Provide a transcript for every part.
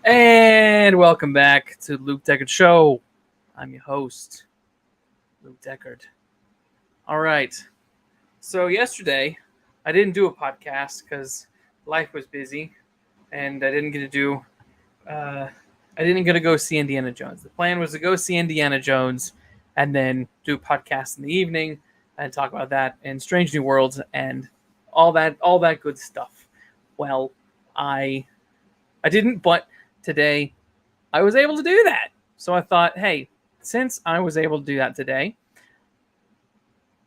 And welcome back to Luke Deckard Show. I'm your host, Luke Deckard. All right. So yesterday, I didn't do a podcast because life was busy, and I didn't get to do. I didn't get to go see Indiana Jones. The plan was to go see Indiana Jones, and then do a podcast in the evening and talk about that and Strange New Worlds and all that good stuff. Well, I didn't, but today I was able to do that. So I thought, hey, since I was able to do that today,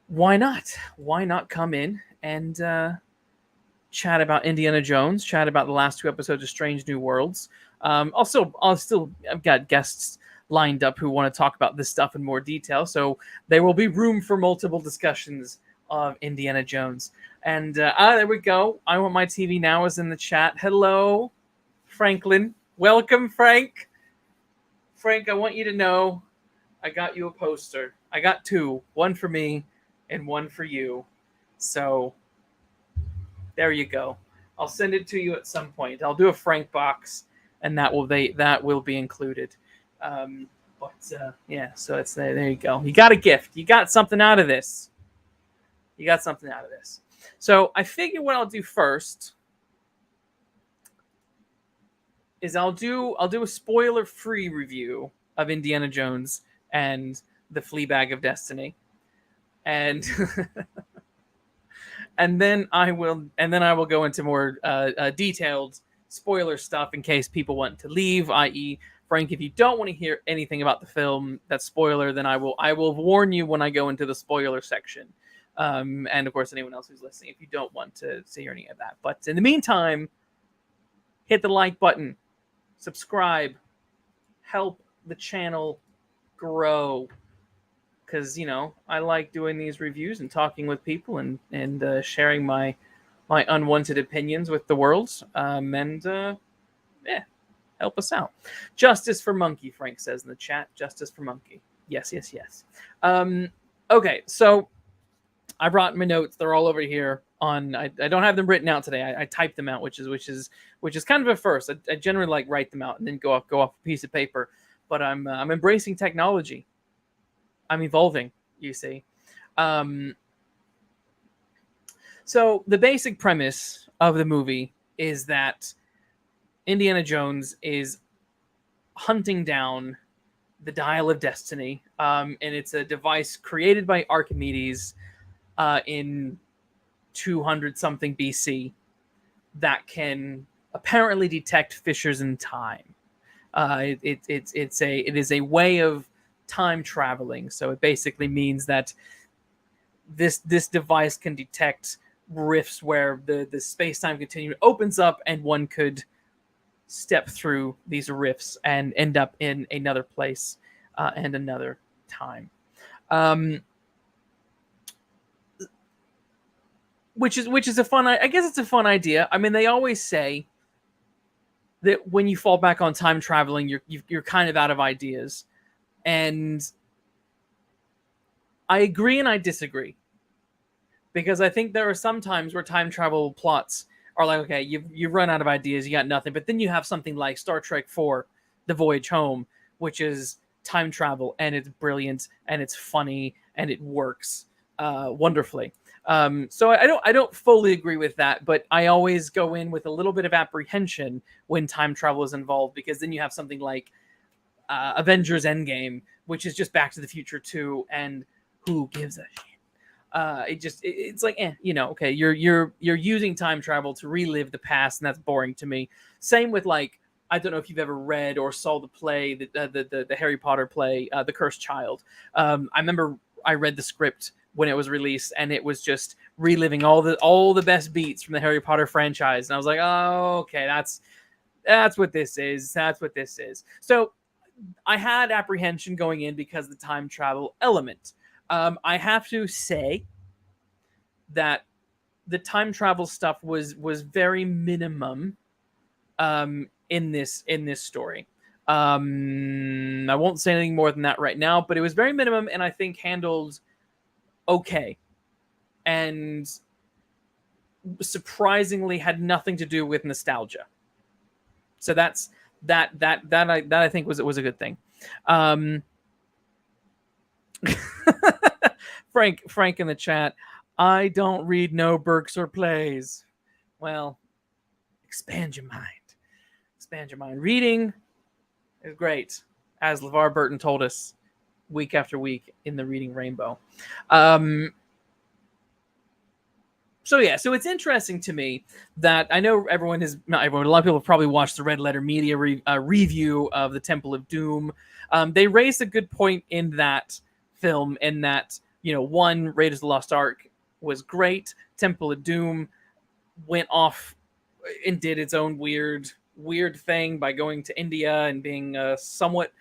why not? Why not come in and chat about Indiana Jones, chat about the last two episodes of Strange New Worlds. I've got guests lined up who want to talk about this stuff in more detail, so there will be room for multiple discussions of Indiana Jones. And there we go. I Want My TV Now is in the chat. Hello, Franklin. Welcome, Frank. Frank, I want you to know I got you a poster. I got two, one for me and one for you. So there you go. I'll send it to you at some point. I'll do a Frank box, and that will be included. Yeah, so it's there. There you go. You got a gift. You got something out of this. So I figure what I'll do first is I'll do a spoiler-free review of Indiana Jones and the FleaBag of Destiny, and and then I will go into more detailed spoiler stuff in case people want to leave. I.e., Frank, if you don't want to hear anything about the film that's spoiler, then I will warn you when I go into the spoiler section. And of course, anyone else who's listening, if you don't want to hear any of that. But in the meantime, hit the like button. Subscribe, help the channel grow, because I like doing these reviews and talking with people and sharing my unwanted opinions with the world. Help us out. Justice for Monkey, Frank says in the chat. Justice for Monkey. Yes. Okay, so I brought my notes. They're all over here. I don't have them written out today. I typed them out, which is kind of a first. I generally write them out and then go off a piece of paper. But I'm embracing technology. I'm evolving. You see. So the basic premise of the movie is that Indiana Jones is hunting down the Dial of Destiny, and it's a device created by Archimedes in 200 something BC that can apparently detect fissures in time. It is a way of time traveling. So it basically means that this device can detect rifts where the space-time continuum opens up and one could step through these rifts and end up in another place and another time. Which is a fun. I guess it's a fun idea. I mean, they always say that when you fall back on time traveling, you're kind of out of ideas, and I agree and I disagree, because I think there are some times where time travel plots are like, okay, you've run out of ideas, you got nothing, but then you have something like Star Trek IV: The Voyage Home, which is time travel, and it's brilliant and it's funny and it works wonderfully. So I don't fully agree with that, but I always go in with a little bit of apprehension when time travel is involved, because then you have something like Avengers Endgame, which is just Back to the Future 2, and who gives a shit? It's like, okay, you're using time travel to relive the past, and that's boring to me. Same with, like, I don't know if you've ever read or saw the play, the Harry Potter play, The Cursed Child. I remember I read the script when it was released, and it was just reliving all the best beats from the Harry Potter franchise, and I was like, oh, okay, that's what this is. So I had apprehension going in because of the time travel element. I have to say that the time travel stuff was very minimum in this story. I won't say anything more than that right now, but it was very minimum, and I think handled okay, and surprisingly had nothing to do with nostalgia. So that's That I think was a good thing. Um, Frank in the chat. I don't read no Burks or plays. Well, expand your mind. Expand your mind. Reading is great, as LeVar Burton told us week after week in the Reading Rainbow. So yeah, so it's interesting to me that I know everyone is not everyone. A lot of people have probably watched the Red Letter Media review of the Temple of Doom. They raised a good point in that film, in that one, Raiders of the Lost Ark was great. Temple of Doom went off and did its own weird thing by going to India and being a somewhat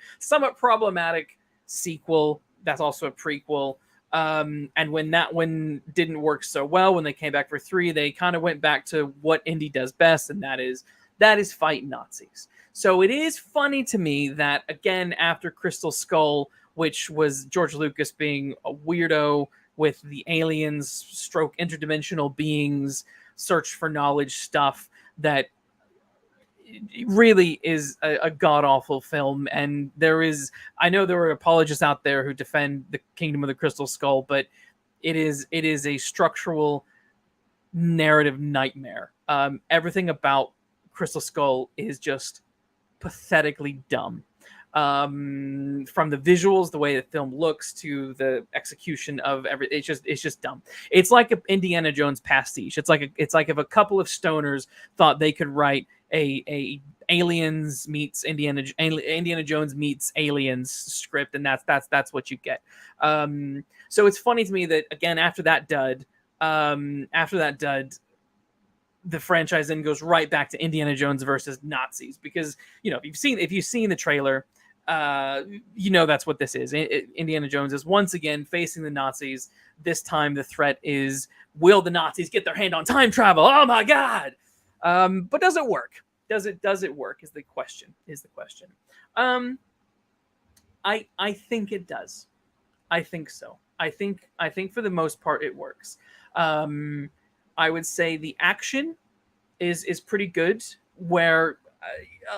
problematic sequel. That's also a prequel. And when that one didn't work so well, when they came back for 3, they kind of went back to what Indy does best, and that is fight Nazis. So it is funny to me that, again, after Crystal Skull, which was George Lucas being a weirdo with the aliens stroke interdimensional beings search for knowledge stuff, that really is a god awful film. And I know there are apologists out there who defend the Kingdom of the Crystal Skull, but it is a structural narrative nightmare. Everything about Crystal Skull is just pathetically dumb. From the visuals, the way the film looks, to the execution of everything, it's just dumb. It's like an Indiana Jones pastiche. It's like if a couple of stoners thought they could write a Aliens meets Indiana Jones meets Aliens script, and that's what you get. So it's funny to me that, again, after that dud, the franchise then goes right back to Indiana Jones versus Nazis, because if you've seen the trailer, that's what this is. Indiana Jones is once again facing the Nazis. This time the threat is, will the Nazis get their hand on time travel? Oh my God! But does it work? Does it work? Is the question. I think it does. I think so. I think for the most part it works. I would say the action is pretty good, where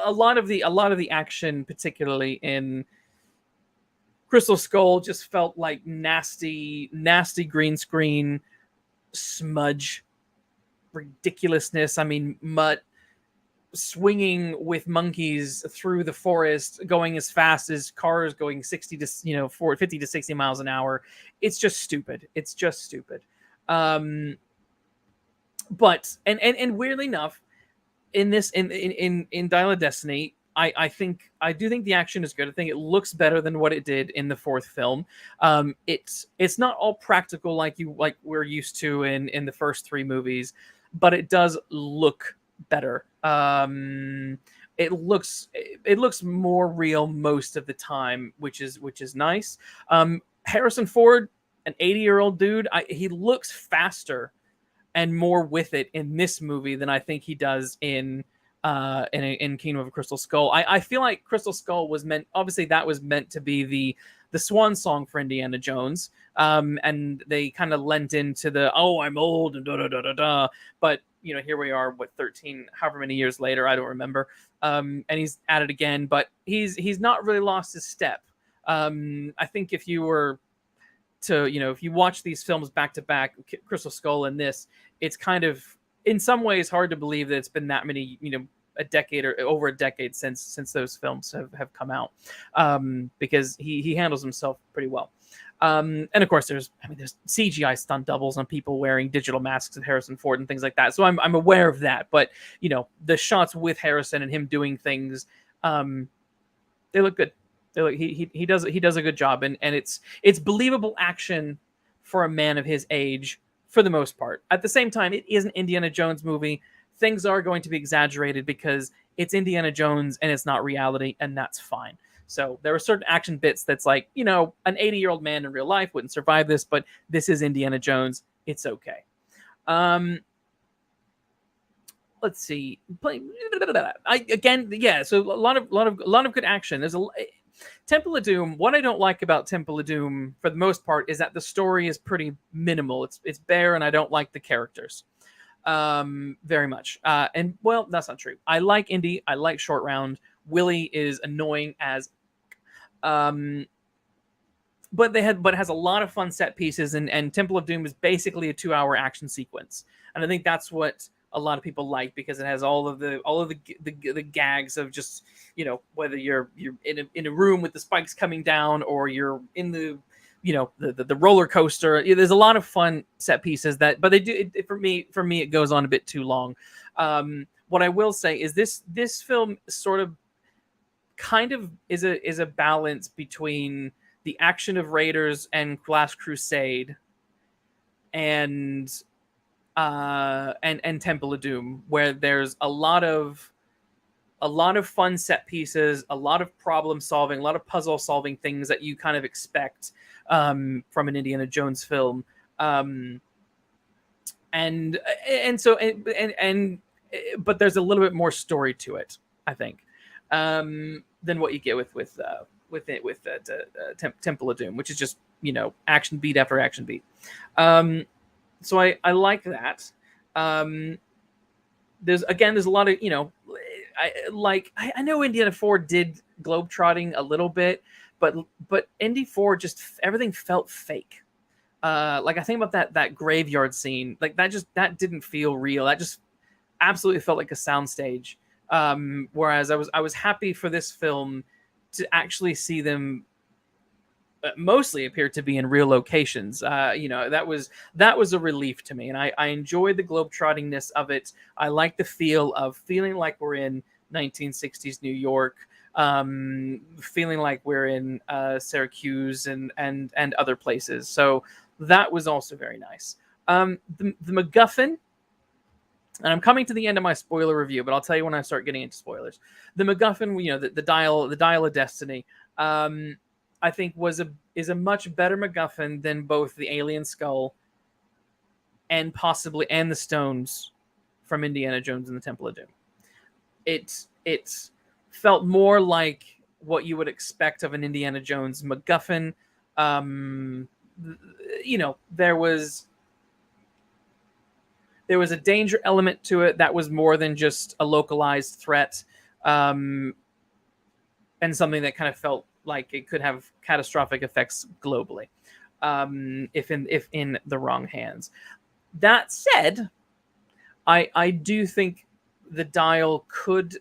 a lot of the action, particularly in Crystal Skull, just felt like nasty green screen smudge ridiculousness. I mean, Mutt swinging with monkeys through the forest, going as fast as cars going 50 to 60 miles an hour. It's just stupid. But weirdly enough, in Dial of Destiny, I do think the action is good. I think it looks better than what it did in the 4th film. It's not all practical like we're used to in the first 3 movies, but it does look better. It looks more real most of the time, which is nice. Harrison Ford, an 80-year-old dude, he looks faster and more with it in this movie than I think he does in Kingdom of Crystal Skull. I feel like Crystal Skull was meant to be the swan song for Indiana Jones, and they kind of lent into the, oh, I'm old and da da da da da. But here we are, 13, however many years later, I don't remember. And he's at it again, but he's not really lost his step. I think if you were to, if you watch these films back to back, Crystal Skull and this, it's kind of, in some ways, hard to believe that it's been that many, a decade or over a decade since those films have come out, because he handles himself pretty well. And of course, there's CGI stunt doubles on people wearing digital masks of Harrison Ford and things like that. So I'm aware of that. But the shots with Harrison and him doing things, they look good. He does a good job, and it's believable action for a man of his age for the most part. At the same time, it is an Indiana Jones movie. Things are going to be exaggerated because it's Indiana Jones and it's not reality, and that's fine. So there are certain action bits that's like, an 80-year-old man in real life wouldn't survive this, but this is Indiana Jones. It's okay. Let's see. So a lot of good action. There's Temple of Doom. What I don't like about Temple of Doom, for the most part, is that the story is pretty minimal. It's bare, and I don't like the characters very much. And well, that's not true. I like Indy. I like Short Round. Willie is annoying as um but it has a lot of fun set pieces, and Temple of Doom is basically a 2-hour action sequence, and I think that's what a lot of people like, because it has all of the gags of just, whether you're in a room with the spikes coming down, or you're in the roller coaster. There's a lot of fun set pieces but they do for me it goes on a bit too long. What I will say is this film sort of kind of is a balance between the action of Raiders and Last Crusade and Temple of Doom, where there's a lot of fun set pieces, a lot of problem solving, a lot of puzzle solving things that you kind of expect from an Indiana Jones film. But there's a little bit more story to it, I think, than what you get with Temple of Doom, which is just action beat after action beat. So I like that. There's a lot of I know Indiana 4 did globetrotting a little bit, but Indy 4 just everything felt fake. I think about that graveyard scene, that didn't feel real. That just absolutely felt like a soundstage. Whereas I was happy for this film to actually see them mostly appear to be in real locations. That was a relief to me, and I enjoyed the globetrottingness of it. I like the feel of feeling like we're in 1960s New York, feeling like we're in Syracuse and other places. So that was also very nice. The MacGuffin. And I'm coming to the end of my spoiler review, but I'll tell you when I start getting into spoilers. The MacGuffin, the dial of destiny, I think is a much better MacGuffin than both the alien skull and the stones from Indiana Jones and the Temple of Doom. It felt more like what you would expect of an Indiana Jones MacGuffin. There was a danger element to it that was more than just a localized threat, and something that kind of felt like it could have catastrophic effects globally, if in the wrong hands. That said, I do think the dial could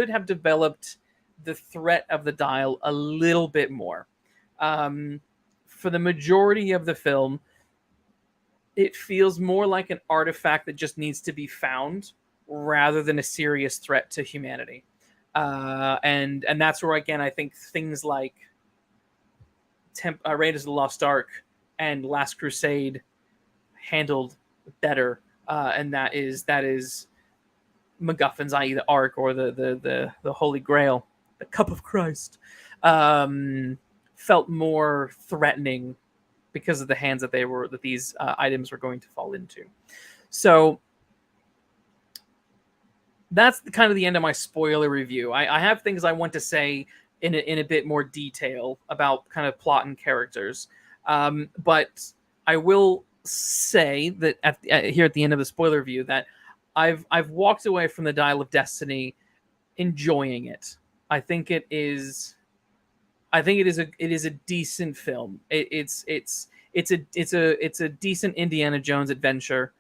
have developed the threat of the dial a little bit more. For the majority of the film, it feels more like an artifact that just needs to be found rather than a serious threat to humanity. And that's where, again, I think things like Raiders of the Lost Ark and Last Crusade handled better. And that is MacGuffins, i.e. the Ark or the Holy Grail, the Cup of Christ, felt more threatening because of the hands that these items were going to fall into. So that's kind of the end of my spoiler review. I have things I want to say in a bit more detail about kind of plot and characters, but I will say that here at the end of the spoiler review that I've walked away from the Dial of Destiny enjoying it. I think it is a decent film. It's a decent Indiana Jones adventure.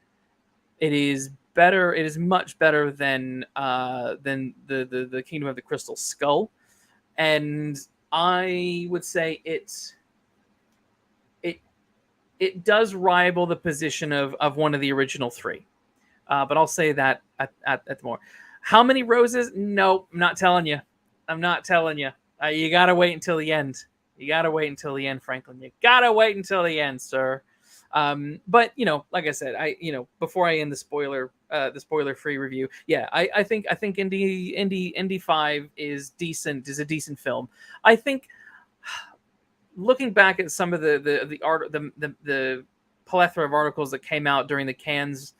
It is better. It is much better than the Kingdom of the Crystal Skull, and I would say it does rival the position of one of the original three. But I'll say that at the more. How many roses? No, I'm not telling you. I'm not telling you. You gotta wait until the end. You gotta wait until the end, Franklin. You gotta wait until the end, sir. But like I said, before I end the spoiler-free review, yeah, I think Indy 5 is decent. Is a decent film. I think, looking back at some of the plethora of articles that came out during the Cannes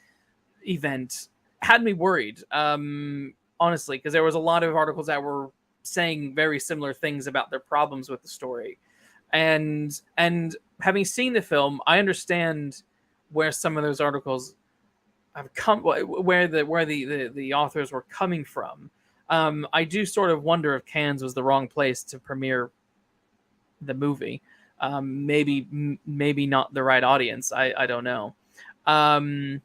event, had me worried. Honestly, because there was a lot of articles that were saying very similar things about their problems with the story, and having seen the film, I understand where some of those articles have come, where the authors were coming from. I do sort of wonder if Cannes was the wrong place to premiere the movie. Maybe not the right audience. I don't know. Um,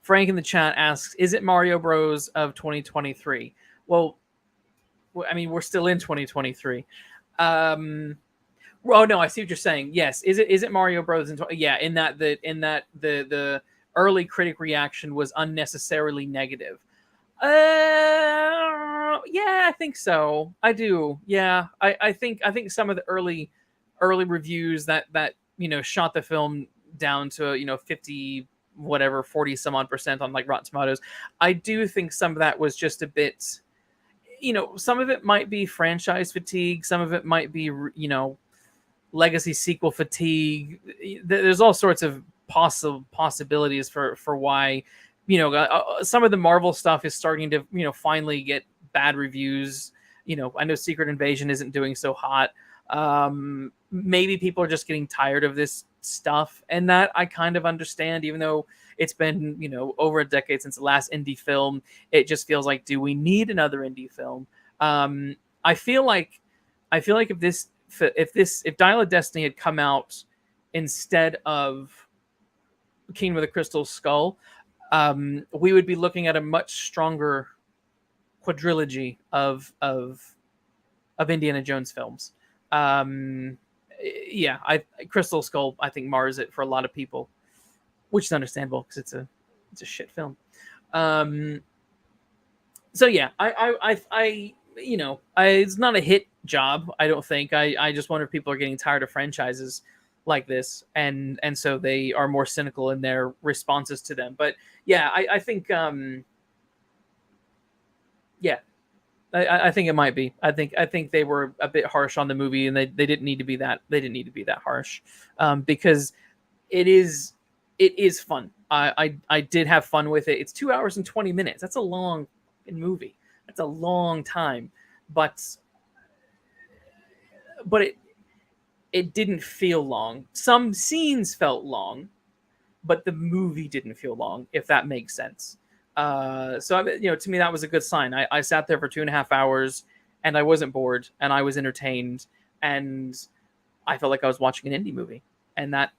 Frank in the chat asks, "Is it Mario Bros of 2023?" Well, I mean, we're still in 2023. Oh no, I see what you're saying. Yes, is it Mario Bros? Yeah, in that the early critic reaction was unnecessarily negative. Yeah, I think so. I do. Yeah, I think some of the early reviews that shot the film down to 50 whatever 40 some odd percent on like Rotten Tomatoes. I do think some of that was just a bit. Some of it might be franchise fatigue. Some of it might be legacy sequel fatigue. There's all sorts of possibilities for why some of the Marvel stuff is starting to finally get bad reviews. I know Secret Invasion isn't doing so hot. Maybe people are just getting tired of this stuff, and that I kind of understand. Even though it's been over a decade since the last indie film, it just feels like, do we need another indie film? I feel like if Dial of Destiny had come out instead of Kingdom of the Crystal Skull, we would be looking at a much stronger quadrilogy of Indiana Jones films. Yeah, Crystal Skull I think mars it for a lot of people, which is understandable because it's a shit film. So yeah, it's not a hit job. I don't think. I just wonder if people are getting tired of franchises like this, and so they are more cynical in their responses to them. But yeah, I think yeah, I think it might be. I think they were a bit harsh on the movie, and they didn't need to be that. They didn't need to be that harsh, because it is fun. I did have fun with it. It's 2 hours and 20 minutes. That's a long movie. That's a long time, but it didn't feel long. Some scenes felt long, but the movie didn't feel long, if that makes sense. So to me that was a good sign. I sat there for 2.5 hours, and I wasn't bored, and I was entertained, and I felt like I was watching an indie movie, and that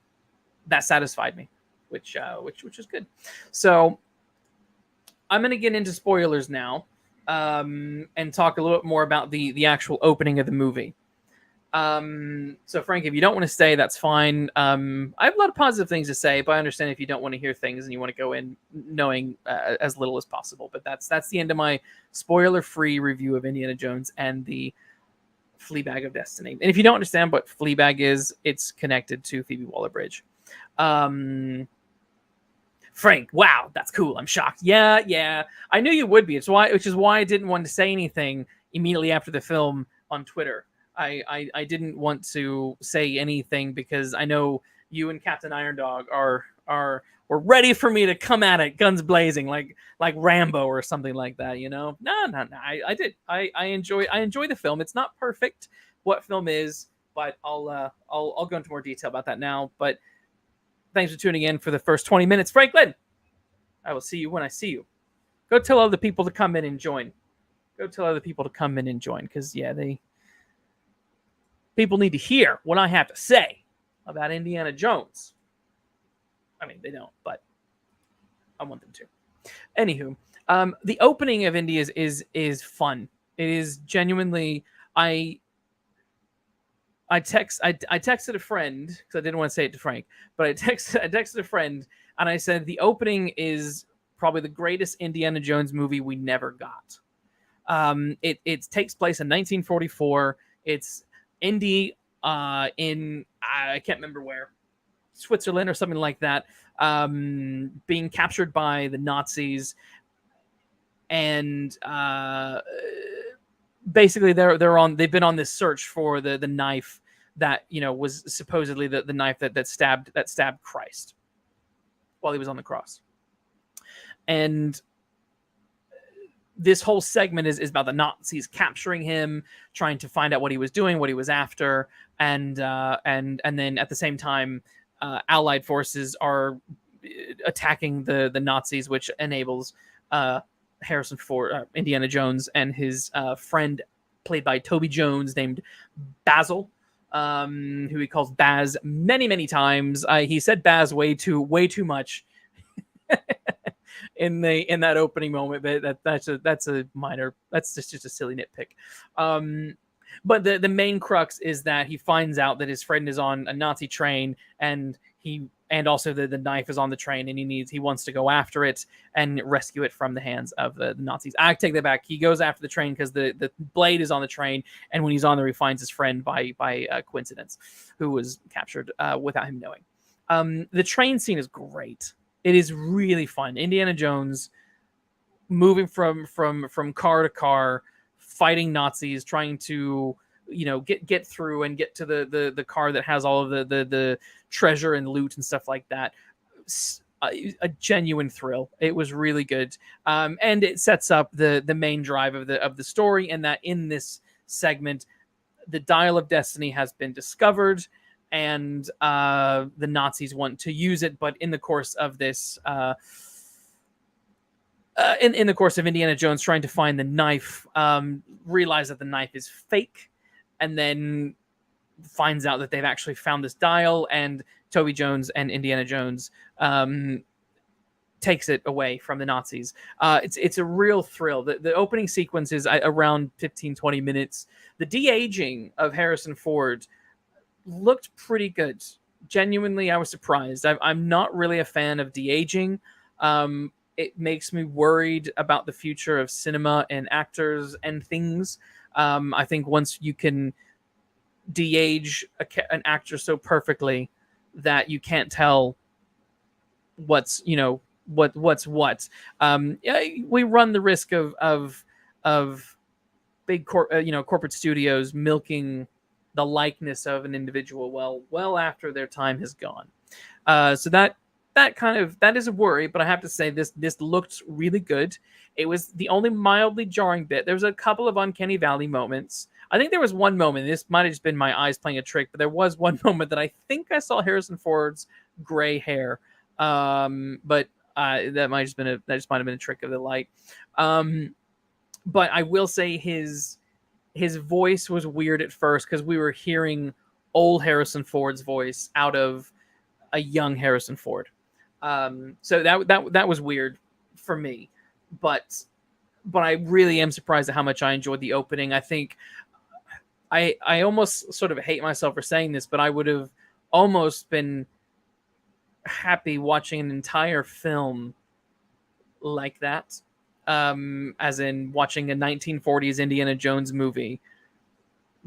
satisfied me, which was good. So I'm going to get into spoilers now, and talk a little bit more about the actual opening of the movie. So Frank, if you don't want to stay, that's fine. I have a lot of positive things to say, but I understand if you don't want to hear things and you want to go in knowing as little as possible. But that's the end of my spoiler-free review of Indiana Jones and the FleaBag of Destiny. And if you don't understand what FleaBag is, it's connected to Phoebe Waller-Bridge. Frank, wow, that's cool. I'm shocked. Yeah. I knew you would be. Which is why I didn't want to say anything immediately after the film on Twitter. I didn't want to say anything because I know you and Captain Iron Dog were ready for me to come at it guns blazing like Rambo or something like that. No. I did. I enjoy the film. It's not perfect. What film is, but I'll go into more detail about that now. But thanks for tuning in for the first 20 minutes, Franklin. I will see you when I see you. Go tell other people to come in and join. Because people need to hear what I have to say about Indiana Jones. I mean, they don't, but I want them to. Anywho, the opening of Indy is fun. It is genuinely. I texted a friend because I didn't want to say it to Frank, but I texted a friend and I said the opening is probably the greatest Indiana Jones movie we never got. It takes place in 1944. It's Indy in I can't remember where, Switzerland or something like that, being captured by the Nazis, and basically they've been on this search for the knife that was supposedly the knife that stabbed Christ while he was on the cross. And this whole segment is about the Nazis capturing him, trying to find out what he was doing, what he was after, and then at the same time, Allied forces are attacking the Nazis, which enables Harrison Ford, Indiana Jones, and his friend, played by Toby Jones, named Basil, who he calls Baz many, many times. He said Baz way too much in that opening moment, but that's a minor, that's just a silly nitpick. Um, but the main crux is that he finds out that his friend is on a Nazi train, and also the knife is on the train, and he wants to go after it and rescue it from the hands of the Nazis. I take that back. He goes after the train because the blade is on the train, and when he's on there, he finds his friend by coincidence, who was captured without him knowing. The train scene is great. It is really fun. Indiana Jones moving from car to car, fighting Nazis, trying to get through and get to the car that has all of the treasure and loot and stuff like that. A genuine thrill. It was really good, and it sets up the main drive of the story, and that in this segment, the Dial of Destiny has been discovered, and the Nazis want to use it, but in the course of this. In the course of Indiana Jones trying to find the knife, realize that the knife is fake, and then finds out that they've actually found this dial, and Toby Jones and Indiana Jones takes it away from the Nazis. It's a real thrill. The opening sequence is around 15-20 minutes. The de-aging of Harrison Ford looked pretty good. Genuinely, I was surprised. I'm not really a fan of de-aging. It makes me worried about the future of cinema and actors and things. I think once you can de-age an actor so perfectly that you can't tell what's what. We run the risk of big corporate studios milking the likeness of an individual well after their time has gone. So that is a worry, but I have to say this looked really good. It was the only mildly jarring bit. There was a couple of uncanny valley moments. I think there was one moment, this might have just been my eyes playing a trick, but there was one moment that I think I saw Harrison Ford's gray hair. But that just might have been a trick of the light. But I will say his voice was weird at first because we were hearing old Harrison Ford's voice out of a young Harrison Ford. So that was weird for me, but I really am surprised at how much I enjoyed the opening. I think I almost sort of hate myself for saying this, but I would have almost been happy watching an entire film like that, as in watching a 1940s Indiana Jones movie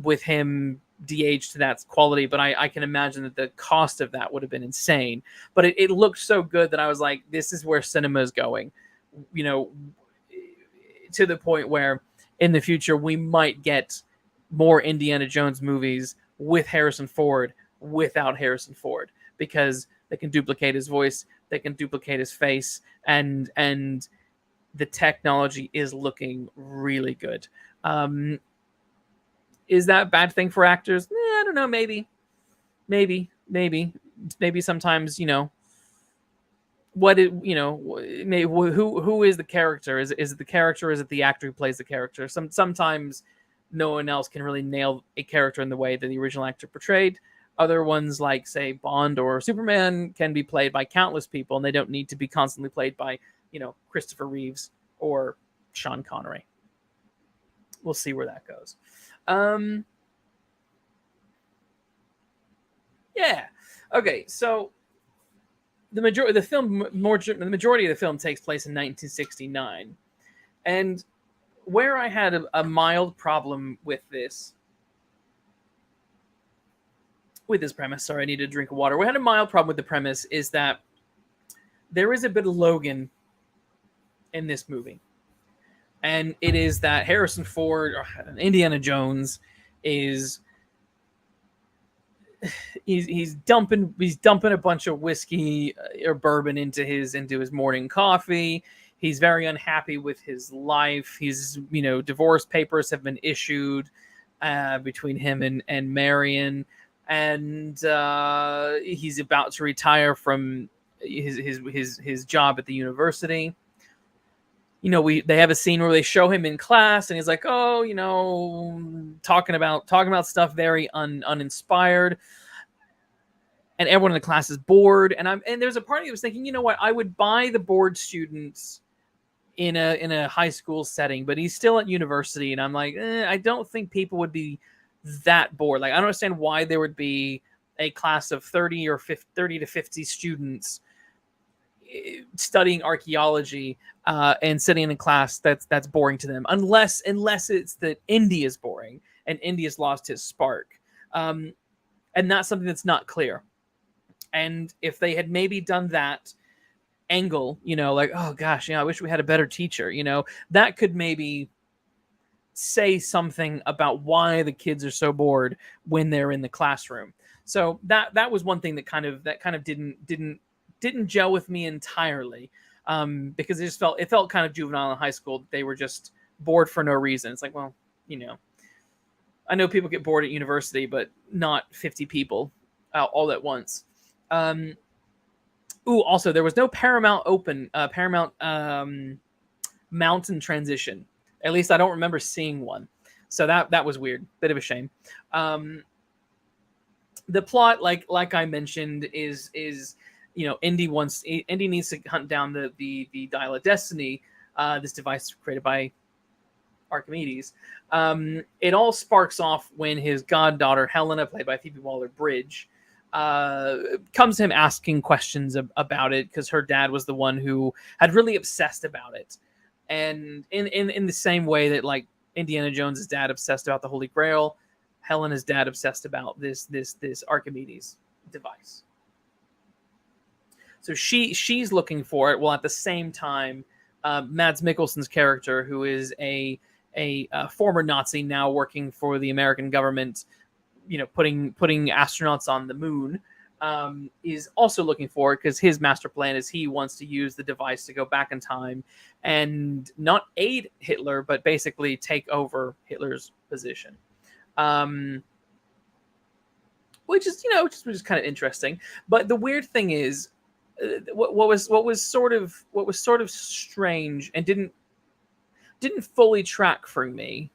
with him de-aged to that quality. But I can imagine that the cost of that would have been insane. But it looked so good that I was like, this is where cinema is going, to the point where in the future we might get more Indiana Jones movies with Harrison Ford without Harrison Ford, because they can duplicate his voice, they can duplicate his face, and the technology is looking really good. Is that a bad thing for actors? I don't know. Maybe sometimes, maybe who is the character? Is it the character? Is it the actor who plays the character? Sometimes no one else can really nail a character in the way that the original actor portrayed. Other ones, like say Bond or Superman, can be played by countless people, and they don't need to be constantly played by Christopher Reeves or Sean Connery. We'll see where that goes. Yeah. Okay. So the majority of the film takes place in 1969, and where I had a mild problem with this premise. Sorry, I need a drink of water. We had a mild problem with the premise is that there is a bit of Logan in this movie. And it is that Harrison Ford, or Indiana Jones, he's dumping a bunch of whiskey or bourbon into his morning coffee. He's very unhappy with his life. He's divorce papers have been issued between him and Marion, and he's about to retire from his job at the university. they have a scene where they show him in class, and he's like, oh, talking about stuff very uninspired, and everyone in the class is bored, and there's a part of me that was thinking, you know what, I would buy the bored students in a high school setting, but he's still at university, and I'm like, I don't think people would be that bored. Like, I don't understand why there would be a class of 30 or 50, 30 to 50 students studying archaeology and sitting in a class that's boring to them, unless it's that Indy is boring and Indy has lost his spark, and that's something that's not clear. And if they had maybe done that angle, like, oh gosh, I wish we had a better teacher, that could maybe say something about why the kids are so bored when they're in the classroom. So that was one thing that kind of didn't gel with me entirely, because it felt kind of juvenile in high school. They were just bored for no reason. It's like, well, I know people get bored at university, but not 50 people all at once. Also, there was no Paramount mountain transition. At least I don't remember seeing one. So that was weird. Bit of a shame. The plot, like I mentioned, is Indy needs to hunt down the Dial of Destiny, this device created by Archimedes. It all sparks off when his goddaughter Helena, played by Phoebe Waller-Bridge, comes to him asking questions about it, because her dad was the one who had really obsessed about it. And in the same way that, like, Indiana Jones' dad obsessed about the Holy Grail, Helena's dad obsessed about this Archimedes device. So she's looking for it, while at the same time, Mads Mikkelsen's character, who is a former Nazi now working for the American government, putting astronauts on the moon, is also looking for it, because his master plan is he wants to use the device to go back in time and not aid Hitler, but basically take over Hitler's position. Which is kind of interesting. But the weird thing is, what was sort of strange and didn't fully track for me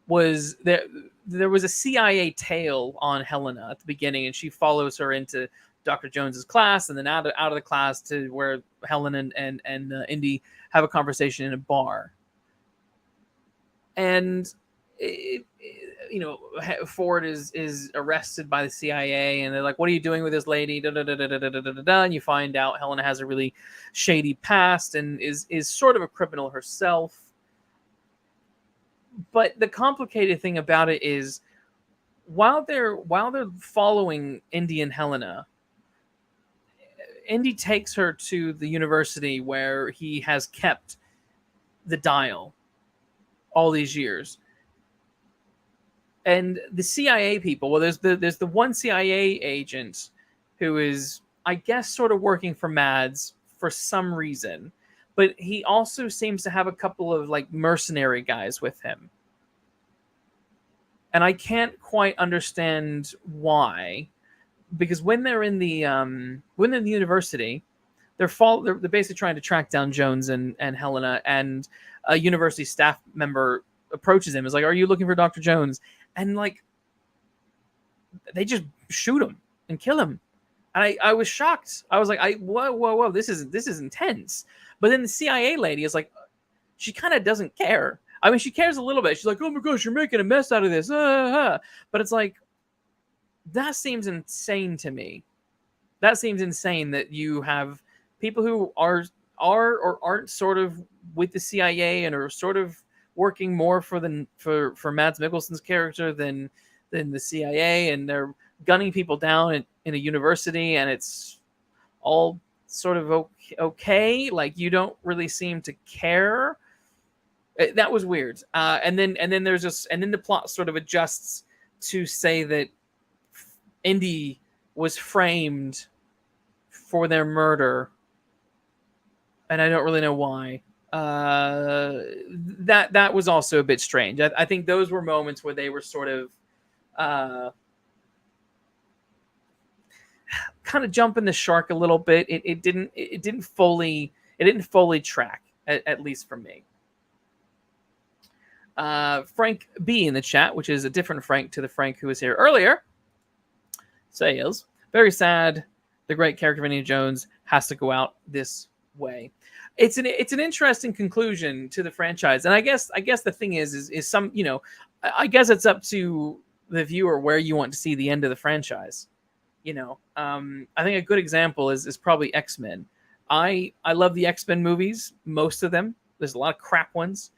was there was a CIA tale on Helena at the beginning, and she follows her into Dr. Jones's class, and then out of the class to where Helen and Indy have a conversation in a bar. And Ford is arrested by the CIA, and they're like, "What are you doing with this lady?" And you find out Helena has a really shady past and is sort of a criminal herself. But the complicated thing about it is, while they're following Indy and Helena, Indy takes her to the university where he has kept the dial all these years. And the CIA people, well, there's the one CIA agent who is, I guess, sort of working for Mads for some reason, but he also seems to have a couple of, like, mercenary guys with him. And I can't quite understand why, because when they're in the university, they're basically trying to track down Jones and Helena, and a university staff member approaches him, is like, "Are you looking for Dr. Jones?" And, like, they just shoot him and kill him. And I was shocked. I was like, whoa, this is intense. But then the CIA lady is like, she kind of doesn't care. I mean, she cares a little bit. She's like, "Oh my gosh, you're making a mess out of this." But it's like, that seems insane to me. That seems insane that you have people who are or aren't sort of with the CIA and are sort of working more for Mads Mikkelsen's character than the CIA, and they're gunning people down in a university, and it's all sort of okay. Like, you don't really seem to care. That was weird. And then the plot sort of adjusts to say that Indy was framed for their murder, and I don't really know why. That was also a bit strange. I think those were moments where they were sort of kind of jumping the shark a little bit. It didn't fully track. at least for me. Frank B in the chat, which is a different Frank to the Frank who was here earlier, says, very sad. The great character of Indiana Jones has to go out this way. It's an interesting conclusion to the franchise, and I guess the thing is some, you know, I guess it's up to the viewer where you want to see the end of the franchise. You know, I think a good example is probably X-Men. I love the X-Men movies, most of them. There's a lot of crap ones.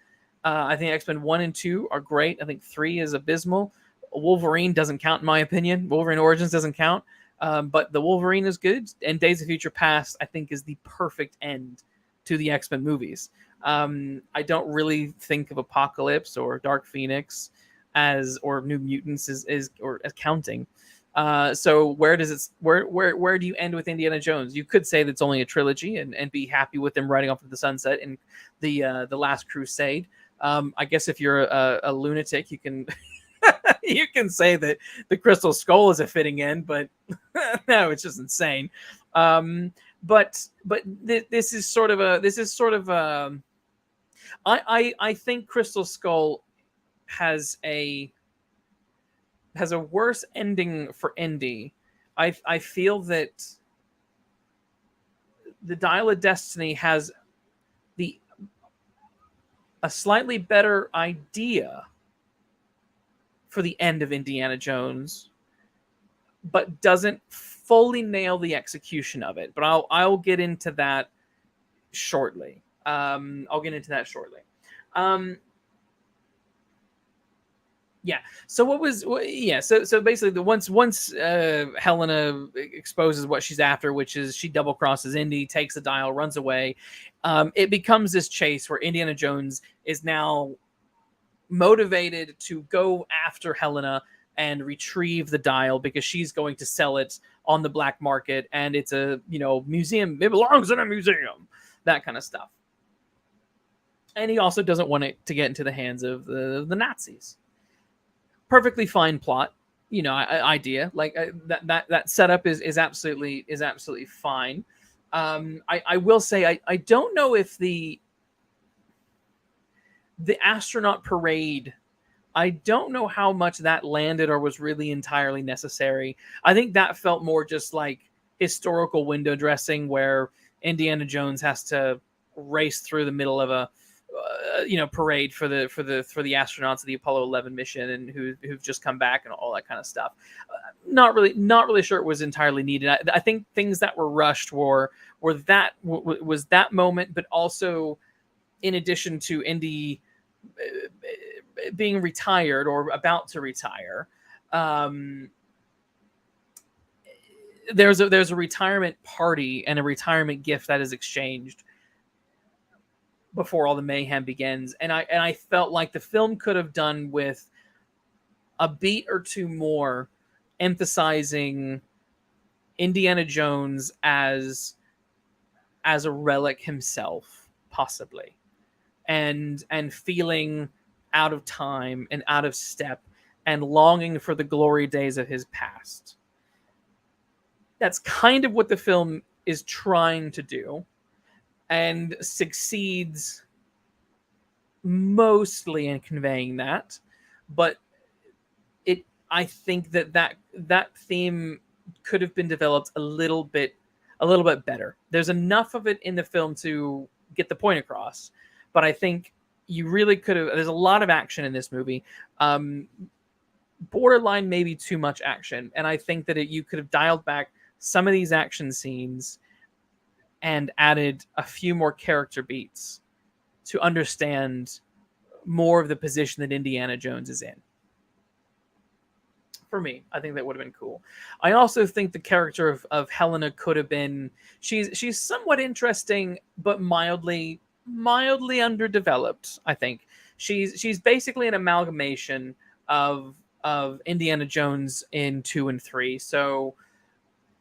I think X-Men 1 and 2 are great. I think 3 is abysmal. Wolverine doesn't count in my opinion. Wolverine Origins doesn't count. But the Wolverine is good, and Days of Future Past, I think, is the perfect end to the X-Men movies. I don't really think of Apocalypse or Dark Phoenix or New Mutants as counting. So where does it where do you end with Indiana Jones? You could say that's only a trilogy and be happy with them riding off into the sunset in the Last Crusade. I guess if you're a lunatic, you can you can say that the Crystal Skull is a fitting end, but no, it's just insane. But this is sort of I think Crystal Skull has a worse ending for Indy. I feel that the Dial of Destiny has a slightly better idea for the end of Indiana Jones, but doesn't fully nail the execution of it. But I'll get into that shortly. Yeah. So So basically, once Helena exposes what she's after, which is she double crosses Indy, takes the dial, runs away. It becomes this chase where Indiana Jones is now motivated to go after Helena and retrieve the dial because she's going to sell it on the black market, and it's a museum. It belongs in a museum. That kind of stuff. And he also doesn't want it to get into the hands of the Nazis. Perfectly fine plot, idea. Like that setup is absolutely fine. I will say I don't know if the astronaut parade, I don't know how much that landed or was really entirely necessary. I think that felt more just like historical window dressing where Indiana Jones has to race through the middle of a parade for the astronauts of the Apollo 11 mission and who've just come back and all that kind of stuff. Not really sure it was entirely needed. I think things that were rushed was that moment, but also in addition to Indy being retired or about to retire, there's a retirement party and a retirement gift that is exchanged before all the mayhem begins, and I felt like the film could have done with a beat or two more emphasizing Indiana Jones as a relic himself, possibly, and feeling out of time and out of step and longing for the glory days of his past. That's kind of what the film is trying to do, and succeeds mostly in conveying that. But I think that theme could have been developed a little bit better. There's enough of it in the film to get the point across, but I think you really could have. There's a lot of action in this movie, borderline maybe too much action, and I think that you could have dialed back some of these action scenes and added a few more character beats to understand more of the position that Indiana Jones is in. For me, I think that would have been cool. I also think the character of Helena could have been. She's somewhat interesting, but mildly underdeveloped. I think she's basically an amalgamation of Indiana Jones in 2 and 3. So,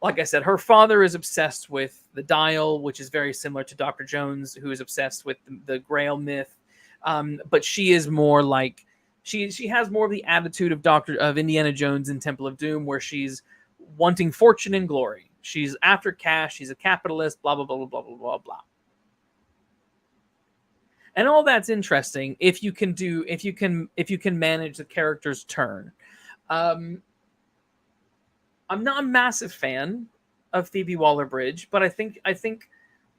like I said, her father is obsessed with the dial, which is very similar to Dr. Jones, who is obsessed with the Grail myth. But she is more like she has more of the attitude of Indiana Jones in Temple of Doom, where she's wanting fortune and glory. She's after cash. She's a capitalist. Blah blah blah blah blah blah blah. And all that's interesting if you can manage the character's turn. Um, I'm not a massive fan of Phoebe Waller-Bridge, but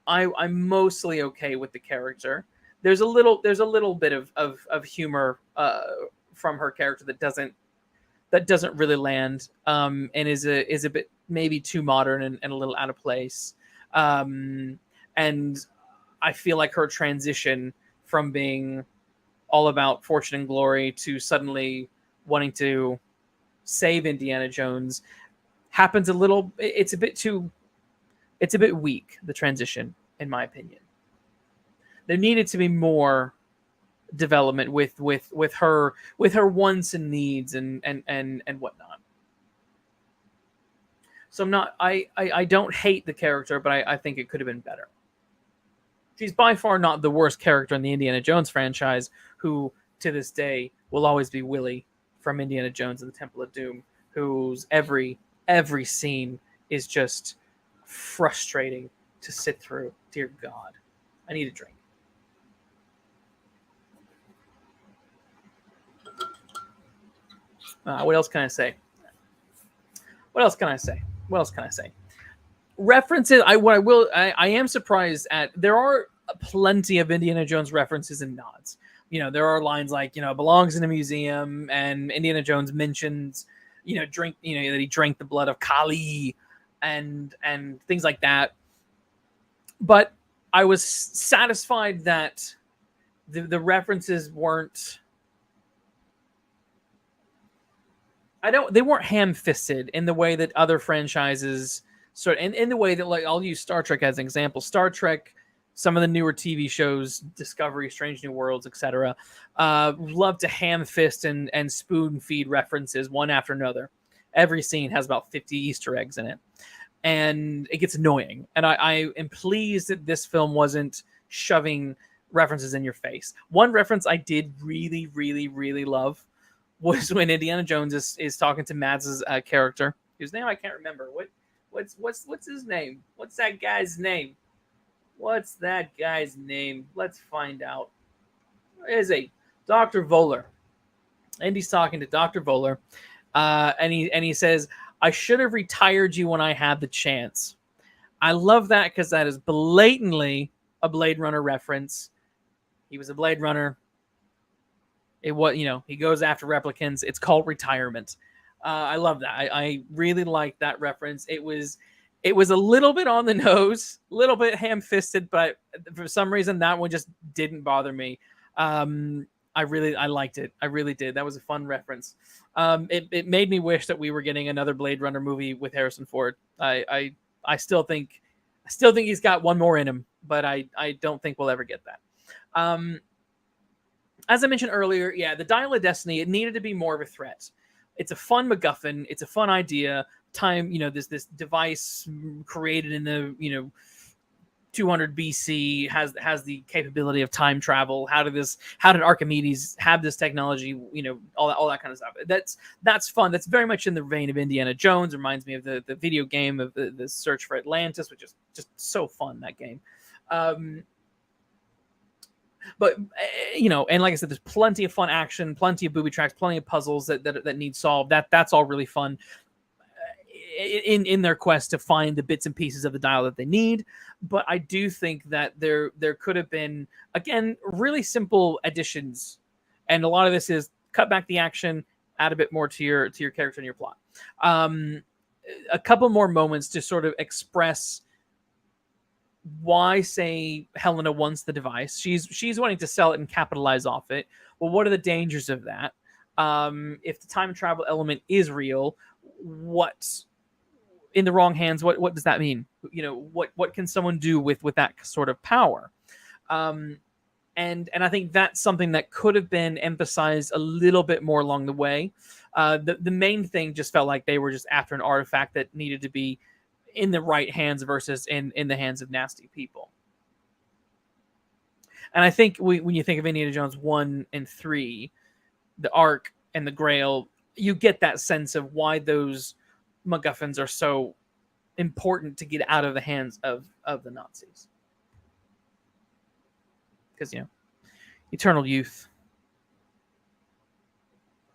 I'm mostly okay with the character. There's a little bit of humor from her character that doesn't really land, and is a bit maybe too modern and a little out of place. And I feel like her transition from being all about fortune and glory to suddenly wanting to save Indiana Jones happens a little. It's a bit weak, the transition, in my opinion. There needed to be more development with her wants and needs and whatnot. So I don't hate the character, but I think it could have been better. She's by far not the worst character in the Indiana Jones franchise, who to this day will always be Willie from Indiana Jones and the Temple of Doom, whose every scene is just frustrating to sit through. Dear God, I need a drink. What else can I say? What else can I say? What else can I say? References. I am surprised at. There are plenty of Indiana Jones references and nods. There are lines like belongs in a museum, and Indiana Jones mentions drink that he drank the blood of Kali, and things like that. But I was satisfied that the references weren't. They weren't ham-fisted in the way that other franchises in the way that, like, I'll use Star Trek as an example. Star Trek, some of the newer TV shows, Discovery, Strange New Worlds, etc., love to ham-fist and spoon-feed references one after another. Every scene has about 50 Easter eggs in it, and it gets annoying. And I am pleased that this film wasn't shoving references in your face. One reference I did really, really, really love was when Indiana Jones is talking to Mads' character, whose name I can't remember. What's his name? What's that guy's name? What's that guy's name? Let's find out. Where is he? Dr. Voller. And he's talking to Dr. Voller, and he says, "I should have retired you when I had the chance." I love that because that is blatantly a Blade Runner reference. He was a Blade Runner. It was, he goes after replicants. It's called retirement. I love that. I really like that reference. It was a little bit on the nose, a little bit ham-fisted, but for some reason that one just didn't bother me. I liked it. I really did. That was a fun reference. It made me wish that we were getting another Blade Runner movie with Harrison Ford. I still think he's got one more in him, but I don't think we'll ever get that. As I mentioned earlier, yeah, the Dial of Destiny, it needed to be more of a threat. It's a fun MacGuffin. It's a fun idea. This device created in the 200 BC has the capability of time travel. How did Archimedes have this technology? All that kind of stuff. That's fun. That's very much in the vein of Indiana Jones. Reminds me of the video game of the Search for Atlantis, which is just so fun, that game. But and like I said, there's plenty of fun action, plenty of booby tracks, plenty of puzzles that need solved. That's all really fun in their quest to find the bits and pieces of the dial that they need. But I do think that there could have been, again, really simple additions, and a lot of this is cut back the action, add a bit more to your character and your plot. A couple more moments to sort of express why, say, Helena wants the device. She's wanting to sell it and capitalize off it. Well, what are the dangers of that? If the time travel element is real, what in the wrong hands? What does that mean? What can someone do with that sort of power? And I think that's something that could have been emphasized a little bit more along the way. The main thing just felt like they were just after an artifact that needed to be in the right hands versus in the hands of nasty people. And I think when you think of Indiana Jones 1 and 3, the Ark and the Grail, you get that sense of why those MacGuffins are so important to get out of the hands of the Nazis. Because, Eternal Youth,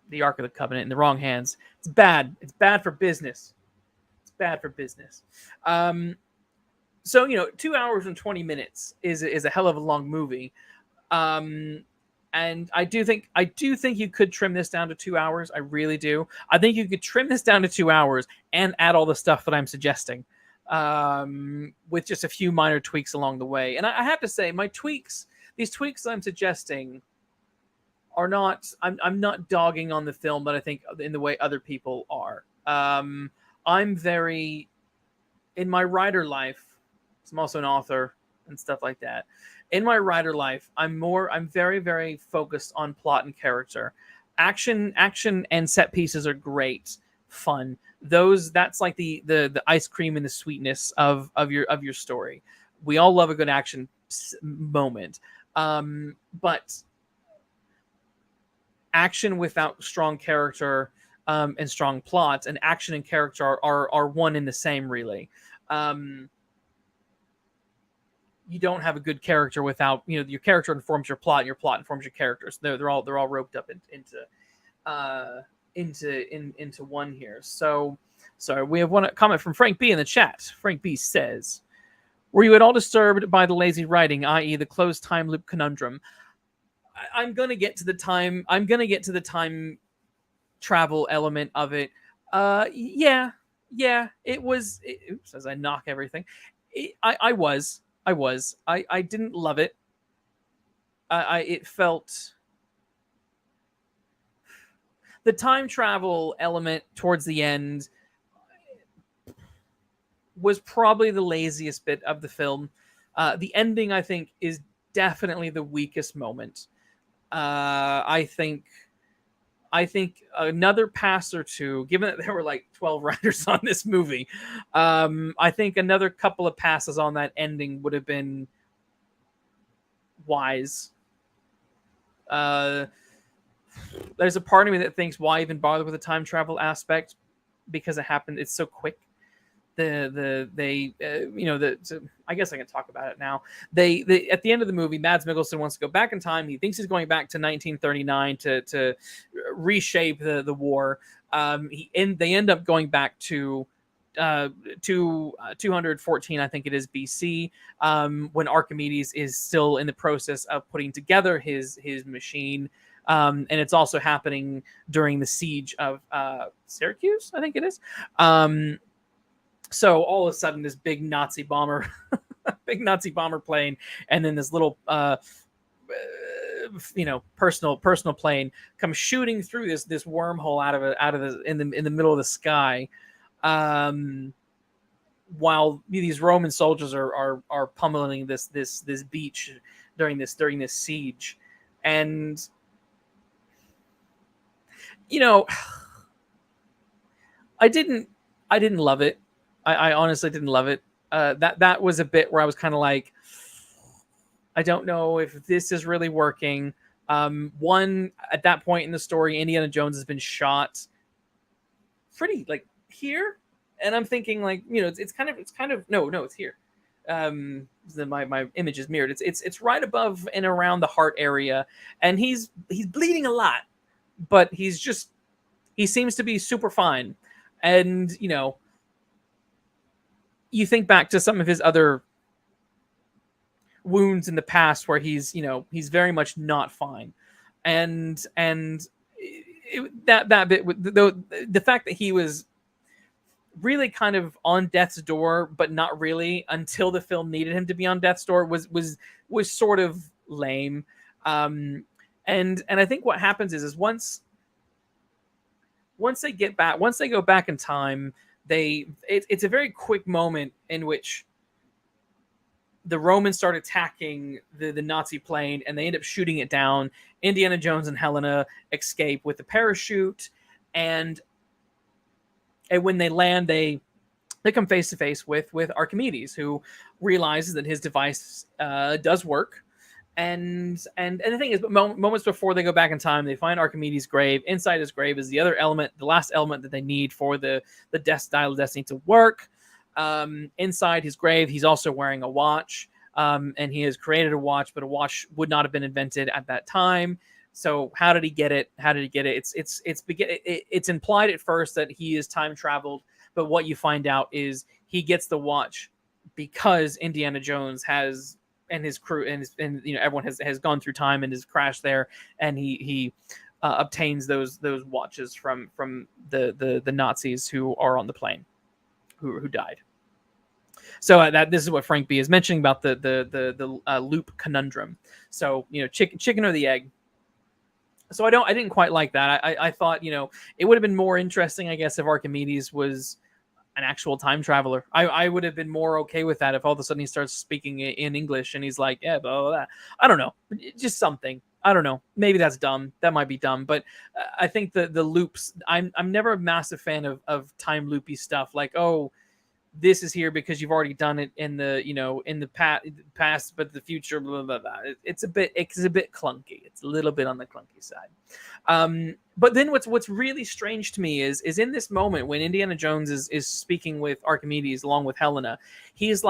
the Ark of the Covenant in the wrong hands. It's bad. It's bad for business. It's bad for business. So 2 hours and 20 minutes is a hell of a long movie. And I do think you could trim this down to 2 hours. I really do. I think you could trim this down to 2 hours and add all the stuff that I'm suggesting, with just a few minor tweaks along the way. And I have to say, these tweaks I'm suggesting are not. I'm not dogging on the film, but I think in the way other people are. I'm very, in my writer life, I'm also an author and stuff like that. In my writer life, I'm very, very focused on plot and character. Action and set pieces are great, fun. That's like the ice cream and the sweetness of your story. We all love a good action moment. But action without strong character, and strong plots, and action and character are one and the same, really. You don't have a good character without, your character informs your plot, and your plot informs your characters. They're all roped up into one here. So we have one comment from Frank B in the chat. Frank B says, "Were you at all disturbed by the lazy writing, i.e., the closed time loop conundrum?" I'm gonna get to the time travel element of it. Yeah. It was. Oops, as I knock everything. I didn't love it. It felt, the time travel element towards the end was probably the laziest bit of the film. The ending, I think, is definitely the weakest moment. I think another pass or two, given that there were like 12 writers on this movie, I think another couple of passes on that ending would have been wise. There's a part of me that thinks, why even bother with the time travel aspect? Because it's so quick. I guess I can talk about it now. They at the end of the movie, Mads Mikkelsen wants to go back in time. He thinks he's going back to 1939 to reshape the war. They end up going back to 214, I think it is, BC, when Archimedes is still in the process of putting together his machine. And it's also happening during the siege of Syracuse, I think it is. So all of a sudden, this big Nazi bomber plane, and then this little, personal plane comes shooting through this wormhole out of in the middle of the sky, while these Roman soldiers are pummeling this beach during this siege, and I didn't love it. I honestly didn't love it. That was a bit where I was kind of like, I don't know if this is really working. One, at that point in the story, Indiana Jones has been shot pretty like here, and I'm thinking like, it's kind of no, it's here. My image is mirrored. It's right above and around the heart area, and he's bleeding a lot, but he seems to be super fine, and you think back to some of his other wounds in the past where he's very much not fine, and that bit, the fact that he was really kind of on death's door, but not really until the film needed him to be on death's door, was sort of lame. And I think what happens is once they go back in time, it's a very quick moment in which the Romans start attacking the Nazi plane, and they end up shooting it down. Indiana Jones and Helena escape with the parachute, and when they land, they come face to face with Archimedes, who realizes that his device does work. And the thing is, moments before they go back in time, they find Archimedes' grave. Inside his grave is the last element that they need for the Dial of Destiny to work. Inside his grave, he's also wearing a watch. and he has created a watch, but a watch would not have been invented at that time. So how did he get it? How did he get it? It's implied at first that he is time traveled, but what you find out is he gets the watch because Indiana Jones has, and his crew, and everyone has gone through time and has crashed there, and he obtains those watches from the Nazis who are on the plane, who died. So this is what Frank B is mentioning about the loop conundrum. So chicken or the egg. So I didn't quite like that. I thought it would have been more interesting, I guess, if Archimedes was an actual time traveler. I would have been more okay with that if all of a sudden he starts speaking in English and he's like, yeah, blah, blah, blah. I don't know, just something. I don't know. Maybe that's dumb. That might be dumb, but I think the loops. I'm never a massive fan of time loopy stuff. Like, oh, this is here because you've already done it in the in the past, but the future, blah blah blah. It's a bit clunky. It's a little bit on the clunky side. But then what's really strange to me is in this moment when Indiana Jones is speaking with Archimedes along with Helena, he's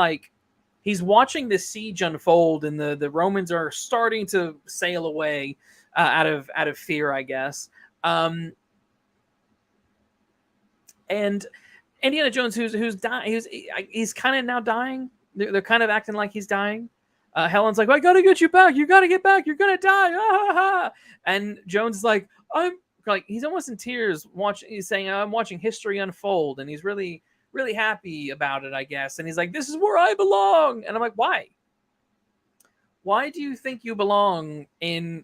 watching the siege unfold, and the Romans are starting to sail away out of fear, I guess. And Indiana Jones, who's dying, he's kind of now dying. They're kind of acting like he's dying. Helen's like, I gotta get you back. You gotta get back. You're gonna die. Ah! And Jones is like, he's almost in tears watching. He's saying, I'm watching history unfold, and he's really, really happy about it, I guess. And he's like, this is where I belong. And I'm like, why? Why do you think you belong in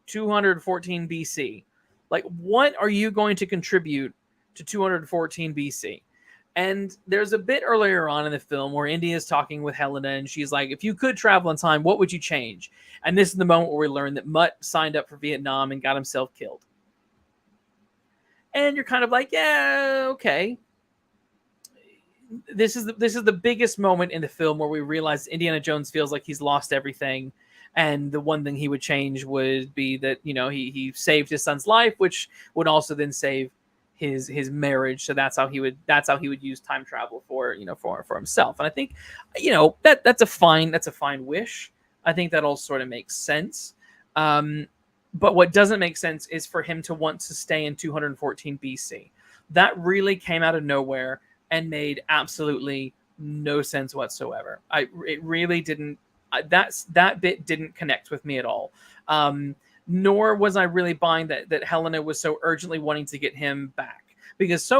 214 BC? Like, what are you going to contribute to 214 BC? And there's a bit earlier on in the film where Indy is talking with Helena, and she's like, if you could travel in time, what would you change? And this is the moment where we learn that Mutt signed up for Vietnam and got himself killed. And you're kind of like, yeah, okay. This is the biggest moment in the film where we realize Indiana Jones feels like he's lost everything. And the one thing he would change would be that, he saved his son's life, which would also then save his marriage. So that's how he would use time travel for himself. And I think that's a fine wish. I think that all sort of makes sense. But what doesn't make sense is for him to want to stay in 214 BC. That really came out of nowhere and made absolutely no sense whatsoever. It really didn't. That bit didn't connect with me at all. Nor was I really buying that Helena was so urgently wanting to get him back. Because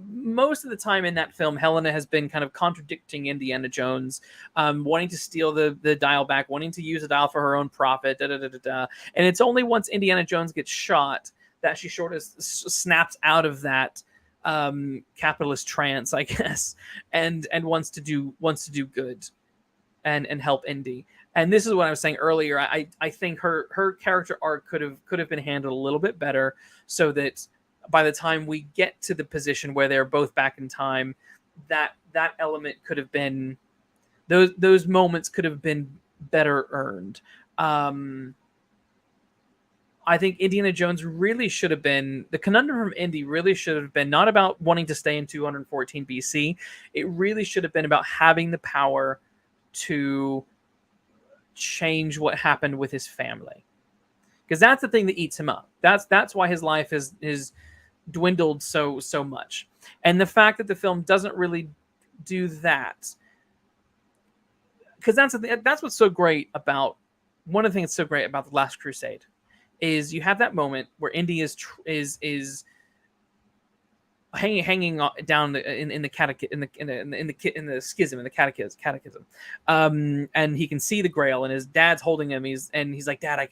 most of the time in that film, Helena has been kind of contradicting Indiana Jones, wanting to steal the dial back, wanting to use the dial for her own profit, And it's only once Indiana Jones gets shot that she sort of snaps out of that capitalist trance, I guess, and wants to do good and help Indy. And this is what I was saying earlier. I think her character arc could have been handled a little bit better, so that by the time we get to the position where they're both back in time, that element could have been, those moments could have been better earned. I think Indiana Jones really should have been, the conundrum from Indy really should have been not about wanting to stay in 214 BC. It really should have been about having the power to change what happened with his family, because that's the thing that eats him up. That's why his life is dwindled so much. And the fact that the film doesn't really do that, because that's what's so great about, one of the things that's so great about The Last Crusade is you have that moment where Indy is hanging down in the schism, in the catechism, and he can see the Grail, and his dad's holding him. He's like, Dad, I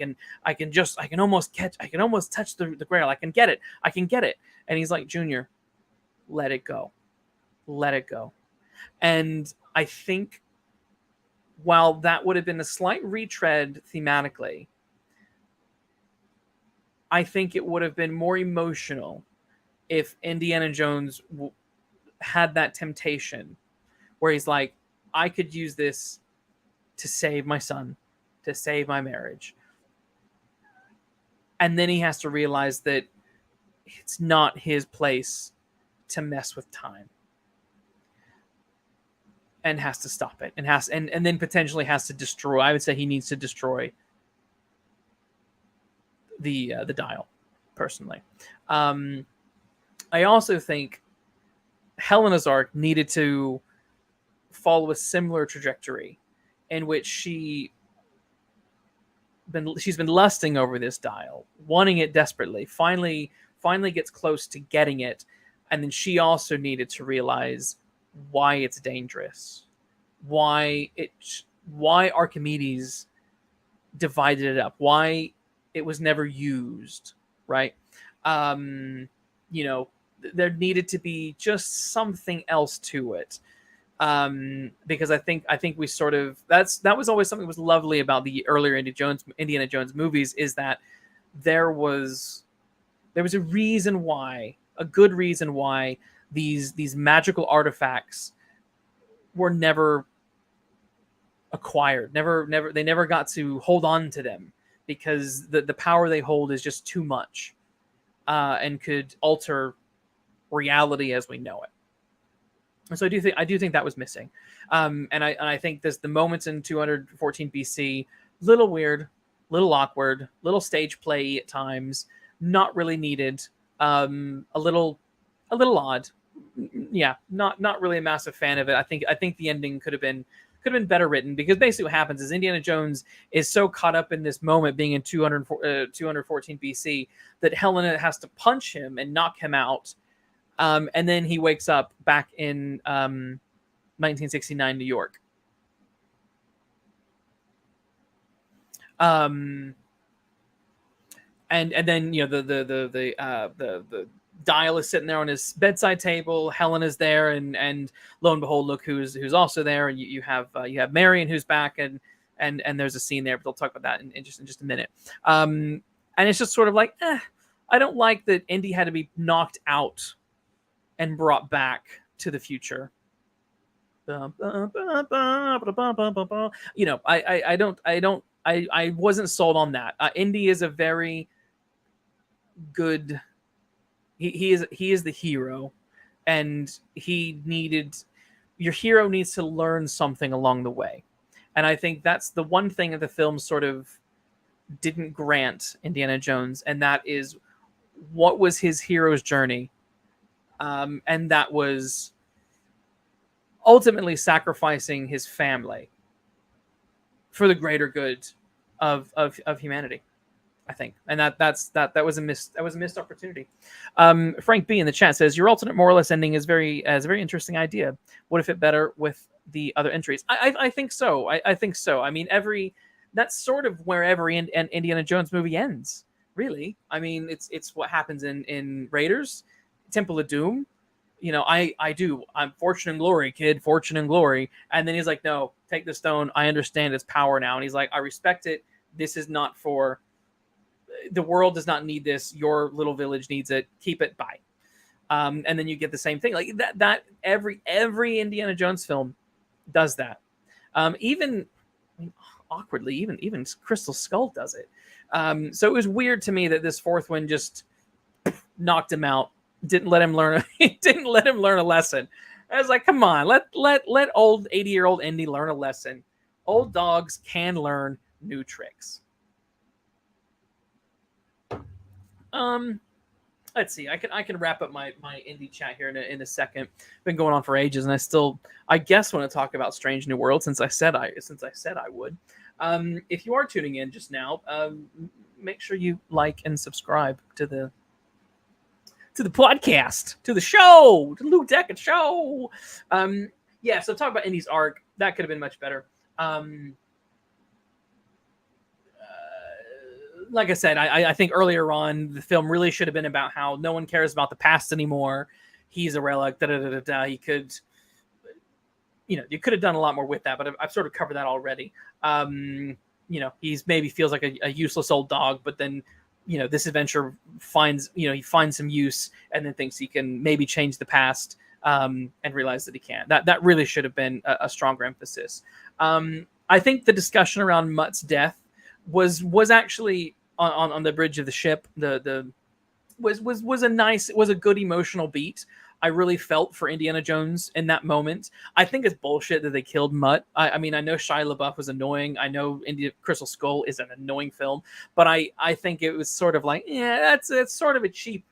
can almost touch the Grail. I can get it. And he's like, Junior, let it go. And I think while that would have been a slight retread thematically, I think it would have been more emotional if Indiana Jones had that temptation where he's like, I could use this to save my son, to save my marriage. And then he has to realize that it's not his place to mess with time. and has to stop it, and then potentially has to destroy. I would say he needs to destroy the dial, personally. Um, I also think Helena's arc needed to follow a similar trajectory, in which she's been lusting over this dial, wanting it desperately. Finally gets close to getting it, and then she also needed to realize why it's dangerous, why Archimedes divided it up, why it was never used, right? Um, you know, there needed to be just something else to it. Because I think we sort of that was always something that was lovely about the earlier Indiana Jones movies, is that there was a reason why, a good reason why these magical artifacts were never acquired, they never got to hold on to them, because the power they hold is just too much, and could alter reality as we know it. And so I do think that was missing, and I think the moments in 214 BC, little weird, little awkward, little stage play at times, not really needed, a little odd. Yeah, not really a massive fan of it. I think the ending could have been better written, because basically what happens is Indiana Jones is so caught up in this moment being in 214 BC that Helena has to punch him and knock him out. And then he wakes up back in 1969 New York. And then the dial is sitting there on his bedside table. Helena's there, and lo and behold, look who's also there. And you have Marion, who's back, and there's a scene there, but they'll talk about that in just a minute. And it's just sort of like, I don't like that Indy had to be knocked out and brought back to the future. I wasn't sold on that. Indy is a very good. He is the hero, and your hero needs to learn something along the way, and I think that's the one thing that the film sort of didn't grant Indiana Jones, and that is, what was his hero's journey. And that was ultimately sacrificing his family for the greater good of humanity, I think. And that was a missed opportunity. Frank B in the chat says, your alternate moralist ending is a very interesting idea. Would it fit better with the other entries? I think so. I think so. I mean, that's sort of where every Indiana Jones movie ends, really. I mean, it's what happens in Raiders, Temple of Doom. I'm fortune and glory, kid, fortune and glory. And then he's like, no, take the stone. I understand its power now. And he's like, I respect it. This is not for, the world does not need this. Your little village needs it. Keep it. Bye. And then you get the same thing. Like that every Indiana Jones film does that. Awkwardly, even Crystal Skull does it. So it was weird to me that this fourth one just knocked him out. Didn't let him learn a lesson. I was like, come on, let old 80-year-old Indy learn a lesson. Old dogs can learn new tricks. Let's see. I can wrap up my Indy chat here in a second. Been going on for ages, and I guess want to talk about Strange New World, since I said I would. If you are tuning in just now, make sure you like and subscribe to the podcast, to the show, to the Luke Deckard show. So talk about Indy's arc. That could have been much better. Like I said, I think earlier on, the film really should have been about how no one cares about the past anymore. He's a relic. He could, you could have done a lot more with that, but I've sort of covered that already. He's maybe feels like a useless old dog, but then, this adventure he finds some use, and then thinks he can maybe change the past, and realize that he can't. That really should have been a stronger emphasis. I think the discussion around Mutt's death was actually on the bridge of the ship. Was a good emotional beat. I really felt for Indiana Jones in that moment. I think it's bullshit that they killed Mutt. I mean, I know Shia LaBeouf was annoying. I know Crystal Skull is an annoying film, but I think it was sort of like, yeah, that's sort of a cheap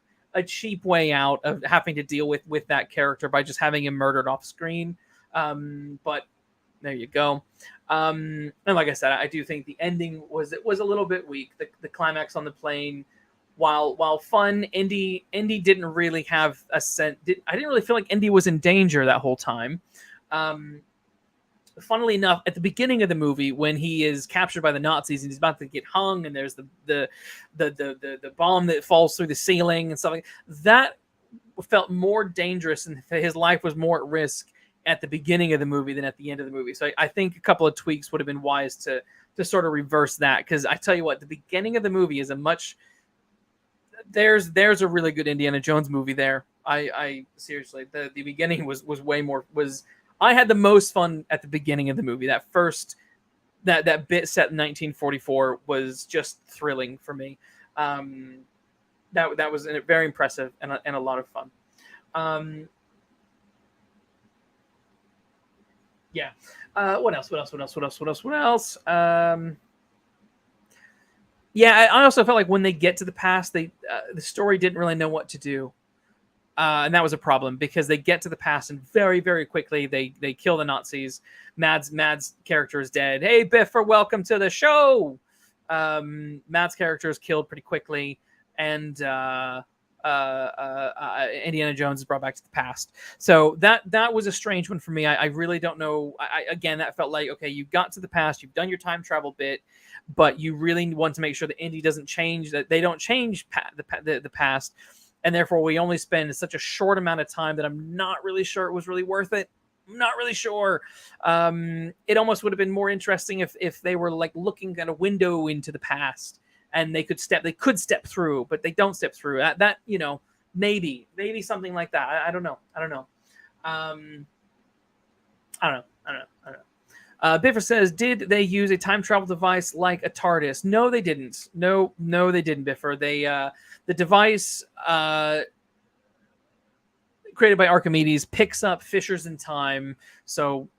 way out of having to deal with that character by just having him murdered off screen. But there you go. And like I said, I do think the ending was a little bit weak. The climax on the plane, while fun, Indy didn't really have a sense. I didn't really feel like Indy was in danger that whole time. Funnily enough, at the beginning of the movie, when he is captured by the Nazis and he's about to get hung, and there's the bomb that falls through the ceiling and stuff like that, felt more dangerous and his life was more at risk at the beginning of the movie than at the end of the movie. So I think a couple of tweaks would have been wise to sort of reverse that, because I tell you what, the beginning of the movie is a much there's a really good Indiana Jones movie there. I seriously, the beginning was way more was I had the most fun at the beginning of the movie. That first that bit set in 1944 was just thrilling for me. That was very impressive and a lot of fun. Yeah. What else? Yeah, I also felt like when they get to the past, the story didn't really know what to do. And that was a problem because they get to the past and very, very quickly they kill the Nazis. Mad's character is dead. Hey, Biffer, welcome to the show. Mad's character is killed pretty quickly, and Indiana Jones is brought back to the past. So that was a strange one for me. I really don't know. Again, that felt like, okay, you got to the past, you've done your time travel bit, but you really want to make sure that Indy doesn't change, that they don't change the past. And therefore, we only spend such a short amount of time that I'm not really sure it was really worth it. I'm not really sure. It almost would have been more interesting if they were like looking at a window into the past and they could step through, but they don't step through. That maybe something like that. I don't know. Biffer says, did they use a time travel device like a TARDIS? No, they didn't. No, they didn't, Biffer. The device created by Archimedes picks up fissures in time. So,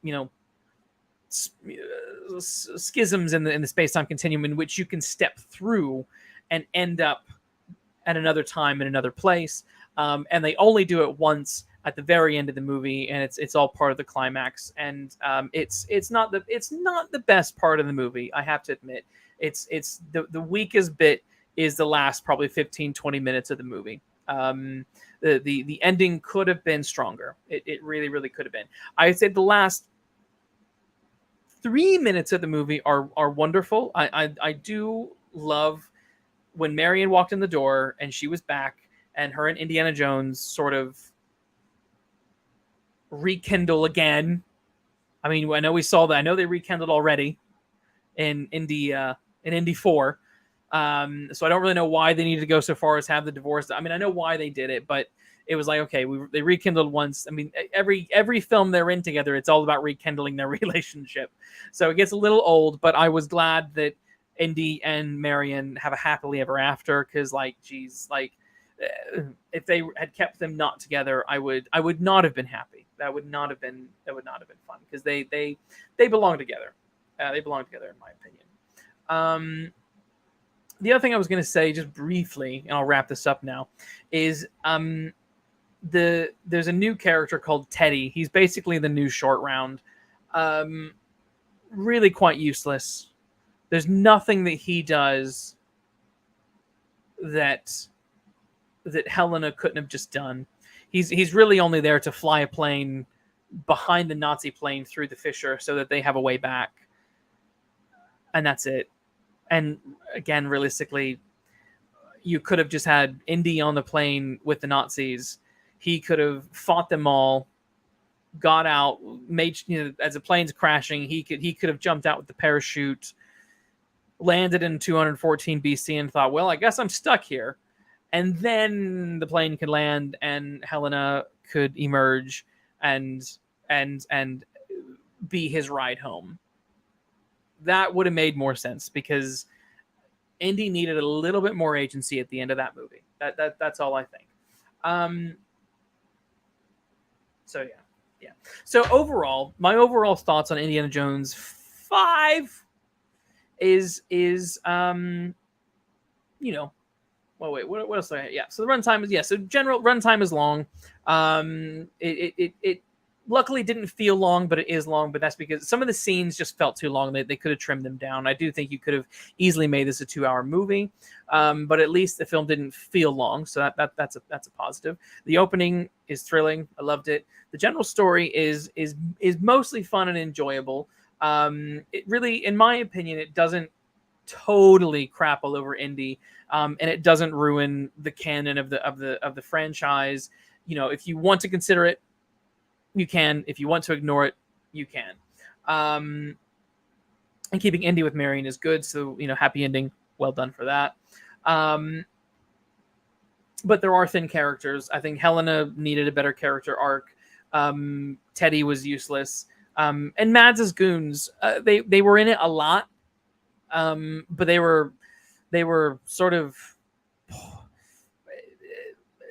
schisms in the space-time continuum in which you can step through and end up at another time in another place. And they only do it once at the very end of the movie, and it's all part of the climax. And it's not the best part of the movie, I have to admit. It's the weakest bit is the last probably 15-20 minutes of the movie. The ending could have been stronger. It really, really could have been. I'd say the last 3 minutes of the movie are wonderful. I do love when Marion walked in the door and she was back, and her and Indiana Jones sort of rekindle again. I mean, I know we saw that. I know they rekindled already in Indy 4. So I don't really know why they needed to go so far as have the divorce. I mean, I know why they did it, but it was like, okay, they rekindled once. I mean, every film they're in together, it's all about rekindling their relationship. So it gets a little old, but I was glad that Indy and Marion have a happily ever after, because, like, geez, like, if they had kept them not together, I would not have been happy. That would not have been fun, because they belong together. They belong together, in my opinion. The other thing I was going to say, just briefly, and I'll wrap this up now, is there's a new character called Teddy. He's basically the new Short Round. Really quite useless. There's nothing that he does that Helena couldn't have just done. He's really only there to fly a plane behind the Nazi plane through the fissure so that they have a way back. And that's it. And again, realistically, you could have just had Indy on the plane with the Nazis. He could have fought them all, got out, made, as the plane's crashing, he could have jumped out with the parachute, landed in 214 BC, and thought, well, I guess I'm stuck here. And then the plane could land, and Helena could emerge and be his ride home. That would have made more sense, because Indy needed a little bit more agency at the end of that movie. That's all I think. So yeah. So overall, my overall thoughts on Indiana Jones 5 is you know, well, wait, what else? Yeah, so the runtime is so general runtime is long. It luckily didn't feel long, but it is long. But that's because some of the scenes just felt too long. They could have trimmed them down. I do think you could have easily made this a 2-hour movie, but at least the film didn't feel long, so that's a positive. The opening is thrilling. I loved it. The general story is mostly fun and enjoyable. It really, in my opinion, it doesn't totally crap all over Indy, and it doesn't ruin the canon of the franchise. You know, if you want to consider it, you can. If you want to ignore it, you can. And keeping Indy with Marion is good. So happy ending. Well done for that. But there are thin characters. I think Helena needed a better character arc. Teddy was useless. And Mads' goons, they were in it a lot. But they were sort of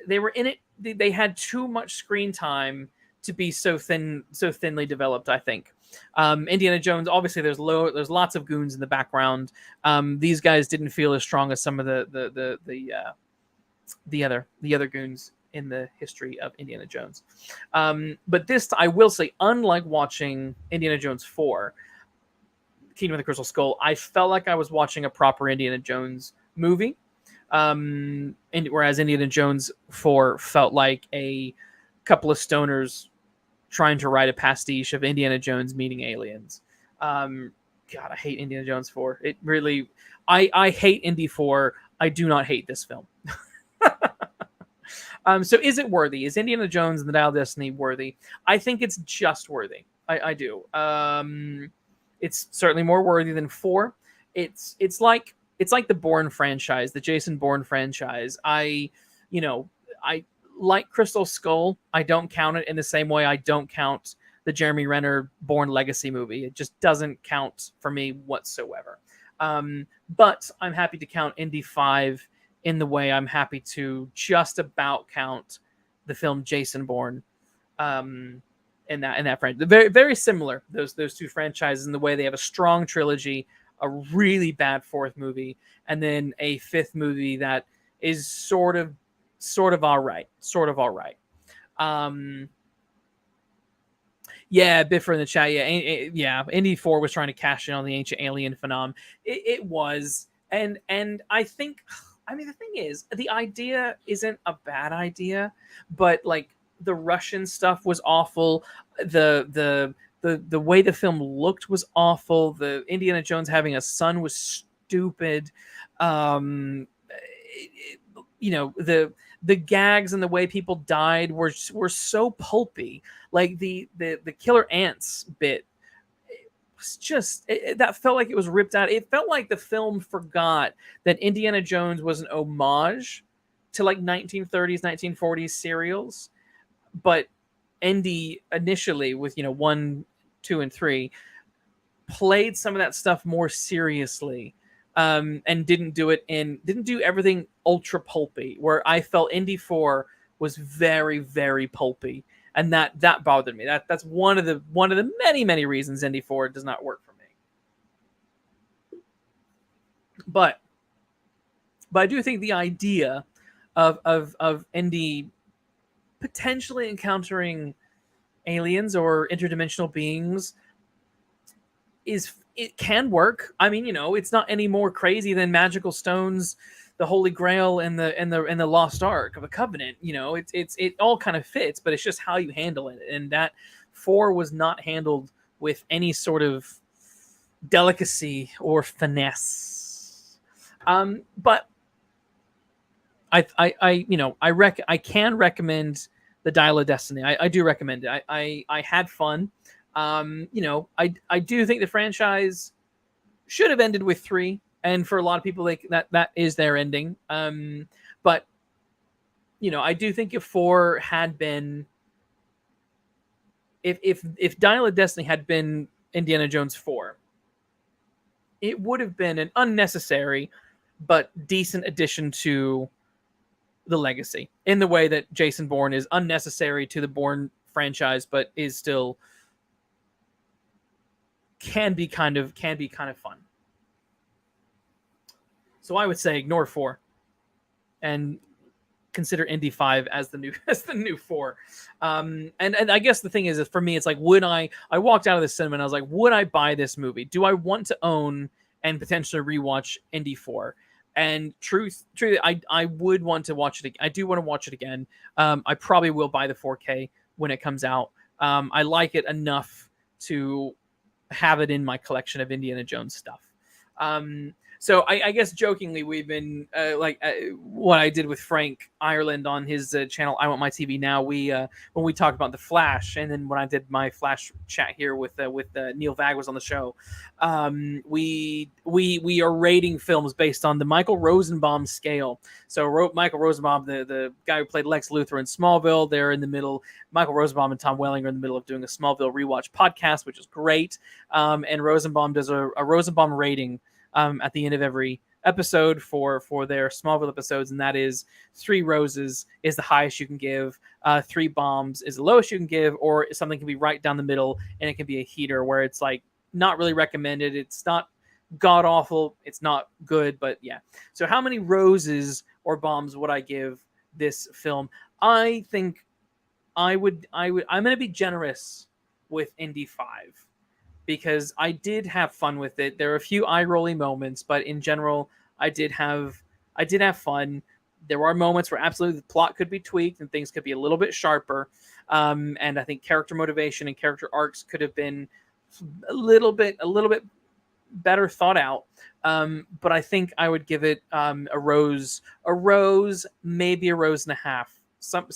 they were in it. They had too much screen time to be so thinly developed. I think Indiana Jones, obviously there's lots of goons in the background. These guys didn't feel as strong as some of the other goons in the history of Indiana Jones. But this, I will say, unlike watching Indiana Jones 4, Kingdom of the Crystal Skull, I felt like I was watching a proper Indiana Jones movie. Whereas Indiana Jones 4 felt like a couple of stoners trying to write a pastiche of Indiana Jones meeting aliens. God, I hate Indiana Jones 4. It really, I hate Indy 4. I do not hate this film. So is it worthy? Is Indiana Jones and the Dial of Destiny worthy? I think it's just worthy. I do. It's certainly more worthy than 4. It's like the Bourne franchise, the Jason Bourne franchise. I like Crystal Skull. I don't count it in the same way I don't count the Jeremy Renner Bourne Legacy movie. It just doesn't count for me whatsoever. But I'm happy to count Indy 5 in the way I'm happy to just about count the film Jason Bourne. In that franchise, very very similar, those two franchises, in the way they have a strong trilogy, a really bad 4th movie, and then a 5th movie that is sort of all right. Yeah, Biffer in the chat. Yeah. Indy 4 was trying to cash in on the ancient alien phenomenon. It was, and I think, the thing is, the idea isn't a bad idea, but like, the Russian stuff was awful. The way the film looked was awful. The Indiana Jones having a son was stupid. The gags and the way people died were so pulpy. Like the killer ants bit was just that felt like it was ripped out. It felt like the film forgot that Indiana Jones was an homage to like 1930s, 1940s serials. But Indy initially with 1, 2, and 3 played some of that stuff more seriously, and didn't do everything ultra pulpy. Where I felt Indy 4 was very very pulpy, and that bothered me. That's one of the many reasons Indy 4 does not work for me. But I do think the idea of Indy potentially encountering aliens or interdimensional beings it can work. It's not any more crazy than magical stones, the Holy Grail, and the Lost Ark of the Covenant. It all kind of fits, but it's just how you handle it. And that 4 was not handled with any sort of delicacy or finesse. But I can recommend the Dial of Destiny. I do recommend it. I had fun. I do think the franchise should have ended with 3, and for a lot of people, like that is their ending. But I do think if 4 had been, if Dial of Destiny had been Indiana Jones 4, it would have been an unnecessary but decent addition to the legacy, in the way that Jason Bourne is unnecessary to the Bourne franchise, but is still can be kind of fun. So I would say ignore 4 and consider Indy 5 as the new 4. And I guess the thing is for me, it's like, would I walked out of the cinema and I was like, would I buy this movie? Do I want to own and potentially rewatch Indy 4? And truth, I would want to watch it. I do want to watch it again. I probably will buy the 4K when it comes out. I like it enough to have it in my collection of Indiana Jones stuff. So I guess jokingly, we've been what I did with Frank Ireland on his channel, I Want My TV Now. We when we talked about the Flash, and then when I did my Flash chat here with Neil Vag was on the show, we are rating films based on the Michael Rosenbaum scale. So Michael Rosenbaum, the guy who played Lex Luthor in Smallville, they're in the middle. Michael Rosenbaum and Tom Welling are in the middle of doing a Smallville rewatch podcast, which is great. And Rosenbaum does a Rosenbaum rating at the end of every episode for their Smallville episodes, and that is 3 roses is the highest you can give, 3 bombs is the lowest you can give, or something can be right down the middle, and it can be a heater where it's like not really recommended, it's not god awful, it's not good, but yeah. So how many roses or bombs would I give this film? I think I'm going to be generous with Indy 5. Because I did have fun with it. There are a few eye-rolly moments, but in general, I did have fun. There are moments where absolutely the plot could be tweaked and things could be a little bit sharper. And I think character motivation and character arcs could have been a little bit better thought out. But I think I would give it a rose, maybe a rose and a half.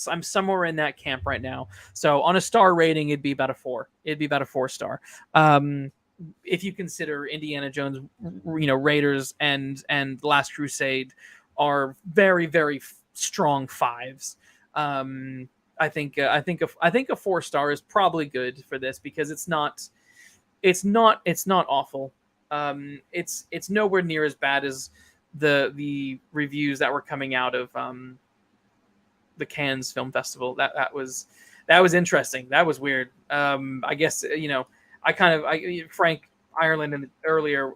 I'm somewhere in that camp right now. So on a star rating, it'd be about a 4. It'd be about a 4-star. If you consider Indiana Jones, Raiders and Last Crusade are very, very strong 5s. I think a 4-star is probably good for this because it's not awful. It's nowhere near as bad as the reviews that were coming out of the Cannes Film Festival. That was interesting. That was weird. I guess Frank Ireland earlier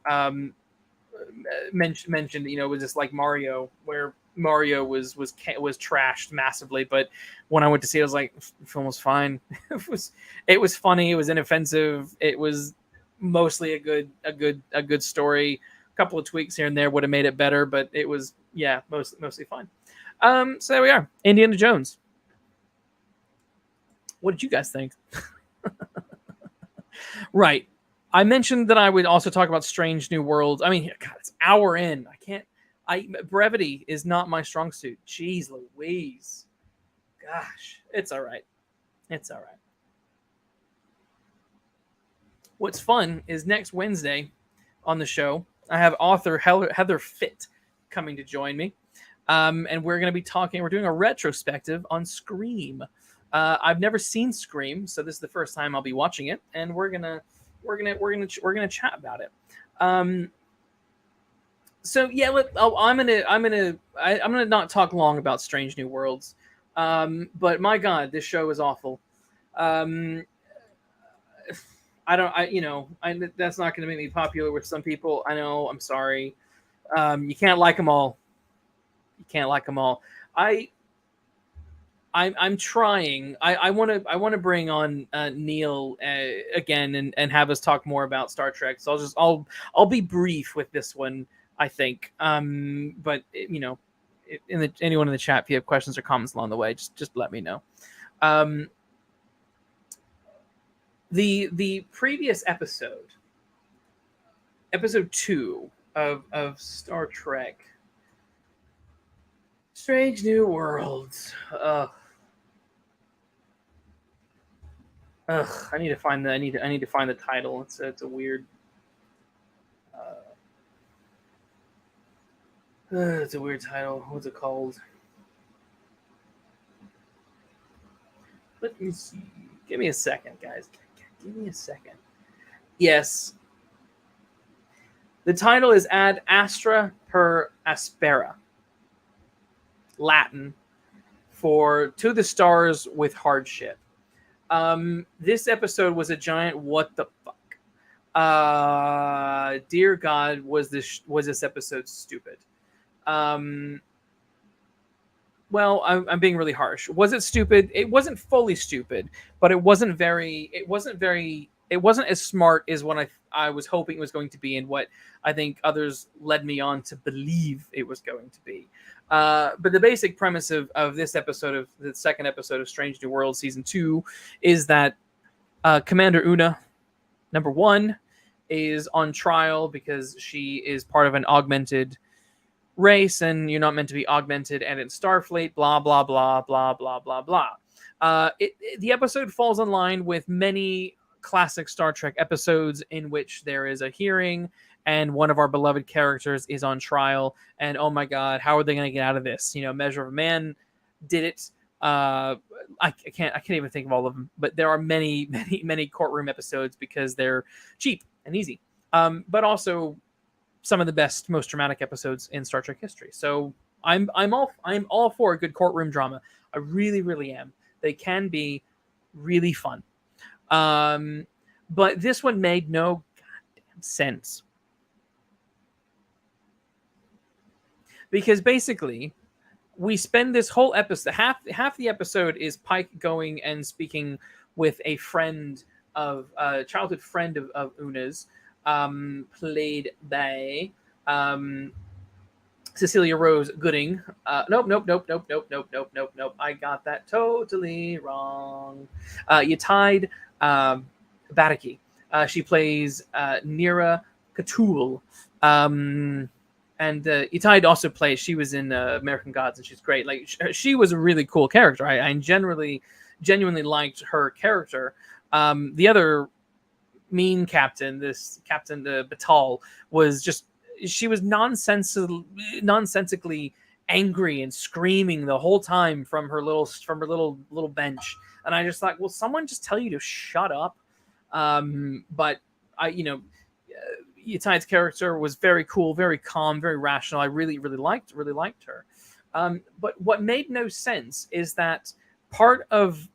mentioned it was just like Mario, where Mario was trashed massively, but when I went to see it, I was like, the film was fine. it was funny. It was inoffensive. It was mostly a good story. A couple of tweaks here and there would have made it better, but it was mostly fine. So there we are. Indiana Jones. What did you guys think? Right. I mentioned that I would also talk about Strange New Worlds. I mean, God, it's hour in. Brevity is not my strong suit. Jeez Louise. Gosh, it's all right. It's all right. What's fun is next Wednesday on the show, I have author Heather Fitt coming to join me. And we're going to be we're doing a retrospective on Scream. I've never seen Scream, so this is the first time I'll be watching it, and we're gonna chat about it. So yeah, I'm gonna not talk long about Strange New Worlds. But my God, this show is awful. That's not going to make me popular with some people. I know. I'm sorry. You can't like them all. You can't like them all. I'm trying. I want to bring on Neil again and have us talk more about Star Trek. So I'll be brief with this one, I think. But anyone in the chat, if you have questions or comments along the way, just let me know. The previous episode 2 of Star Trek. Strange New Worlds. I need to find the title. It's a weird. It's a weird title. What's it called? Let me see. Give me a second, guys. Give me a second. Yes. The title is Ad Astra per Aspera. Latin for To the Stars with Hardship. This episode was a giant what the fuck. Dear God, was this episode stupid? Um, well, I'm being really harsh. Was it stupid? It wasn't fully stupid, but it wasn't very. It wasn't as smart as what I was hoping it was going to be, and what I think others led me on to believe it was going to be. But the basic premise of this episode, of the second episode of Strange New Worlds season 2, is that Commander Una, number one, is on trial because she is part of an augmented race, and you're not meant to be augmented, and it's Starfleet, blah blah blah blah blah blah blah. The episode falls in line with many classic Star Trek episodes in which there is a hearing and one of our beloved characters is on trial, and oh my god, how are they going to get out of this? Measure of a Man did it. I can't even think of all of them, but there are many many courtroom episodes because they're cheap and easy, but also some of the best, most dramatic episodes in Star Trek history. So I'm all for a good courtroom drama. I really, really am. They can be really fun. But this one made no goddamn sense. Because basically, we spend this whole episode, half the episode is Pike going and speaking with a friend a childhood friend of Una's, played by Cecilia Rose Gooding. Nope. I got that totally wrong. Yetide Bataki. She plays Nira Katul. And Yetide also plays. She was in American Gods, and she's great. Like she was a really cool character. I genuinely liked her character. The other mean captain, this Captain Batal, was just, she was nonsensically angry and screaming the whole time from her little bench, and I just thought, will someone just tell you to shut up? But Yetide's character was very cool, very calm, very rational. I really liked her. But what made no sense is that part of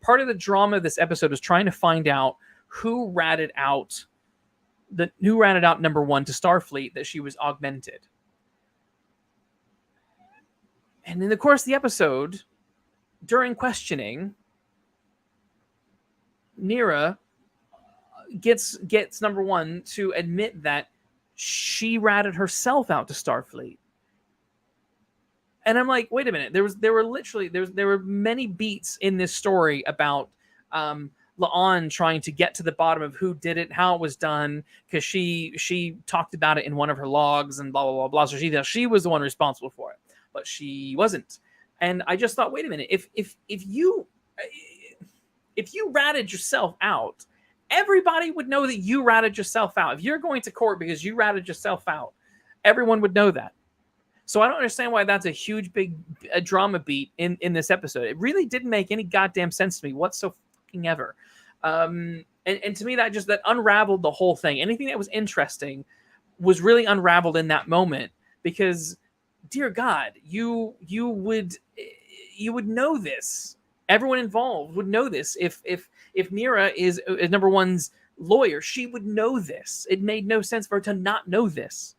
the drama of this episode is trying to find out who ratted out number one to Starfleet that she was augmented. And in the course of the episode, during questioning, Nira gets number one to admit that she ratted herself out to Starfleet. And I'm like, wait a minute. There were many beats in this story about La'an trying to get to the bottom of who did it, how it was done, because she talked about it in one of her logs and blah blah blah blah. So she was the one responsible for it, but she wasn't. And I just thought, wait a minute, if you ratted yourself out, everybody would know that you ratted yourself out. If you're going to court because you ratted yourself out, everyone would know that. So I don't understand why that's a huge big drama beat in this episode. It really didn't make any goddamn sense to me whatsoever. Ever. And to me, that unraveled the whole thing. Anything that was interesting was really unraveled in that moment, because dear God, you would know this. Everyone involved would know this. If Nira is number one's lawyer, she would know this. It made no sense for her to not know this.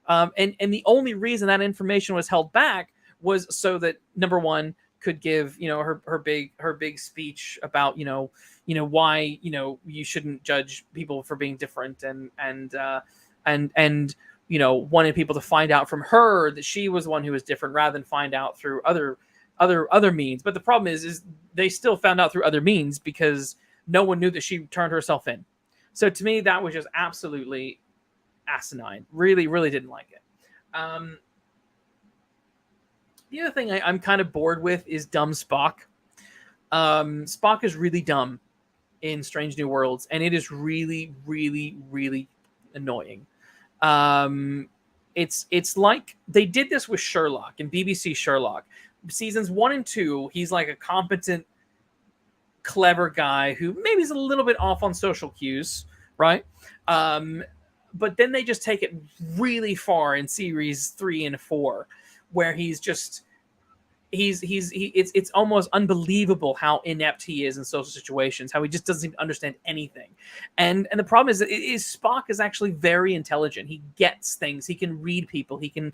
And the only reason that information was held back was so that number one could give her big speech about why you shouldn't judge people for being different, and wanted people to find out from her that she was the one who was different rather than find out through other means. But the problem is they still found out through other means because no one knew that she turned herself in. So to me, that was just absolutely asinine. Really didn't like it. The other thing I'm kind of bored with is dumb Spock. Spock is really dumb in Strange New Worlds, and it is really annoying. It's like they did this with Sherlock and BBC Sherlock. Seasons 1 and 2, he's like a competent, clever guy who maybe is a little bit off on social cues, right? But then they just take it really far in series 3 and 4, where he's just it's almost unbelievable how inept he is in social situations, how he just doesn't understand anything. And the problem is Spock is actually very intelligent. He gets things, he can read people, he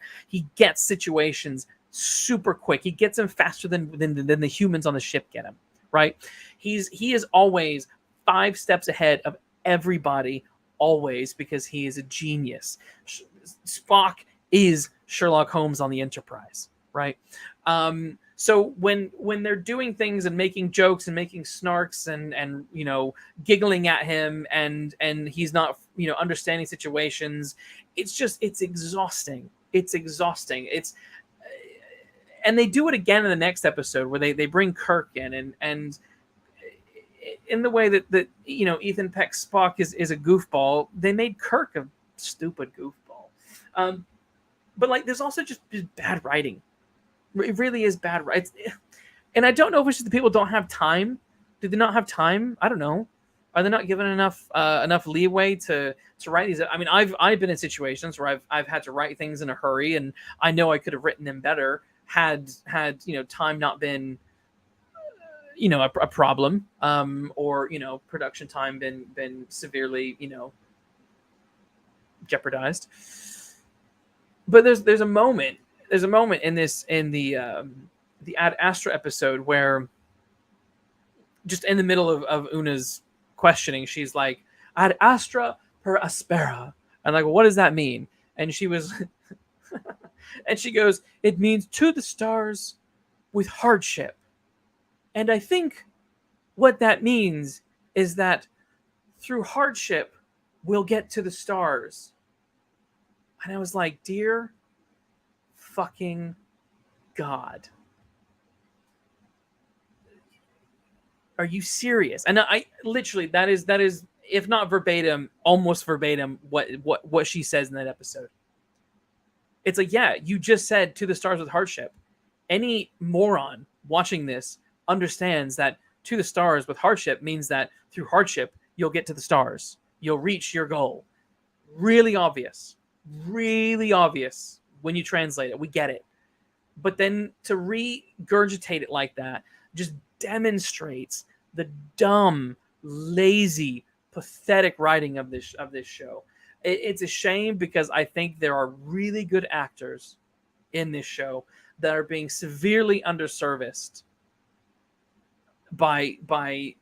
gets situations super quick. He gets them faster than the humans on the ship get him, right? He is always 5 steps ahead of everybody, always, because he is a genius. Spock is Sherlock Holmes on the Enterprise, right? So when they're doing things and making jokes and making snarks and giggling at him and he's not understanding situations, it's exhausting. It's exhausting. And they do it again in the next episode where they bring Kirk in and in the way that Ethan Peck's Spock is a goofball, they made Kirk a stupid goofball. But like, there's also just bad writing. It really is bad writing. And I don't know if it's just the people don't have time. Do they not have time? I don't know. Are they not given enough leeway to write these? I mean, I've been in situations where I've had to write things in a hurry, and I know I could have written them better had time not been a problem, or production time been severely jeopardized. But there's a moment in the Ad Astra episode where, just in the middle of Una's questioning, she's like, Ad Astra per aspera. And like, well, what does that mean? And she was and she goes, it means to the stars with hardship. And I think what that means is that through hardship we'll get to the stars. And I was like, dear fucking God, are you serious? And I literally, that is if not verbatim, almost verbatim what she says in that episode. It's like, yeah, you just said to the stars with hardship. Any moron watching this understands that to the stars with hardship means that through hardship you'll get to the stars, you'll reach your goal. Really obvious when you translate it. We get it. But then to regurgitate it like that just demonstrates the dumb, lazy, pathetic writing of this show. It's a shame, because I think there are really good actors in this show that are being severely underserviced by the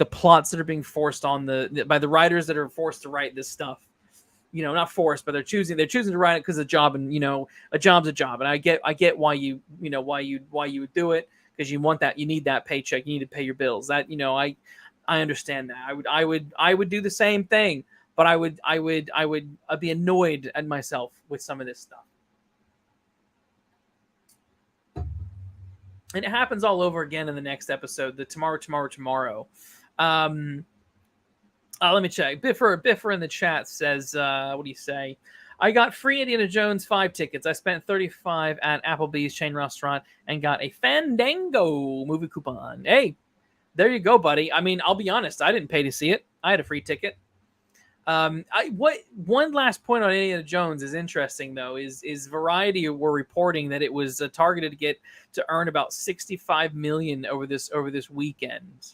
plots that are being forced on by the writers that are forced to write this stuff. Not forced, but they're choosing to write it because a job, and a job's a job. And I get why you would do it, because you want that, you need that paycheck, you need to pay your bills. That I understand that. I would do the same thing, but I'd be annoyed at myself with some of this stuff. And it happens all over again in the next episode, the tomorrow. Let me check. Biffer in the chat says, what do you say? I got free Indiana Jones 5 tickets. I spent $35 at Applebee's chain restaurant and got a Fandango movie coupon. Hey, there you go, buddy. I mean, I'll be honest, I didn't pay to see it. I had a free ticket. One last point on Indiana Jones is interesting, though, is Variety were reporting that it was targeted to earn about $65 million over this weekend.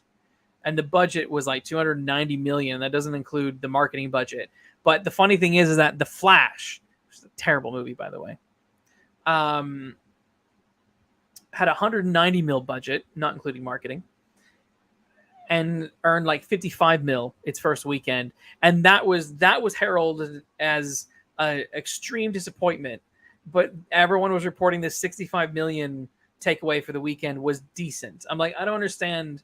And the budget was like $290 million. That doesn't include the marketing budget. But the funny thing is that The Flash, which is a terrible movie, by the way, had $190 million budget, not including marketing, and earned like $55 million its first weekend. And that was heralded as an extreme disappointment. But everyone was reporting this $65 million takeaway for the weekend was decent. I'm like, I don't understand.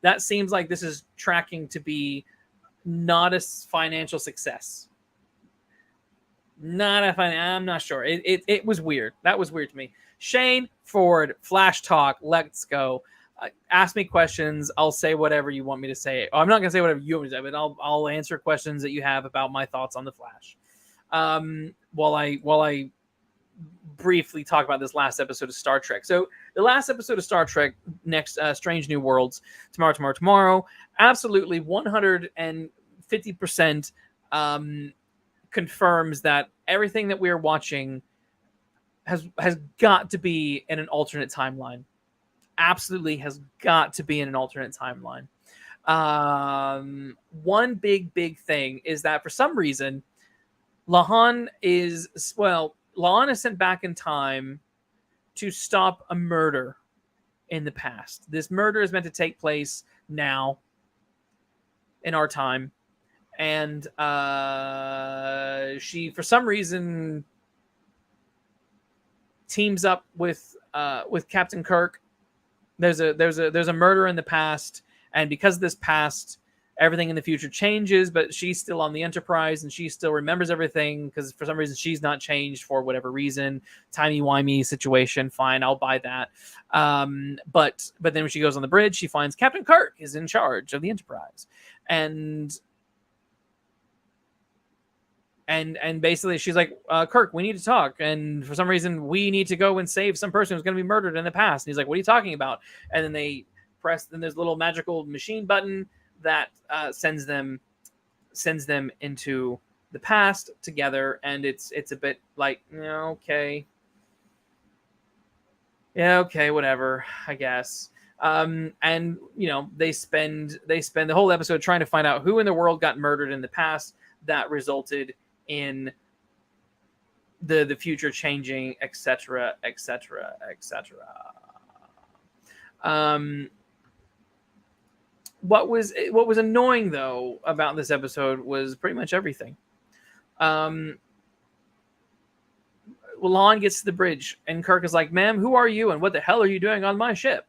That seems like this is tracking to be not a financial success. I'm not sure. It was weird. That was weird to me. Shane Ford, Flash Talk, let's go. Ask me questions. I'll say whatever you want me to say. I'm not going to say whatever you want me to say, but I'll answer questions that you have about my thoughts on The Flash. While I briefly talk about this last episode of Star Trek. So the last episode of Star Trek, next, Strange New Worlds, tomorrow, absolutely 150% confirms that everything that we're watching has got to be in an alternate timeline. Absolutely has got to be in an alternate timeline. One big thing is that for some reason, La'an is sent back in time to stop a murder in the past. This murder is meant to take place now in our time, and she, for some reason, teams up with Captain Kirk. There's a murder in the past, and because of this past, everything in the future changes, but she's still on the Enterprise and she still remembers everything because for some reason she's not changed for whatever reason. Timey-wimey situation, fine, I'll buy that. But then when she goes on the bridge, she finds Captain Kirk is in charge of the Enterprise. And basically she's like, Kirk, we need to talk. And for some reason, we need to go and save some person who's going to be murdered in the past. And he's like, what are you talking about? And then they press, then there's a little magical machine button that sends them into the past together. And it's a bit like, okay. Yeah, okay, whatever, I guess. And they spend the whole episode trying to find out who in the world got murdered in the past that resulted in the future changing, etc. What was annoying though about this episode was pretty much everything. La'an gets to the bridge and Kirk is like, ma'am, who are you and what the hell are you doing on my ship?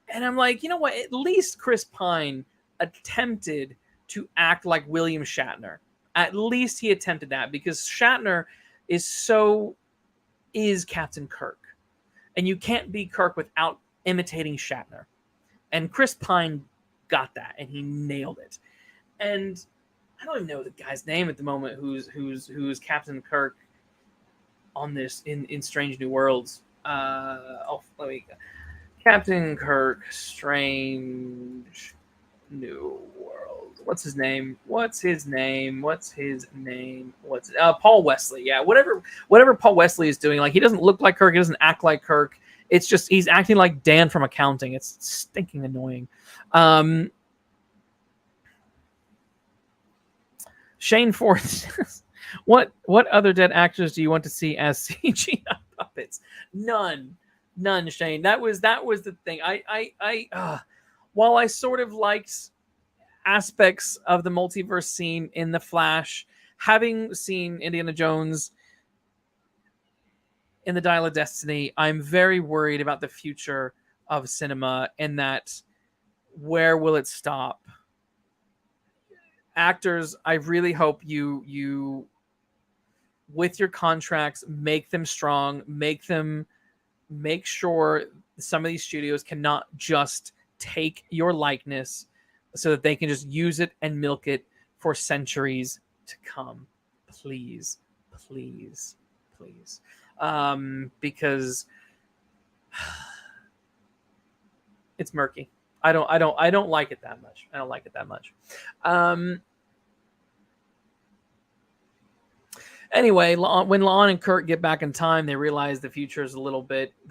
And I'm like, you know what, at least Chris Pine attempted to act like William Shatner. At least he attempted that, because Shatner is Captain Kirk. And you can't be Kirk without imitating Shatner. And Chris Pine got that, and he nailed it. And I don't even know the guy's name at the moment who's Captain Kirk on this in Strange New Worlds. Captain Kirk, Strange New World. What's his name? Paul Wesley. Yeah, whatever Paul Wesley is doing. Like, he doesn't look like Kirk. He doesn't act like Kirk. It's just he's acting like Dan from accounting. It's stinking annoying. Shane Ford says, what other dead actors do you want to see as CGI puppets? None, Shane. That was the thing. While I sort of liked aspects of the multiverse scene in The Flash, having seen Indiana Jones in the Dial of Destiny, I'm very worried about the future of cinema, and that where will it stop? Actors, I really hope you with your contracts, make them strong, make sure some of these studios cannot just take your likeness so that they can just use it and milk it for centuries to come. Please. Because it's murky. I don't like it that much. Anyway, when La'an and Kirk get back in time, they realize the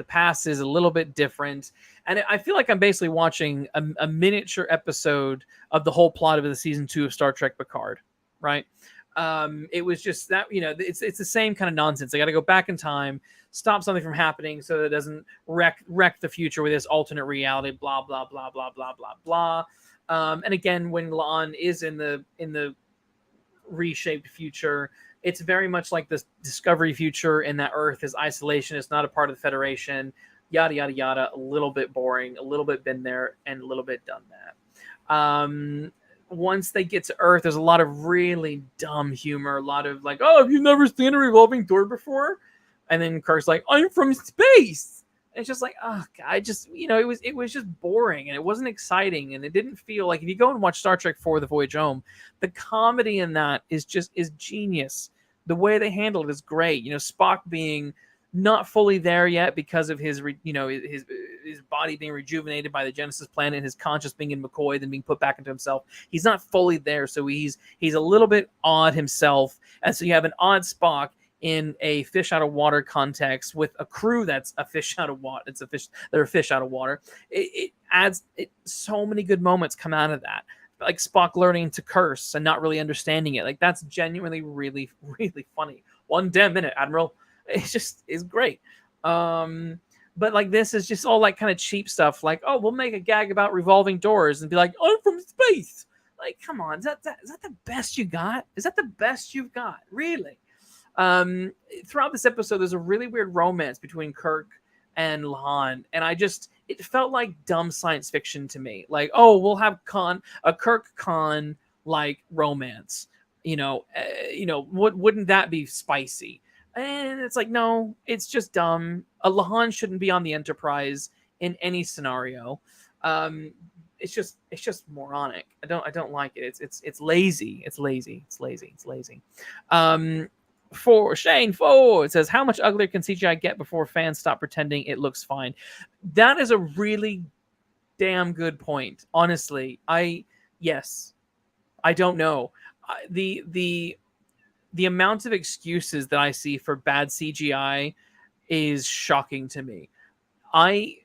past is a little bit different. And I feel like I'm basically watching a miniature episode of the whole plot of the season 2 of Star Trek Picard, right? It was just that, it's the same kind of nonsense. They got to go back in time, stop something from happening so that it doesn't wreck the future with this alternate reality, blah, blah, blah, blah, blah, blah, blah. And again, when La'an is in the reshaped future, it's very much like this Discovery future, in that Earth is isolation. It's not a part of the Federation, yada, yada, yada. A little bit boring, a little bit been there, and a little bit done that. Once they get to Earth, there's a lot of really dumb humor, a lot of like, oh, have you never seen a revolving door before? And then Kirk's like, I'm from space. And it's just like, oh, God, it was just boring, and it wasn't exciting, and it didn't feel like, if you go and watch Star Trek IV: The Voyage Home, the comedy in that is genius. The way they handled it is great. Spock being not fully there yet because of his his body being rejuvenated by the Genesis planet, and his conscious being in McCoy, then being put back into himself. He's not fully there, so he's a little bit odd himself, and so you have an odd Spock in a fish out of water context with a crew that's a fish out of water. It's a fish. They're a fish out of water. It adds so many good moments come out of that. Like Spock learning to curse and not really understanding it. Like that's genuinely really, really funny. One damn minute, Admiral. It's just is great. But like this is just all like kind of cheap stuff. Like, oh, we'll make a gag about revolving doors and be like, I'm from space. Like, come on, is that the best you got? Is that the best you've got? Really? Throughout this episode, there's a really weird romance between Kirk and Lahan, and it felt like dumb science fiction to me. Like, oh, we'll have a Kirk Khan like romance. Wouldn't that be spicy? And it's like, no, it's just dumb. A Lahan shouldn't be on the Enterprise in any scenario. It's just moronic. I don't like it. It's lazy. It's lazy. For Shane Ford, it says, how much uglier can CGI get before fans stop pretending it looks fine? That is a really damn good point. Honestly, I don't know. The amount of excuses that I see for bad CGI is shocking to me. I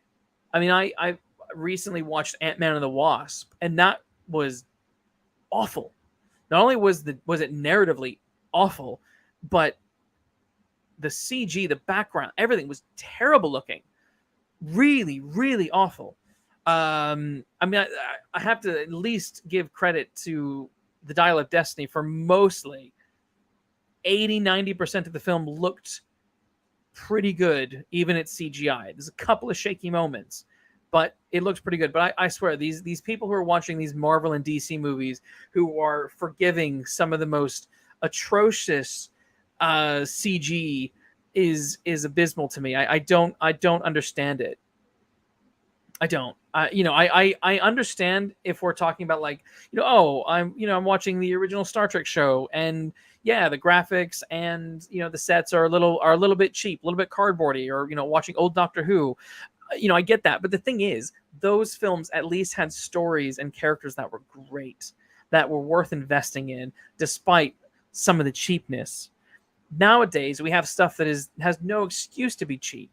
recently watched Ant-Man and the Wasp, and that was awful. Not only was it narratively awful, but the CG, the background, everything was terrible looking. Really, really awful. I have to at least give credit to the Dial of Destiny for mostly 80-90% of the film looked pretty good, even at CGI. There's a couple of shaky moments, but it looks pretty good. But I swear, these people who are watching these Marvel and DC movies, who are forgiving some of the most atrocious CG, is abysmal to me. I don't understand it. I don't. I understand if we're talking about like, I'm watching the original Star Trek show, and yeah, the graphics and the sets are a little bit cheap, a little bit cardboardy, or watching old Doctor Who. I get that, but the thing is, those films at least had stories and characters that were great, that were worth investing in, despite some of the cheapness. Nowadays, we have stuff that has no excuse to be cheap,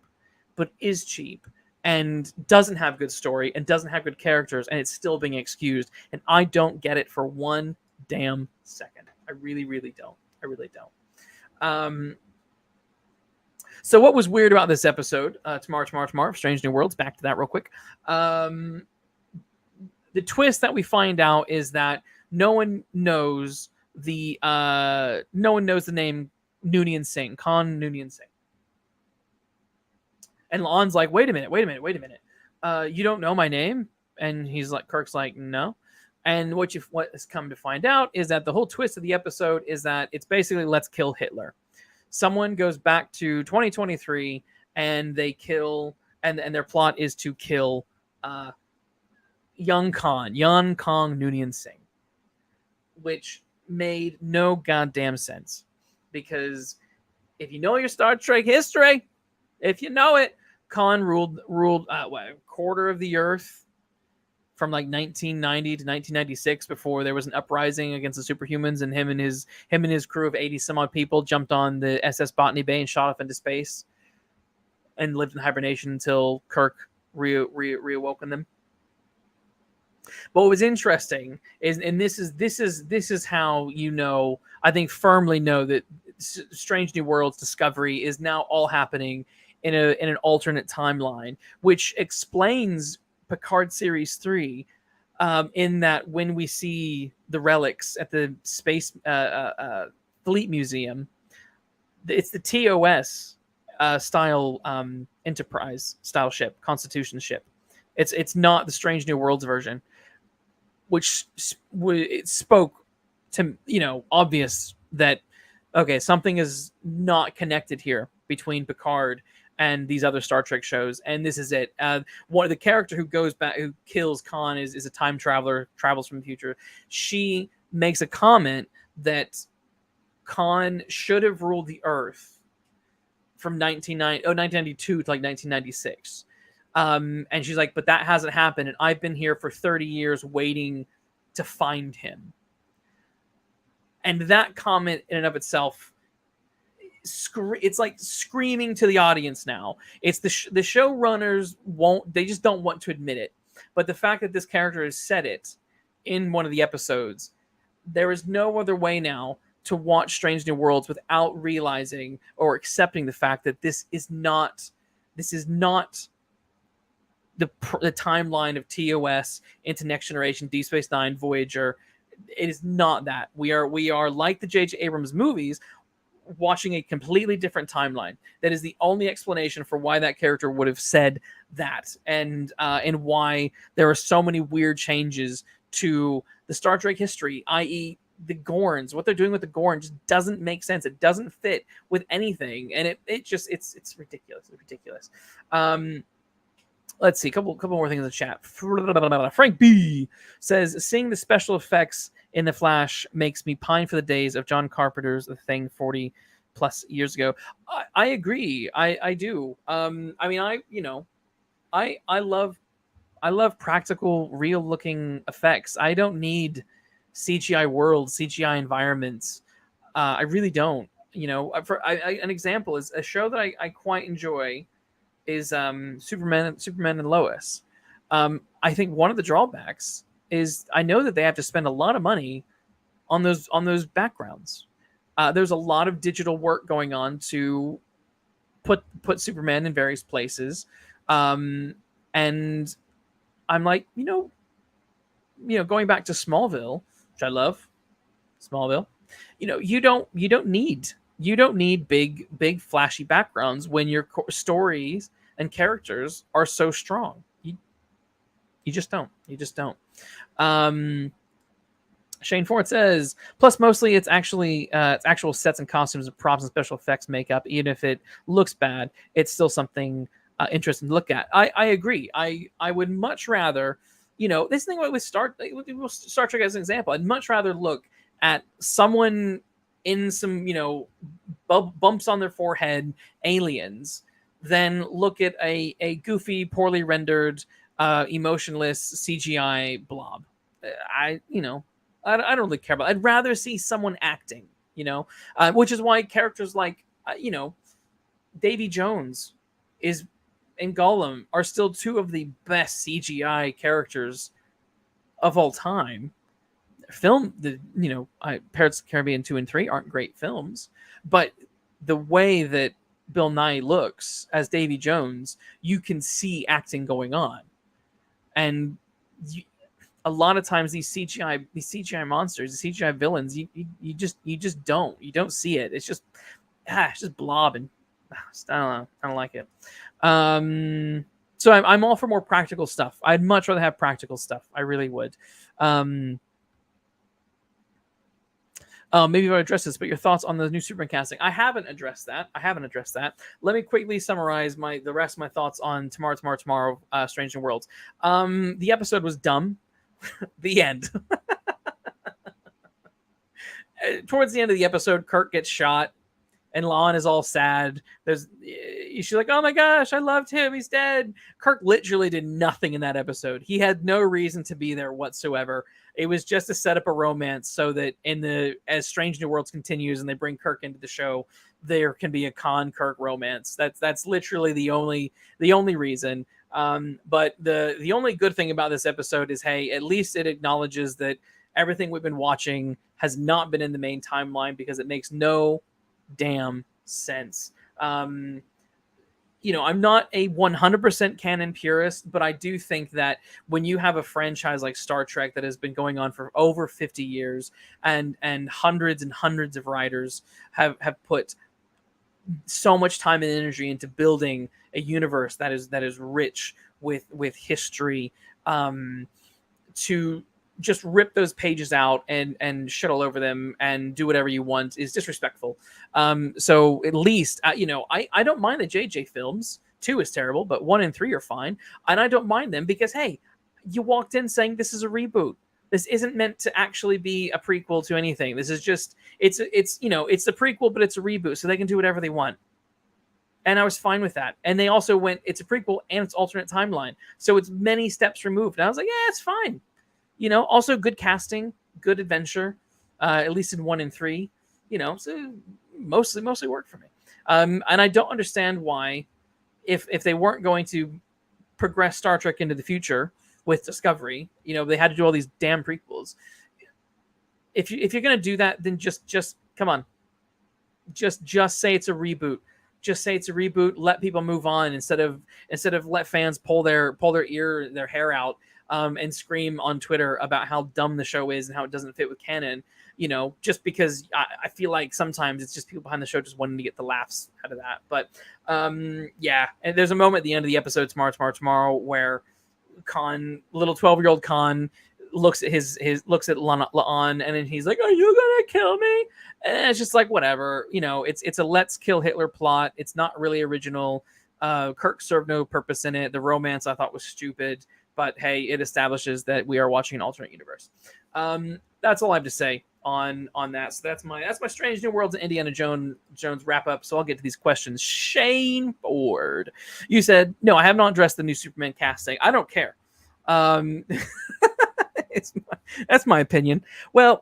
but is cheap and doesn't have good story and doesn't have good characters, and it's still being excused. And I don't get it for one damn second. I really, really don't. So what was weird about this episode, to March, Strange New Worlds, back to that real quick. The twist that we find out is that no one knows the name Noonien Singh, Khan Noonien Singh. And Lon's like, wait a minute. You don't know my name? And Kirk's like, no. And what has come to find out is that the whole twist of the episode is that it's basically let's kill Hitler. Someone goes back to 2023 and they kill, and their plot is to kill Young Khan Noonien Singh, which made no goddamn sense, because if you know your Star Trek history, if you know it, Khan ruled a quarter of the Earth from like 1990 to 1996, before there was an uprising against the superhumans, and him and his crew of 80 some odd people jumped on the SS Botany Bay and shot off into space and lived in hibernation until Kirk reawoken them. But what was interesting is, and this is how I think firmly know that Strange New Worlds Discovery is now all happening in an alternate timeline, which explains Picard Series 3, in that when we see the relics at the Space Fleet Museum, it's the TOS style Enterprise style ship, Constitution ship. It's not the Strange New Worlds version, which it spoke to obvious that okay, something is not connected here between Picard and these other Star Trek shows, and this is it. One of the character who goes back, who kills Khan, is a time traveler, travels from the future. She makes a comment that Khan should have ruled the Earth from 1992 to like 1996. And she's like, but that hasn't happened, and I've been here for 30 years waiting to find him. And that comment in and of itself, it's like screaming to the audience now. It's the showrunners they just don't want to admit it. But the fact that this character has said it in one of the episodes, there is no other way now to watch Strange New Worlds without realizing or accepting the fact that this is not the timeline of TOS into Next Generation, Deep Space Nine, Voyager. It is not that. We are like the J.J. Abrams movies, watching a completely different timeline. That is the only explanation for why that character would have said that, and why there are so many weird changes to the Star Trek history, i.e., the Gorns. What they're doing with the Gorn just doesn't make sense. It doesn't fit with anything, and it's ridiculous. It's ridiculous. Let's see, a couple more things in the chat. Frank B says, seeing the special effects in The Flash makes me pine for the days of John Carpenter's The Thing 40 plus years ago. I agree. I do. I mean, I love practical, real looking effects. I don't need CGI worlds, CGI environments. I really don't. An example is a show that I quite enjoy is Superman and Lois. I think one of the drawbacks is I know that they have to spend a lot of money on those backgrounds. There's a lot of digital work going on to put Superman in various places, and I'm like, going back to Smallville, which I love, Smallville. You don't need big flashy backgrounds when your stories and characters are so strong. You just don't. Shane Ford says, plus mostly it's actual sets and costumes and props and special effects makeup. Even if it looks bad, it's still something interesting to look at. I agree. I would much rather, this thing with Star Trek as an example, I'd much rather look at someone in some, bumps on their forehead, aliens, than look at a goofy, poorly rendered, emotionless CGI blob. I don't really care about it. I'd rather see someone acting, which is why characters like, Davy Jones and Gollum are still two of the best CGI characters of all time. Pirates of the Caribbean 2 and 3 aren't great films, but the way that Bill Nye looks as Davy Jones, you can see acting going on. And a lot of times these CGI monsters, the CGI villains, you just don't see it. It's just blob, and I don't know. I don't like it. So I'm all for more practical stuff. I'd much rather have practical stuff. I really would. Maybe I'll address this, but your thoughts on the new Superman casting? I haven't addressed that. Let me quickly summarize the rest of my thoughts on tomorrow. Strange New Worlds. The episode was dumb. The end. Towards the end of the episode, Kirk gets shot, and Lon is all sad. She's like, "Oh my gosh, I loved him. He's dead." Kirk literally did nothing in that episode. He had no reason to be there whatsoever. It was just to set up a romance so that as Strange New Worlds continues and they bring Kirk into the show, there can be a Khan Kirk romance. That's literally the only reason. But the only good thing about this episode is, hey, at least it acknowledges that everything we've been watching has not been in the main timeline, because it makes no damn sense. I'm not a 100% canon purist, but I do think that when you have a franchise like Star Trek that has been going on for over 50 years and hundreds and hundreds of writers have put so much time and energy into building a universe that is rich with history, to just rip those pages out and shit all over them and do whatever you want is disrespectful. So at least, I don't mind the JJ films. 2 is terrible, but 1 and 3 are fine. And I don't mind them because, hey, you walked in saying this is a reboot. This isn't meant to actually be a prequel to anything. This is just, it's the prequel, but it's a reboot, so they can do whatever they want. and I was fine with that. And they also went, it's a prequel and it's alternate timeline, so it's many steps removed. And I was like, yeah, it's fine. Also good casting, good adventure, at least in 1 and 3. So mostly worked for me. And I don't understand why, if they weren't going to progress Star Trek into the future with Discovery, they had to do all these damn prequels. If you're gonna do that, then just come on, just say it's a reboot. Just say it's a reboot. Let people move on instead of let fans pull their hair out, and scream on Twitter about how dumb the show is and how it doesn't fit with canon. Just because I feel like sometimes it's just people behind the show just wanting to get the laughs out of that. But yeah, and there's a moment at the end of the episode tomorrow where little 12-year-old Khan looks at looks at La'an, and then he's like, "Are you gonna kill me?" And it's just like, whatever. It's a let's kill Hitler plot. It's not really original. Kirk served no purpose in it. The romance I thought was stupid, but hey, it establishes that we are watching an alternate universe. That's all I have to say on that. So that's my Strange New Worlds and Indiana Jones wrap up. So I'll get to these questions. Shane Ford, you said, no, I have not addressed the new Superman casting. I don't care. That's my opinion. Well,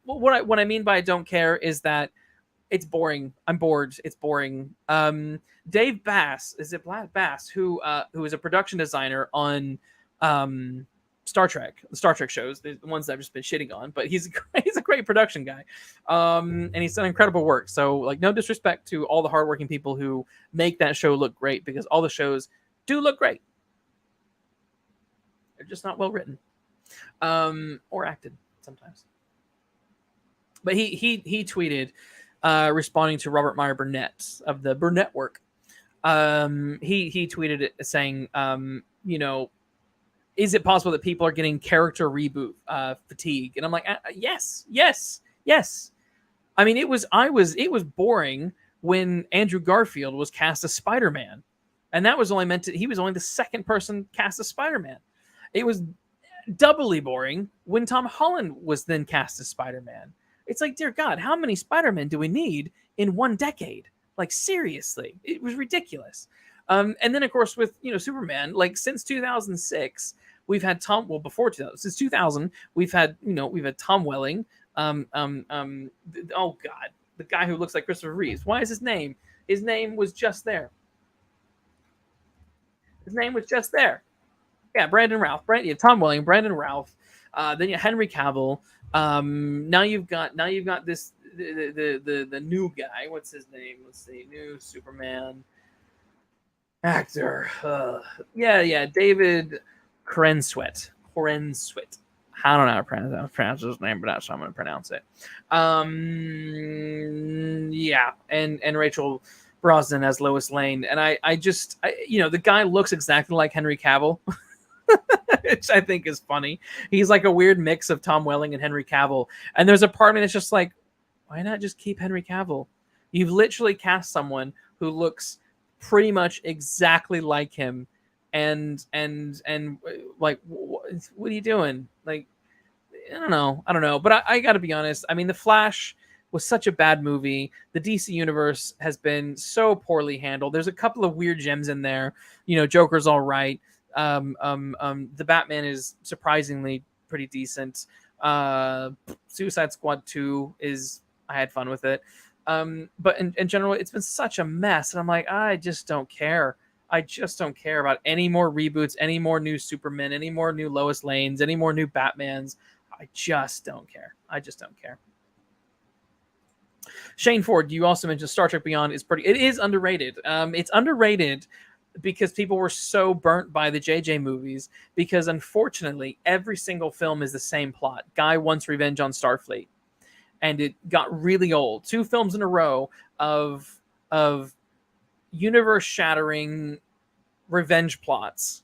what I mean by I don't care is that it's boring. I'm bored. It's boring. Dave Bass, is it Bass, who is a production designer on Star Trek, the Star Trek shows, the ones that I've just been shitting on, but he's a great production guy, and he's done incredible work. So, like, no disrespect to all the hardworking people who make that show look great, because all the shows do look great. They're just not well written, or acted sometimes. But he tweeted, responding to Robert Meyer Burnett of the Burnett Work. He tweeted it saying, is it possible that people are getting character reboot fatigue? And I'm like, yes. I mean, it was boring when Andrew Garfield was cast as Spider-Man, and that was only he was only the second person cast as Spider-Man. It was doubly boring when Tom Holland was then cast as Spider-Man. It's like, dear God, how many Spider-Men do we need in one decade? Like, seriously, it was ridiculous. And then, of course, with Superman, like, since 2006, we've had before 2000, since 2000, we've had Tom Welling. Oh God, the guy who looks like Christopher Reeves. Why is his name? His name was just there. Yeah, Brandon Routh. Tom Welling, Brandon Routh. Then you have Henry Cavill. Now you've got this the new guy. What's his name? Let's see. New Superman actor. David Corenswet. I don't know how to pronounce his name, but that's how I'm going to pronounce it. And Rachel Brosnan as Lois Lane, and I the guy looks exactly like Henry Cavill. Which I think is funny. He's like a weird mix of Tom Welling and Henry Cavill. And there's a part of me that's just like, why not just keep Henry Cavill? You've literally cast someone who looks pretty much exactly like him, and like, what are you doing? Like, I don't know. But I got to be honest. I mean, The Flash was such a bad movie. The DC universe has been so poorly handled. There's a couple of weird gems in there. Joker's all right. The Batman is surprisingly pretty decent. Suicide Squad 2 I had fun with it. But in general, it's been such a mess, and I'm like, I just don't care. I just don't care about any more reboots, any more new Supermen, any more new Lois Lanes, any more new Batmans. I just don't care. Shane Ford, you also mentioned Star Trek Beyond it is underrated. It's underrated because people were so burnt by the JJ movies, because unfortunately every single film is the same plot. Guy wants revenge on Starfleet, and it got really old. 2 films in a row of universe shattering revenge plots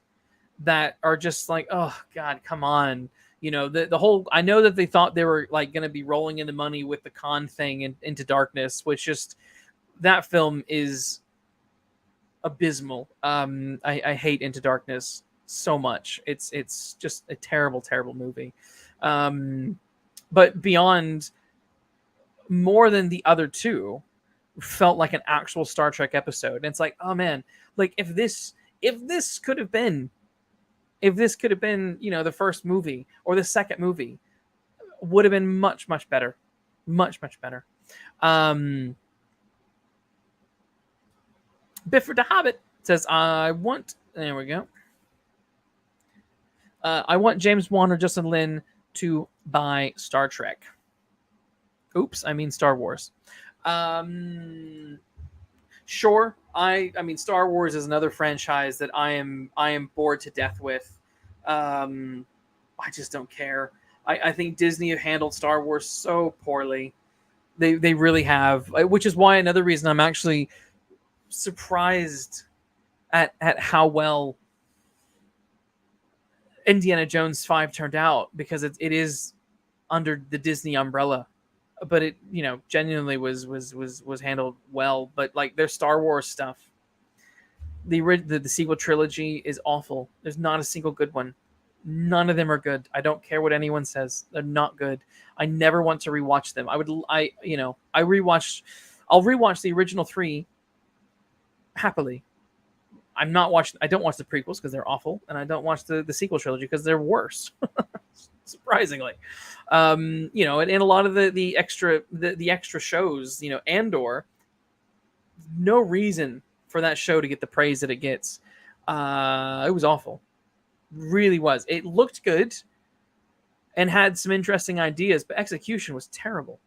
that are just like, oh God, come on. The whole, I know that they thought they were like going to be rolling into money with the Khan thing and Into Darkness, which just, that film is abysmal. I hate Into Darkness so much. It's just a terrible movie. But Beyond, more than the other 2, felt like an actual Star Trek episode. And it's like, oh man, like if this could have been the first movie or the second movie, would have been much better, much better. Bifford the Hobbit says, there we go. I want James Wan or Justin Lin to buy Star Trek. Oops, I mean Star Wars. Sure. I mean, Star Wars is another franchise that I am bored to death with. I just don't care. I think Disney have handled Star Wars so poorly. They really have, which is why another reason I'm actually surprised at how well Indiana Jones 5 turned out, because it is under the Disney umbrella, but it genuinely was handled well. But like their Star Wars stuff, the sequel trilogy is awful. There's not a single good one. None of them are good. I don't care what anyone says. They're not good. I never want to rewatch them. I'll rewatch the original 3 happily. I don't watch the prequels because they're awful, and I don't watch the sequel trilogy because they're worse. Surprisingly. And a lot of the extra shows, Andor, no reason for that show to get the praise that it gets. It was awful. Really was. It looked good and had some interesting ideas, but execution was terrible.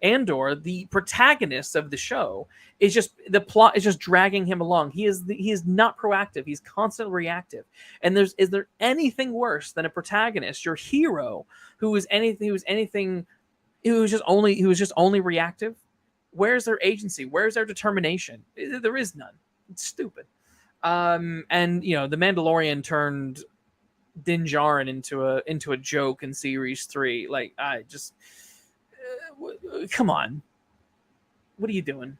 Andor, the protagonist of the show, the plot is just dragging him along. He is not proactive. He's constantly reactive. And is there anything worse than a protagonist, your hero, who was just only reactive? Where's their agency? Where's their determination? There is none. It's stupid. And the Mandalorian turned Din Djarin into a joke in series 3. Like, I just come on. What are you doing?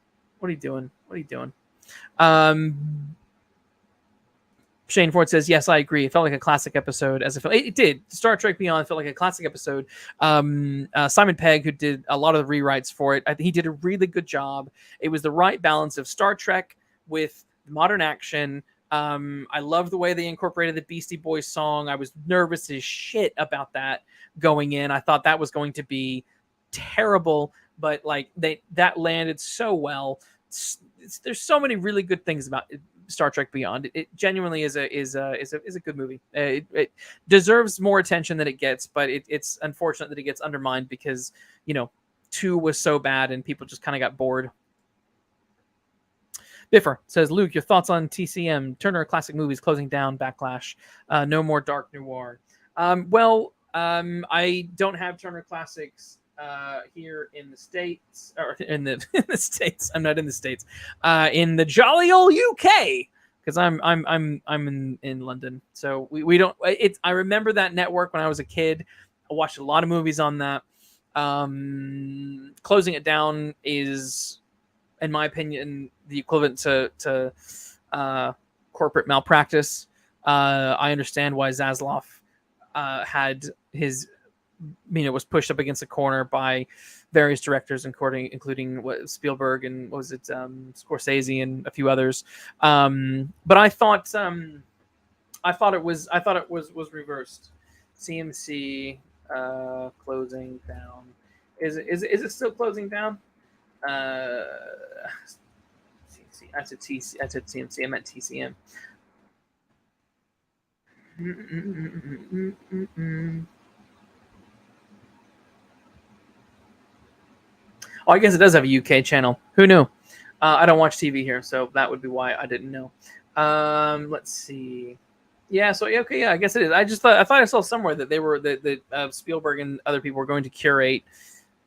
Shane Ford says, yes, I agree. It felt like a classic episode. It did. Star Trek Beyond felt like a classic episode. Simon Pegg, who did a lot of the rewrites for it, I think he did a really good job. It was the right balance of Star Trek with modern action. I love the way they incorporated the Beastie Boys song. I was nervous as shit about that going in. I thought that was going to be terrible, but like that landed so well. There's so many really good things about Star Trek Beyond. It genuinely is a good movie. It deserves more attention than it gets, but it's unfortunate that it gets undermined because 2 was so bad and people just kind of got bored. Biffer says, Luke, your thoughts on TCM, Turner Classic Movies closing down, backlash, no more dark noir. I don't have Turner Classics here in the States, or in the States. I'm not in the States. In the jolly old UK, because I'm in London. So we don't. I remember that network when I was a kid. I watched a lot of movies on that. Closing it down is, in my opinion, the equivalent to corporate malpractice. I understand why Zaslav had his, was pushed up against a corner by various directors, including Spielberg and Scorsese and a few others. But I thought it was reversed. CMC closing down. Is it still closing down? I said CMC. I meant TCM. Oh, I guess it does have a UK channel. Who knew? I don't watch TV here, so that would be why I didn't know. Let's see. Yeah, so okay, yeah, I guess it is. I thought I saw somewhere that they were that Spielberg and other people were going to curate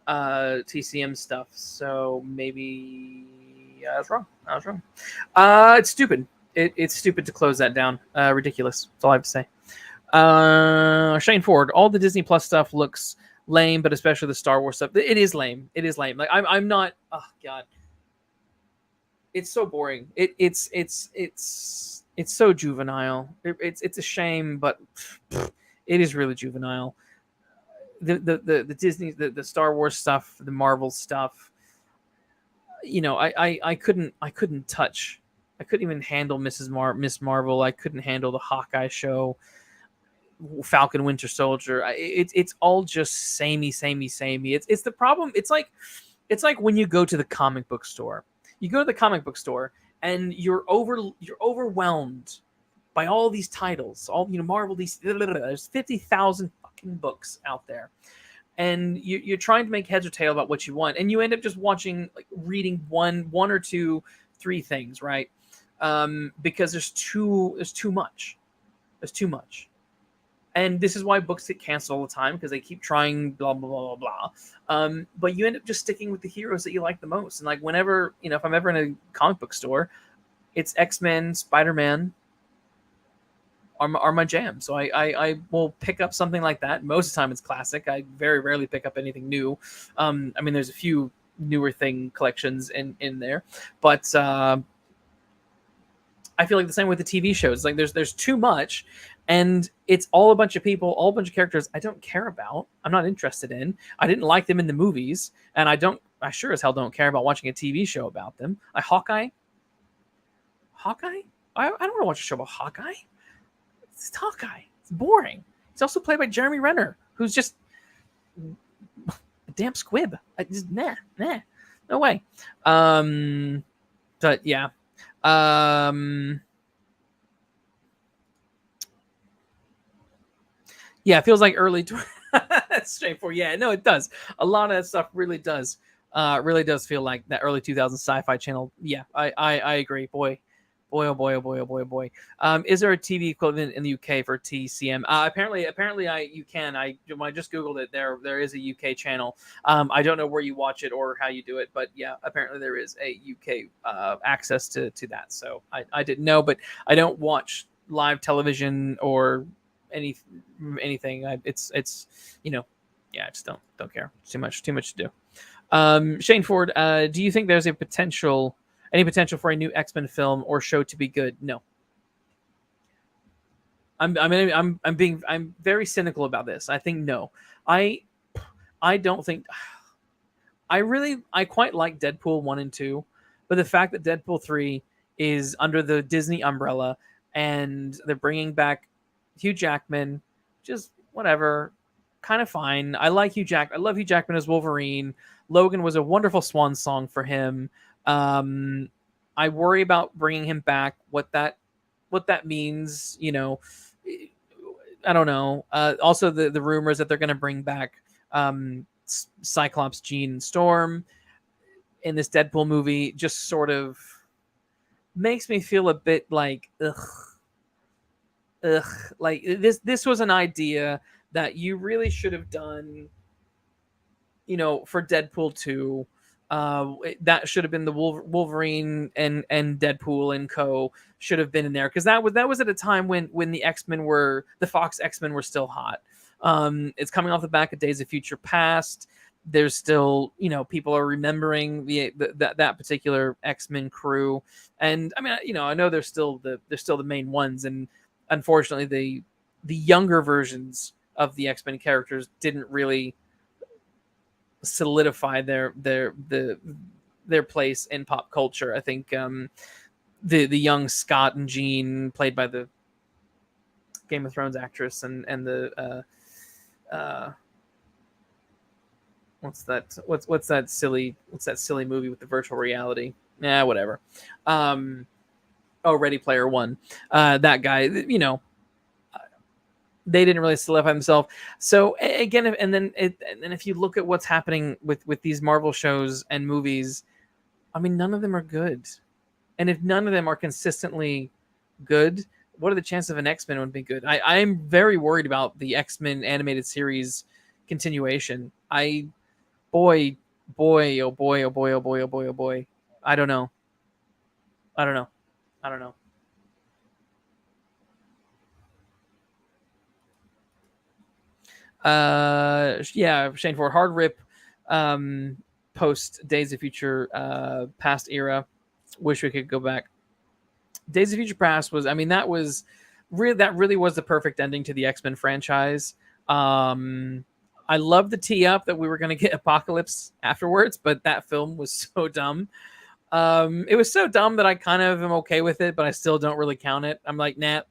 TCM stuff. So maybe I was wrong. It's stupid. It's stupid to close that down. Ridiculous. That's all I have to say. Shane Ford, all the Disney Plus stuff looks lame, but especially the Star Wars stuff. It is lame. Like I'm not. Oh God, it's so boring. It's so juvenile. It's a shame, but it is really juvenile. The Disney, the Star Wars stuff, the Marvel stuff. I couldn't even handle Miss Marvel. I couldn't handle the Hawkeye show, Falcon Winter Soldier. It's all just samey. It's the problem. It's like when you go to the comic book store. You go to the comic book store and you're overwhelmed by all these titles. All Marvel. There's 50,000 fucking books out there, and you're trying to make heads or tail about what you want, and you end up just reading one or two, three things, right? Because there's too much. There's too much. And this is why books get canceled all the time, because they keep trying blah blah blah blah blah. But you end up just sticking with the heroes that you like the most. And like whenever if I'm ever in a comic book store, it's X-Men, Spider-Man are my jam. So I will pick up something like that. Most of the time it's classic. I very rarely pick up anything new. I mean, there's a few newer thing collections in there, but I feel like the same with the TV shows. Like there's too much, and it's all a bunch of people, all a bunch of characters I don't care about. I'm not interested in. I didn't like them in the movies, and I sure as hell don't care about watching a TV show about them. Hawkeye. I don't want to watch a show about Hawkeye. It's Hawkeye. It's boring. He's also played by Jeremy Renner, who's just a damn squib. Nah, no way. But yeah. Yeah, it feels like early. That's straightforward. Yeah, no, it does. A lot of that stuff really does feel like that early 2000s Sci-Fi Channel. Yeah, I agree. Boy, oh boy. Is there a TV equivalent in the UK for TCM? Apparently, you can. When I just googled it, there is a UK channel. I don't know where you watch it or how you do it, but yeah, apparently there is a UK access to that. So I didn't know, but I don't watch live television or anything. It's yeah, I just don't care. It's too much to do. Shane Ford, do you think there's any potential for a new X-Men film or show to be good? No. I'm very cynical about this. I think no. I don't think. I quite like Deadpool 1 and 2, but the fact that Deadpool 3 is under the Disney umbrella and they're bringing back Hugh Jackman, just whatever, kind of fine. I like Hugh Jackman. I love Hugh Jackman as Wolverine. Logan was a wonderful swan song for him. I worry about bringing him back. What that means, I don't know. Also, the rumors that they're going to bring back Cyclops, Jean, and Storm in this Deadpool movie just sort of makes me feel a bit like like this was an idea that you really should have done, for Deadpool 2. That should have been the Wolverine and Deadpool and co should have been in there, because that was at a time when the Fox X-Men were still hot. It's coming off the back of Days of Future Past. There's still, people are remembering that particular X-Men crew, and I mean, I know they're still the main ones, and unfortunately the younger versions of the X-Men characters didn't really solidify their place in pop culture. I think the young Scott and Jean, played by the Game of Thrones actress, and the what's that silly movie with the virtual reality? Whatever. Ready Player One. That guy, they didn't really solidify themselves. So again, and then if you look at what's happening with these Marvel shows and movies, I mean, none of them are good. And if none of them are consistently good, what are the chances of an X-Men would be good? I'm very worried about the X-Men animated series continuation. Boy. I don't know. Yeah, Shane Ford, hard rip. Post Days of Future Past era. Wish we could go back. Days of Future Past was, I mean, that really was the perfect ending to the X-Men franchise. I love the tee up that we were going to get Apocalypse afterwards, but that film was so dumb. It was so dumb that I kind of am okay with it, but I still don't really count it. I'm like, nah.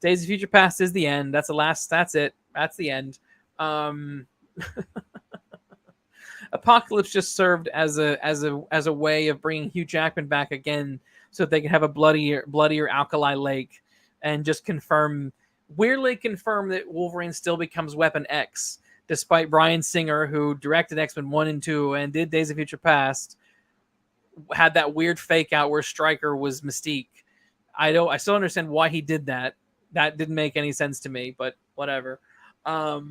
Days of Future Past is the end. That's the last. That's it. That's the end. Um, Apocalypse just served as a way of bringing Hugh Jackman back again, so that they can have a bloodier Alkali Lake, and just weirdly confirm that Wolverine still becomes Weapon X, despite Bryan Singer, who directed X-Men 1 and 2 and did Days of Future Past, had that weird fake out where Stryker was Mystique. I still understand why he did that. That didn't make any sense to me, but whatever. That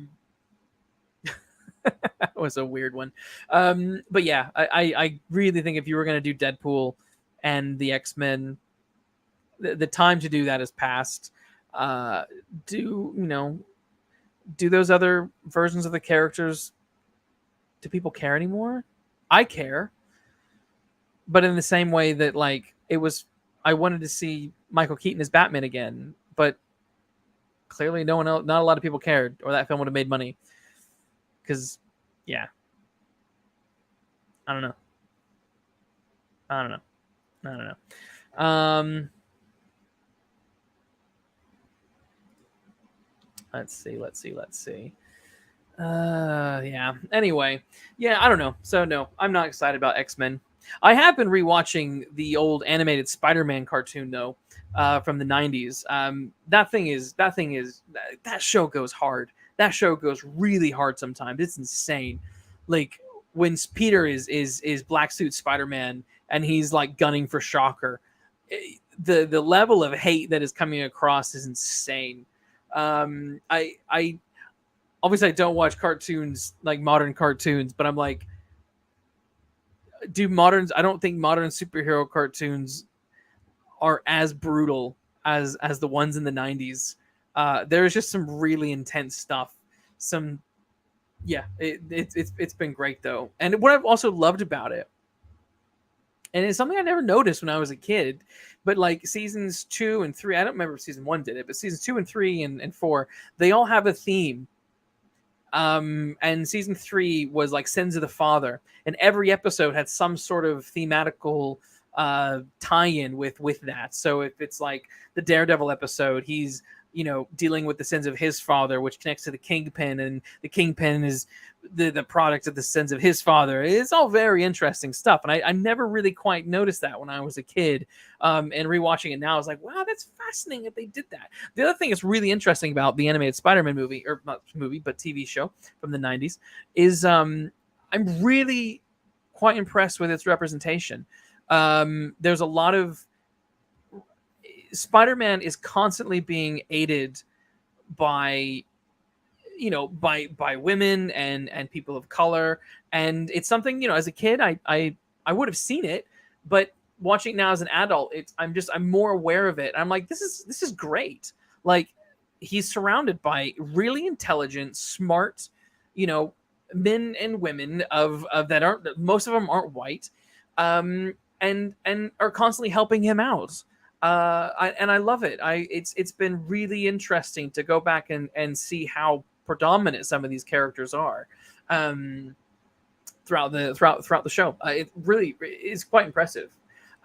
was a weird one. But yeah, I really think if you were going to do Deadpool and the X-Men, the time to do that has passed. Do those other versions of the characters, do people care anymore? I care. But in the same way that, like, I wanted to see Michael Keaton as Batman again, but clearly not a lot of people cared, or that film would have made money. Because, yeah, I don't know. Let's see. Yeah. Anyway, yeah, I don't know. So no, I'm not excited about X-Men. I have been rewatching the old animated Spider-Man cartoon though, from the '90s. That show goes hard. That show goes really hard sometimes. It's insane. Like when Peter is Black Suit Spider-Man and he's like gunning for Shocker, the level of hate that is coming across is insane. I obviously I don't watch cartoons, like modern cartoons, but I'm like, I don't think modern superhero cartoons are as brutal as the ones in the '90s. There's just some really intense stuff. It's been great though. And what I've also loved about it, and it's something I never noticed when I was a kid, but like seasons 2 and 3, I don't remember if season 1 did it, but seasons 2 and 3 and 4, they all have a theme. And season 3 was like Sins of the Father, and every episode had some sort of thematical tie-in with that. So if it's like the Daredevil episode, he's dealing with the sins of his father, which connects to the Kingpin, and the Kingpin is the product of the sins of his father. It's all very interesting stuff, and I never really quite noticed that when I was a kid. And rewatching it now, I was like, wow, that's fascinating that they did that. The other thing that's really interesting about the animated Spider-Man movie, or not movie, but TV show from the '90s, is I'm really quite impressed with its representation. There's a lot of Spider-Man is constantly being aided by by women and people of color, and it's something, as a kid I would have seen it, but watching it now as an adult, I'm more aware of it. I'm like, this is great. Like, he's surrounded by really intelligent, smart, men and women of that aren't, most of them aren't white, and are constantly helping him out. I love it. It's been really interesting to go back and see how predominant some of these characters are throughout the show. It really is quite impressive.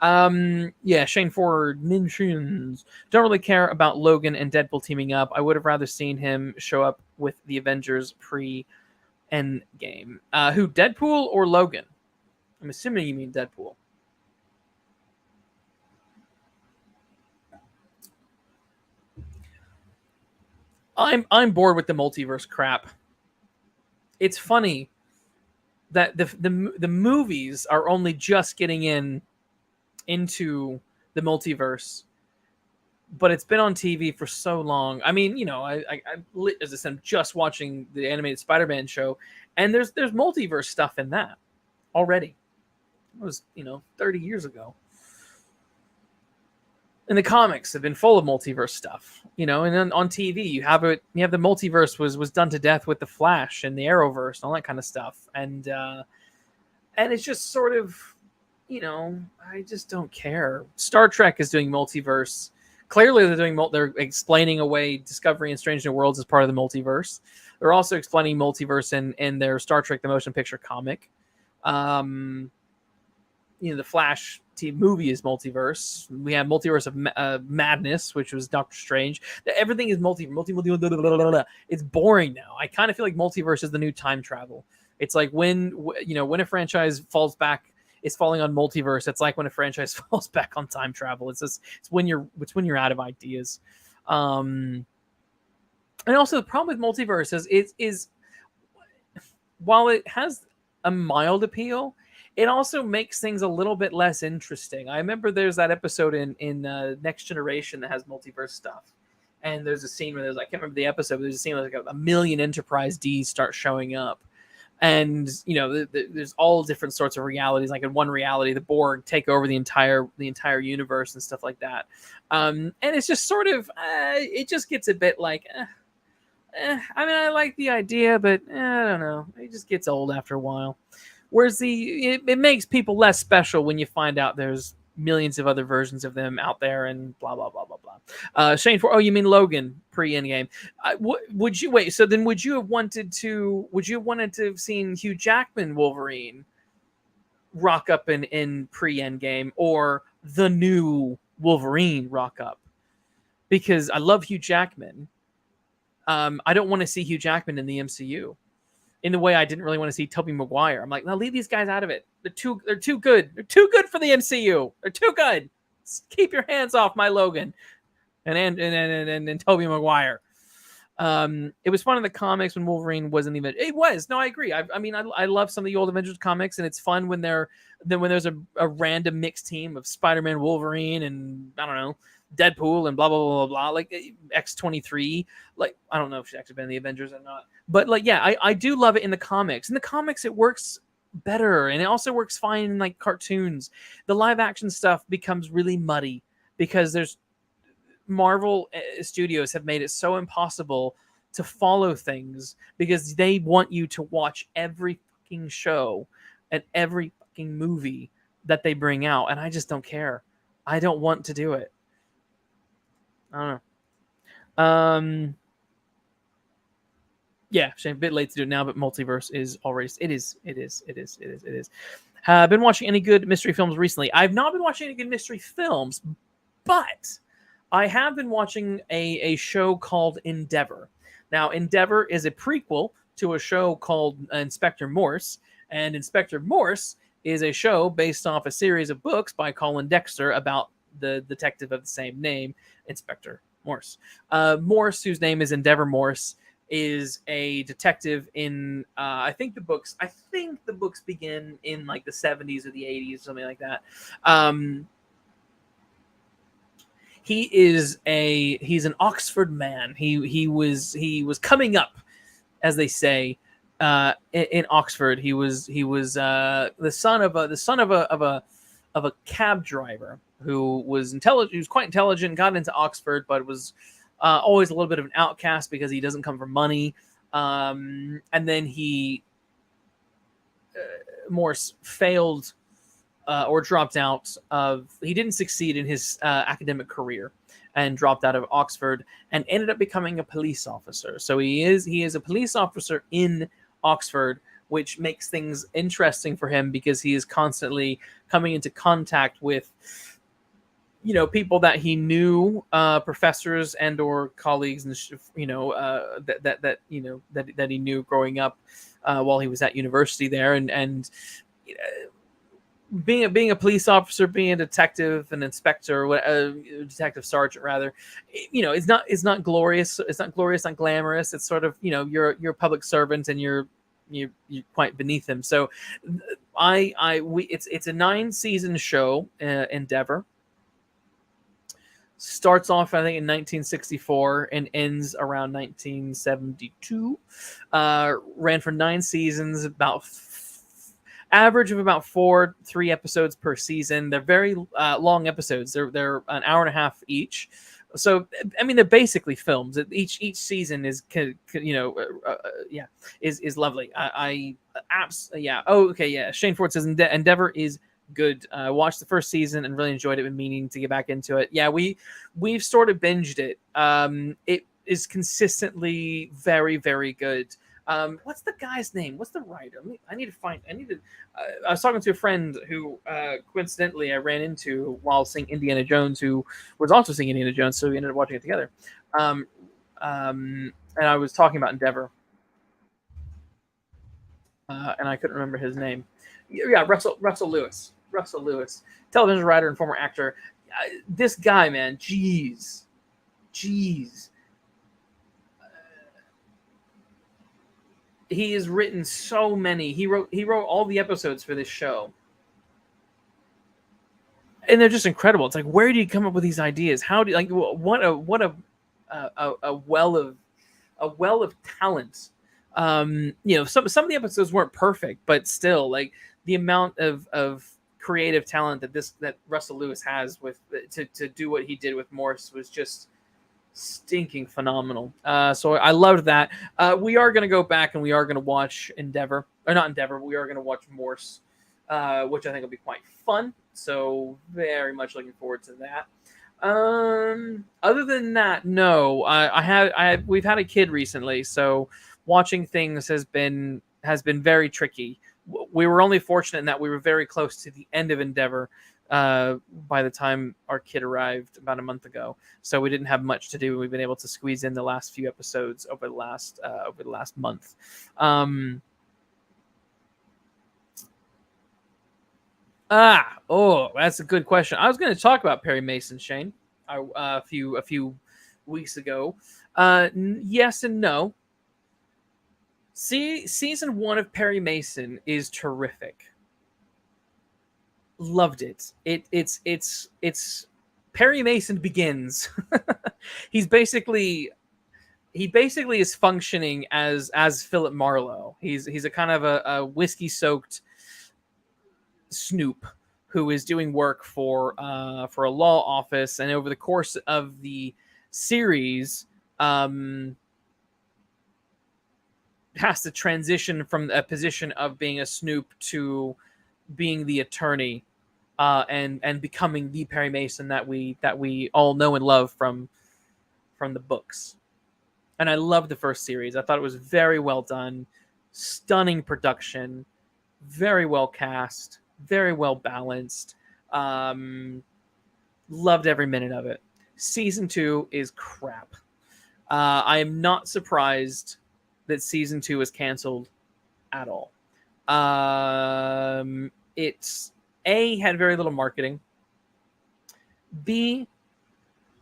Yeah, Shane Ford mentions, don't really care about Logan and Deadpool teaming up. I would have rather seen him show up with the Avengers pre-Endgame. Who, Deadpool or Logan? I'm assuming you mean Deadpool. I'm bored with the multiverse crap. It's funny that the movies are only just getting into the multiverse, but it's been on TV for so long. I mean, as I said, I'm just watching the animated Spider-Man show, and there's multiverse stuff in that already. It was 30 years ago. And the comics have been full of multiverse stuff, and then on TV you have the multiverse was done to death with the Flash and the Arrowverse and all that kind of stuff, and it's just sort of, I just don't care. Star Trek is doing multiverse. Clearly, they're explaining away Discovery and Strange New Worlds as part of the multiverse. They're also explaining multiverse in their Star Trek the Motion Picture comic. the Flash TV movie is multiverse. We have multiverse of madness, which was Doctor Strange. Everything is multi. Blah, blah, blah, blah. It's boring now. I kind of feel like multiverse is the new time travel. It's like when when a franchise falls back, it's falling on multiverse. It's like when a franchise falls back on time travel. It's when you're out of ideas. And also the problem with multiverse is while it has a mild appeal, it also makes things a little bit less interesting. I remember there's that episode in Next Generation that has multiverse stuff, and there's a scene where I can't remember the episode, but there's a scene where like a million Enterprise Ds start showing up, and there's all different sorts of realities. Like in one reality, the Borg take over the entire universe and stuff like that, and it's just sort of it just gets a bit like. I mean, I like the idea, but I don't know. It just gets old after a while. Whereas it makes people less special when you find out there's millions of other versions of them out there and blah, blah, blah, blah, blah. Shane, you mean Logan pre-Endgame. Would you wait? So then would you have wanted to have seen Hugh Jackman Wolverine rock up in pre-Endgame, or the new Wolverine rock up? Because I love Hugh Jackman. I don't want to see Hugh Jackman in the MCU in the way I didn't really want to see Tobey Maguire. I'm like, no, leave these guys out of it. They're too good. They're too good for the MCU. They're too good. Just keep your hands off my Logan and Tobey Maguire. It was fun in the comics when Wolverine wasn't even. It was. No, I agree. I love some of the old Avengers comics, and it's fun when there's a random mixed team of Spider-Man, Wolverine, and I don't know, Deadpool and blah blah blah blah blah, like X-23. Like, I don't know if she's actually been in the Avengers or not, but like, yeah, I do love it in the comics. In the comics, it works better, and it also works fine in like cartoons. The live action stuff becomes really muddy because there's Marvel Studios have made it so impossible to follow things because they want you to watch every fucking show and every fucking movie that they bring out, and I just don't care. I don't want to do it. I don't know. Yeah, Shane, a bit late to do it now, but multiverse is already. It is. Have been watching any good mystery films recently? I've not been watching any good mystery films, but I have been watching a show called Endeavor. Now, Endeavor is a prequel to a show called Inspector Morse, and Inspector Morse is a show based off a series of books by Colin Dexter about the detective of the same name, Inspector Morse. Morse, whose name is Endeavor Morse, is a detective in I think the books begin in like the 70s or the 80s, something like that. He's an Oxford man. He was coming up, as they say, in Oxford. He was the son of a cab driver who was intelligent. He was quite intelligent, got into Oxford, but was always a little bit of an outcast because he doesn't come from money. And then Morse failed or dropped out of. He didn't succeed in his academic career and dropped out of Oxford and ended up becoming a police officer. So he is a police officer in Oxford, which makes things interesting for him because he is constantly coming into contact with people that he knew, professors and or colleagues, and that he knew growing up while he was at university there, and being a police officer, being a detective, an inspector, a detective sergeant rather, it's not glorious. It's not glorious, not glamorous. It's sort of you're a public servant and you're quite beneath him. So it's a 9-season show, Endeavor. Starts off, I think, in 1964 and ends around 1972. Ran for 9 seasons, about average of about 3 episodes per season. They're very long episodes. They're an hour and a half each. So I mean, they're basically films. Each season is is lovely. Yeah. Oh, okay. Yeah. Shane Ford says Endeavor is good. I watched the first season and really enjoyed it. Been meaning to get back into it. Yeah, we've sort of binged it. It is consistently very, very good. What's the guy's name? What's the writer? I need to find. I need to. I was talking to a friend who, coincidentally, I ran into while seeing Indiana Jones, who was also seeing Indiana Jones, so we ended up watching it together. Um, and I was talking about Endeavor, and I couldn't remember his name. Yeah, Russell Lewis. Russell Lewis, television writer and former actor. This guy, man, jeez. He has written so many. He wrote all the episodes for this show, and they're just incredible. It's like, where do you come up with these ideas? How do you, like a well of talent. Some of the episodes weren't perfect, but still, like the amount of creative talent that Russell Lewis has with to do what he did with Morse was just stinking phenomenal. So I loved that. We are going to go back and we are going to watch Endeavor, or not Endeavor. We are going to watch Morse, which I think will be quite fun. So very much looking forward to that. Other than that, no. We've had a kid recently, so watching things has been very tricky. We were only fortunate in that we were very close to the end of Endeavor by the time our kid arrived about a month ago, so we didn't have much to do. We've been able to squeeze in the last few episodes over the last month. That's a good question. I was going to talk about Perry Mason, Shane, a few weeks ago. Yes and no. See, season 1 of Perry Mason is terrific. Loved it. It's Perry Mason begins. He basically is functioning as Philip Marlowe. He's a kind of a whiskey soaked snoop who is doing work for a law office, and over the course of the series, has to transition from a position of being a snoop to being the attorney, and becoming the Perry Mason that we all know and love from the books. And I loved the first series. I thought it was very well done, stunning production, very well cast, very well balanced. Loved every minute of it. Season 2 is crap. I am not surprised that season 2 is canceled at all. It's had very little marketing. B,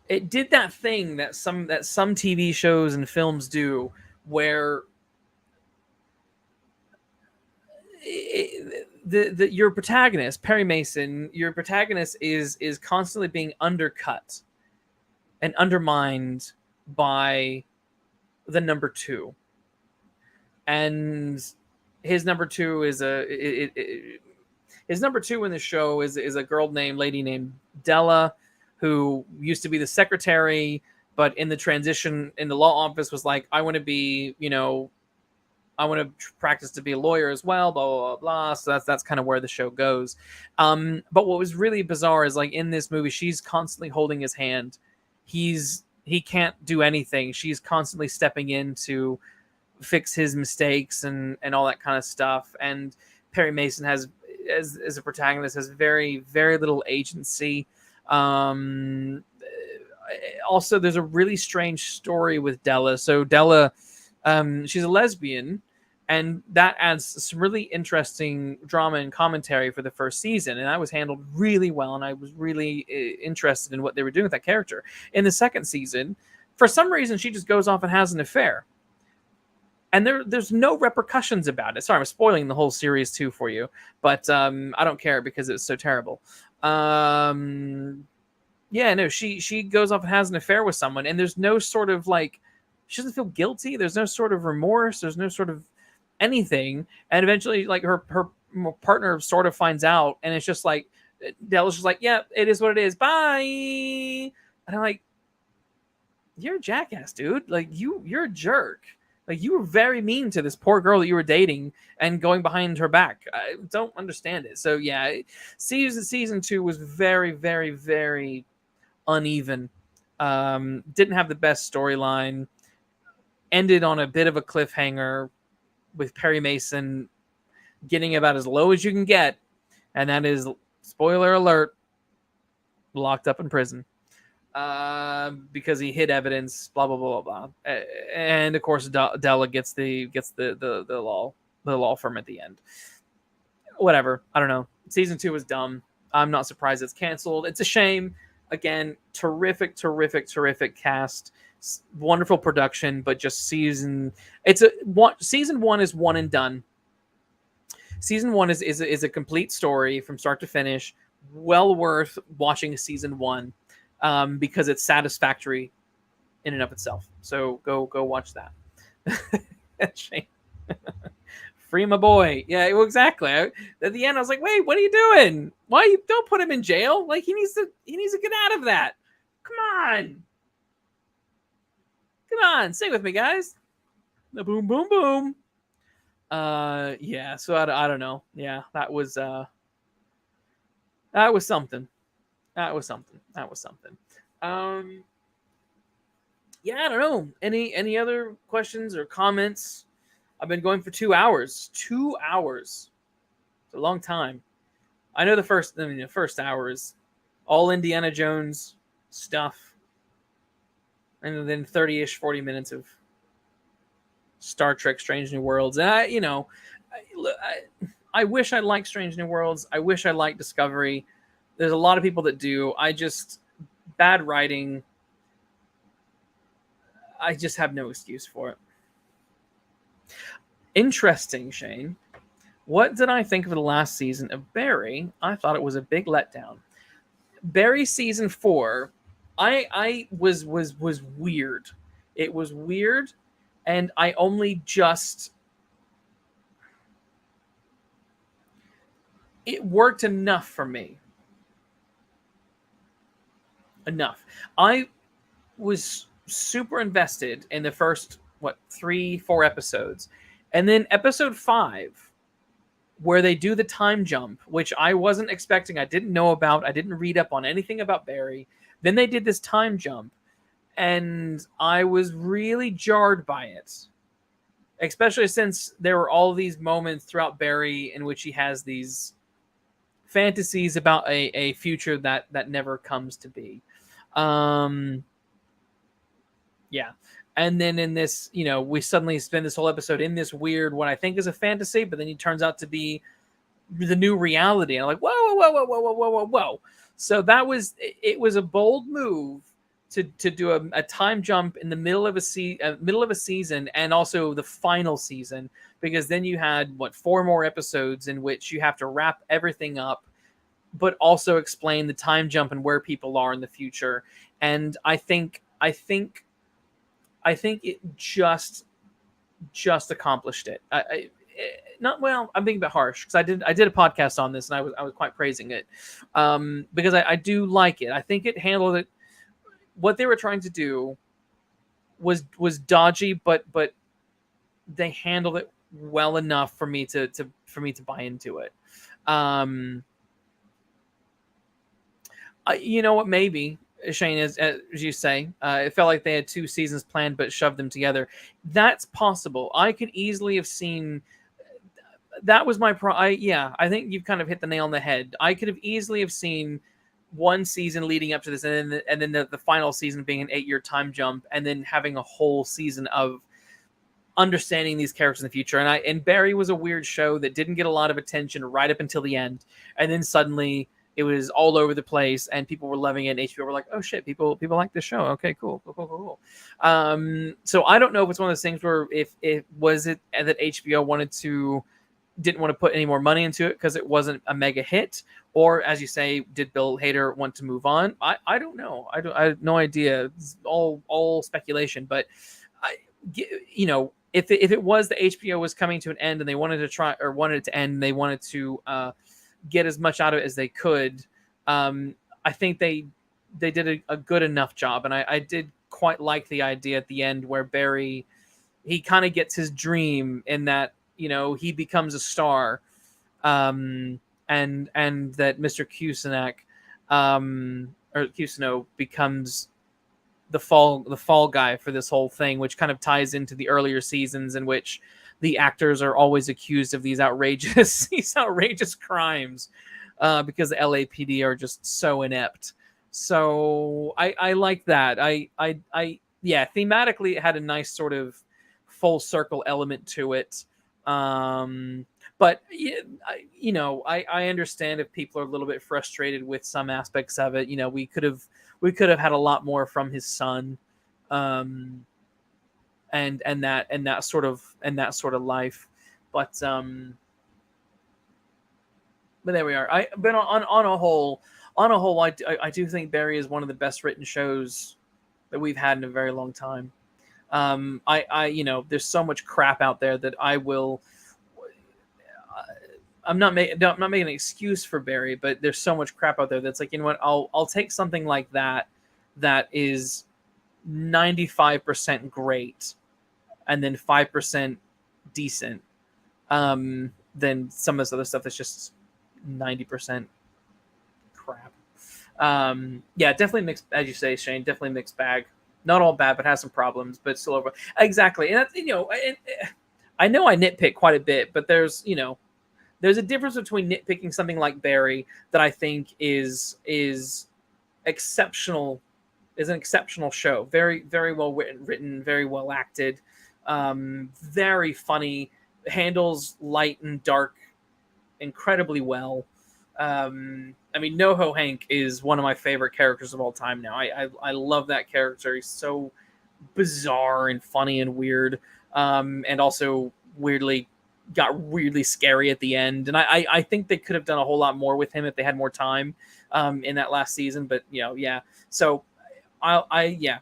it did that thing that some TV shows and films do, where your protagonist, Perry Mason, your protagonist is constantly being undercut and undermined by the number 2, and his number 2 is his number 2 in the show is a lady named Della, who used to be the secretary, but in the transition in the law office was like, I want to be, I want to practice to be a lawyer as well, blah, blah, blah, blah. So that's kind of where the show goes. But what was really bizarre is, like, in this movie, she's constantly holding his hand. He can't do anything. She's constantly stepping in to fix his mistakes and all that kind of stuff. And Perry Mason has, as a protagonist, has very, very little agency. Also, there's a really strange story with Della. So Della, she's a lesbian, and that adds some really interesting drama and commentary for the first season, and that was handled really well, and I was really interested in what they were doing with that character. In the second season, for some reason, she just goes off and has an affair, and there's no repercussions about it. Sorry, I'm spoiling the whole series too for you, but I don't care because it's so terrible. Yeah, no, she goes off and has an affair with someone, and there's no sort of, like, she doesn't feel guilty. There's no sort of remorse. There's no sort of anything. And eventually, like, her partner sort of finds out, and it's just like, Della's just like, yeah, it is what it is. Bye. And I'm like, you're a jackass, dude. Like, you're a jerk. Like, you were very mean to this poor girl that you were dating and going behind her back. I don't understand it. So yeah, season 2 was very, very, very uneven. Didn't have the best storyline. Ended on a bit of a cliffhanger. with Perry Mason getting about as low as you can get, and that is, spoiler alert, locked up in prison because he hid evidence. Blah blah blah blah blah. And of course, Della gets the law firm at the end. Whatever. I don't know. Season 2 was dumb. I'm not surprised it's canceled. It's a shame. Again, terrific cast, wonderful production, but just season 1 is one and done. Season 1 is a complete story from start to finish. Well worth watching season 1 because it's satisfactory in and of itself. So go watch that. Shame. Free my boy. Yeah, well, exactly. At the end, I was like, "Wait, what are you doing? Why you don't put him in jail? Like he needs to get out of that. Come on, sing with me, guys. The boom, boom, boom. Yeah. So I don't know. Yeah, that was something. That was something. Yeah, I don't know. Any other questions or comments? I've been going for 2 hours. 2 hours. It's a long time. I know the first hour is all Indiana Jones stuff. And then 30-ish, 40 minutes of Star Trek Strange New Worlds. And I wish I liked Strange New Worlds. I wish I liked Discovery. There's a lot of people that do. Bad writing. I just have no excuse for it. Interesting, Shane. What did I think of the last season of Barry? I thought it was a big letdown. Barry season 4, I was weird. It was weird, and I only just it worked enough for me. Enough. I was super invested in the first 3-4 episodes. And then episode 5, where they do the time jump, which I wasn't expecting. I didn't know about. I didn't read up on anything about Barry. Then they did this time jump, and I was really jarred by it. Especially since there were all these moments throughout Barry in which he has these fantasies about a future that never comes to be. Yeah. And then in this, we suddenly spend this whole episode in this weird, what I think is a fantasy, but then he turns out to be the new reality. And I'm like, whoa. So it was a bold move to do a time jump in the middle of a season, and also the final season, because then you had 4 more episodes in which you have to wrap everything up, but also explain the time jump and where people are in the future. And I think it just accomplished it. I'm being a bit harsh because I did a podcast on this and I was quite praising it because I do like it. I think it handled it. What they were trying to do was dodgy, but they handled it well enough for me to buy into it. You know what? Maybe, Shane, as you say, it felt like they had 2 seasons planned but shoved them together. That's possible. I could easily have seen. That was my I think you've kind of hit the nail on the head. I could have easily have seen 1 season leading up to this, and then the final season being an 8-year time jump, and then having a whole season of understanding these characters in the future. And Barry was a weird show that didn't get a lot of attention right up until the end, and then suddenly it was all over the place, and people were loving it. And HBO were like, "Oh shit, people like this show. Okay, cool." So I don't know if it's one of those things where if it was it that HBO didn't want to put any more money into it because it wasn't a mega hit, or as you say, did Bill Hader want to move on? I don't know. I have no idea. It's all speculation. But if it was the HBO was coming to an end and they wanted it to end, and they wanted to get as much out of it as they could, I think they did a good enough job. And I did quite like the idea at the end where Barry, he kind of gets his dream in that, he becomes a star, and that Mr. Cusack, or Cusino, becomes the fall guy for this whole thing, which kind of ties into the earlier seasons in which the actors are always accused of these outrageous these outrageous crimes because the LAPD are just so inept. So I like that. Yeah, thematically it had a nice sort of full circle element to it. Um, but I understand if people are a little bit frustrated with some aspects of it. We could have had a lot more from his son, um, and that sort of life. But there we are. But on a whole, I do think Barry is one of the best written shows that we've had in a very long time. There's so much crap out there that I will. I'm not making an excuse for Barry, but there's so much crap out there that's like, you know what? I'll take something like that is 95% great, and then 5% decent. Than some of this other stuff that's just 90% crap. Yeah, definitely mixed, as you say, Shane. Definitely mixed bag. Not all bad, but has some problems, but still over. Exactly, and that's, I know I nitpick quite a bit, but there's a difference between nitpicking something like Barry that I think is exceptional, is an exceptional show. Very, very well written, very well acted, very funny, handles light and dark incredibly well. NoHo Hank is one of my favorite characters of all time now. I love that character. He's so bizarre and funny and weird, and also got weirdly scary at the end. And I think they could have done a whole lot more with him if they had more time in that last season. But yeah. So I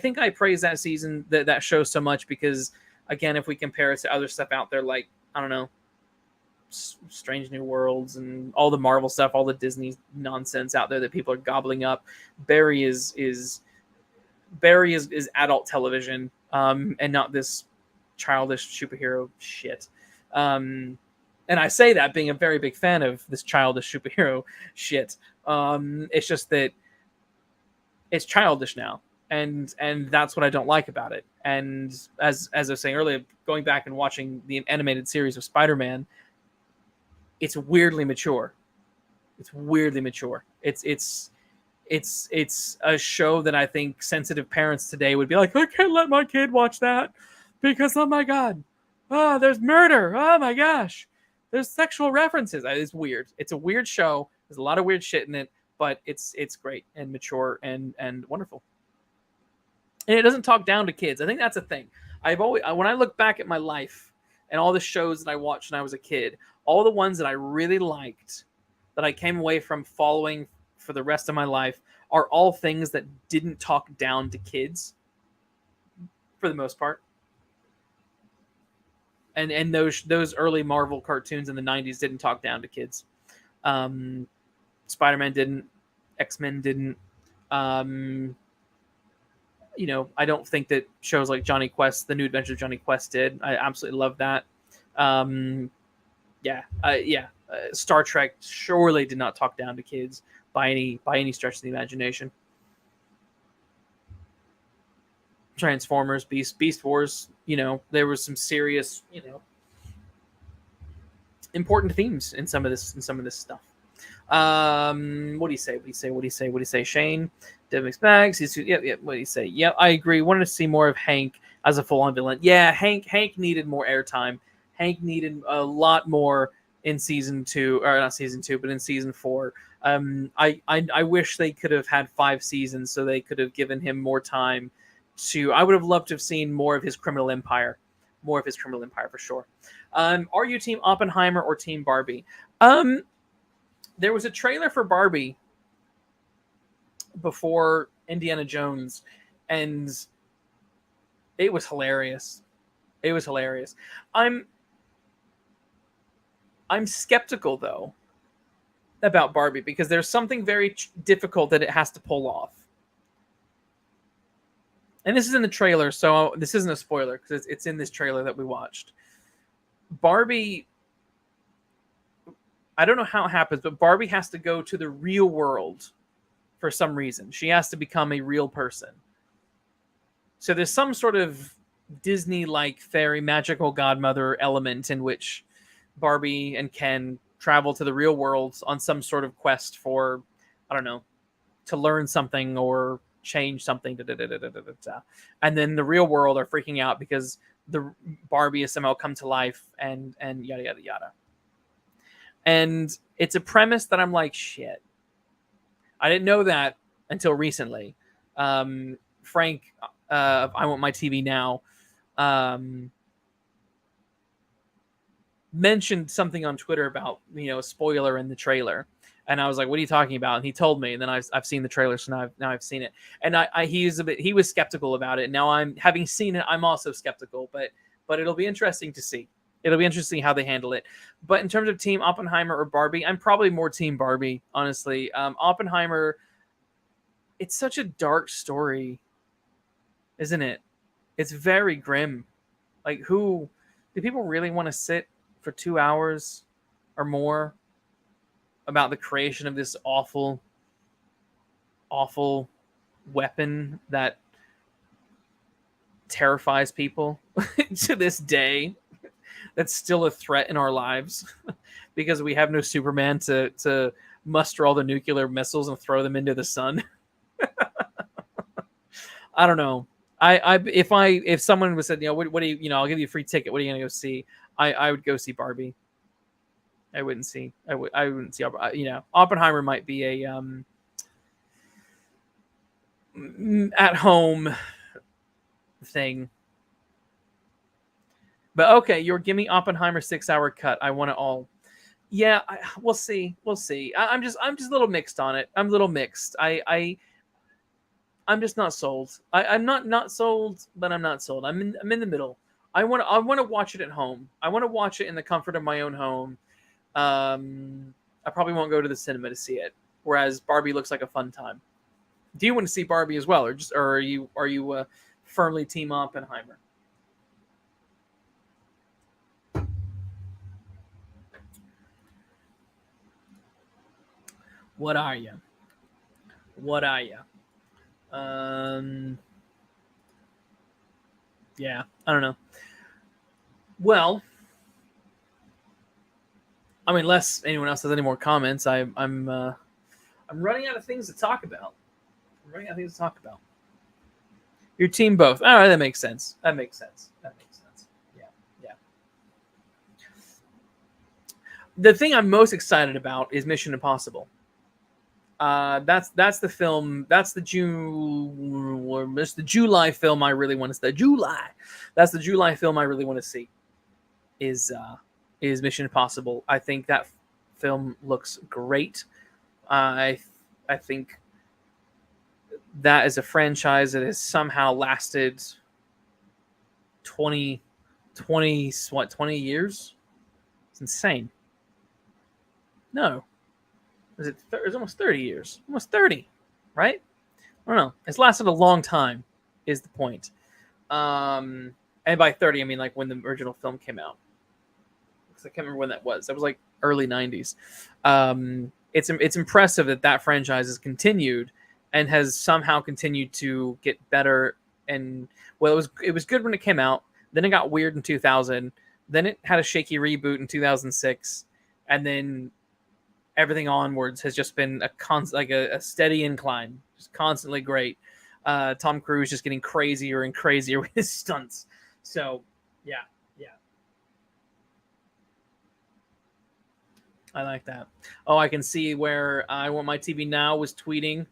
think I praise that season, that show so much because, again, if we compare it to other stuff out there, like, I don't know, Strange New Worlds and all the Marvel stuff, all the Disney nonsense out there that people are gobbling up, Barry is adult television, and not this childish superhero shit. And I say that being a very big fan of this childish superhero shit. It's just that it's childish now, and that's what I don't like about it. And as I was saying earlier, going back and watching the animated series of Spider-Man, it's weirdly mature. It's a show that I think sensitive parents today would be like, I can't let my kid watch that because, oh my god, there's murder, oh my gosh, there's sexual references. It's weird. It's a weird show. There's a lot of weird shit in it, but it's great and mature and wonderful. And it doesn't talk down to kids. I think that's a thing. When I look back at my life and all the shows that I watched when I was a kid, all the ones that I really liked, that I came away from following for the rest of my life, are all things that didn't talk down to kids for the most part. And those early Marvel cartoons in the 90s didn't talk down to kids. Spider-Man didn't. X-Men didn't. I don't think that shows like Johnny Quest, The New Adventures of Johnny Quest did. I absolutely love that. Star Trek surely did not talk down to kids by any stretch of the imagination. Transformers, Beast Wars, there was some serious, important themes in some of this stuff. What do you say? Shane, Dev mixed bags. Yeah. What do you say? Yeah, I agree. Wanted to see more of Hank as a full-on villain. Yeah, Hank needed more airtime. Hank needed a lot more in season 2, or not season 2, but in season 4. I wish they could have had 5 seasons so they could have given him more time to. I would have loved to have seen more of his criminal empire. More of his criminal empire for sure. Are you Team Oppenheimer or Team Barbie? There was a trailer for Barbie before Indiana Jones, and it was hilarious. I'm skeptical though about Barbie because there's something very difficult that it has to pull off. And this is in the trailer, so this isn't a spoiler because it's in this trailer that we watched. Barbie, I don't know how it happens, but Barbie has to go to the real world for some reason. She has to become a real person. So there's some sort of Disney-like fairy magical godmother element in which Barbie and Ken travel to the real world on some sort of quest for, I don't know, to learn something or change something. Da, da, da, da, da, da, da. And then the real world are freaking out because the Barbie has somehow come to life and yada yada yada. And it's a premise that I'm like, shit. I didn't know that until recently. Frank, I Want My TV Now, mentioned something on Twitter about, a spoiler in the trailer. And I was like, "What are you talking about?" And he told me. And then I've seen the trailer, so now I've seen it. And he was skeptical about it. Now I'm having seen it, I'm also skeptical. But it'll be interesting to see. It'll be interesting how they handle it. But in terms of Team Oppenheimer or Barbie, I'm probably more Team Barbie, honestly. Oppenheimer, it's such a dark story, isn't it? It's very grim. Like, who do people really want to sit for 2 hours or more about the creation of this awful, awful weapon that terrifies people to this day? That's still a threat in our lives because we have no Superman to muster all the nuclear missiles and throw them into the sun. I don't know. If someone was said, what do you, I'll give you a free ticket. What are you gonna go see? I would go see Barbie. I wouldn't see. I wouldn't see. Oppenheimer might be a at home thing. But okay, you're give me Oppenheimer 6-hour cut. I want it all. Yeah, we'll see. We'll see. I'm just a little mixed on it. I'm a little mixed. I'm just not sold. I'm not sold, but I'm not sold. I'm in the middle. I want to watch it at home. I want to watch it in the comfort of my own home. I probably won't go to the cinema to see it. Whereas Barbie looks like a fun time. Do you want to see Barbie as well, or are you firmly Team Oppenheimer? What are you? What are you? Yeah, I don't know. Well, I mean, unless anyone else has any more comments, I'm running out of things to talk about. I'm running out of things to talk about. Your team both. All right, that makes sense. That makes sense. Yeah, yeah. The thing I'm most excited about is Mission Impossible. That's the film. That's the July film I really want to see. July. That's the July film I really want to see. Is Mission Impossible. I think that film looks great. I think that is a franchise that has somehow lasted 20 years. It's insane. No. It's almost 30 years. Almost 30, right? I don't know. It's lasted a long time, is the point. And by 30, I mean like when the original film came out. Because I can't remember when that was. That was like early 90s. It's impressive that franchise has continued and has somehow continued to get better. And well, it was good when it came out. Then it got weird in 2000. Then it had a shaky reboot in 2006, and then everything onwards has just been a steady incline, just constantly great. Tom Cruise just getting crazier and crazier with his stunts. So, yeah. I like that. Oh, I can see where I Want My TV Now was tweeting.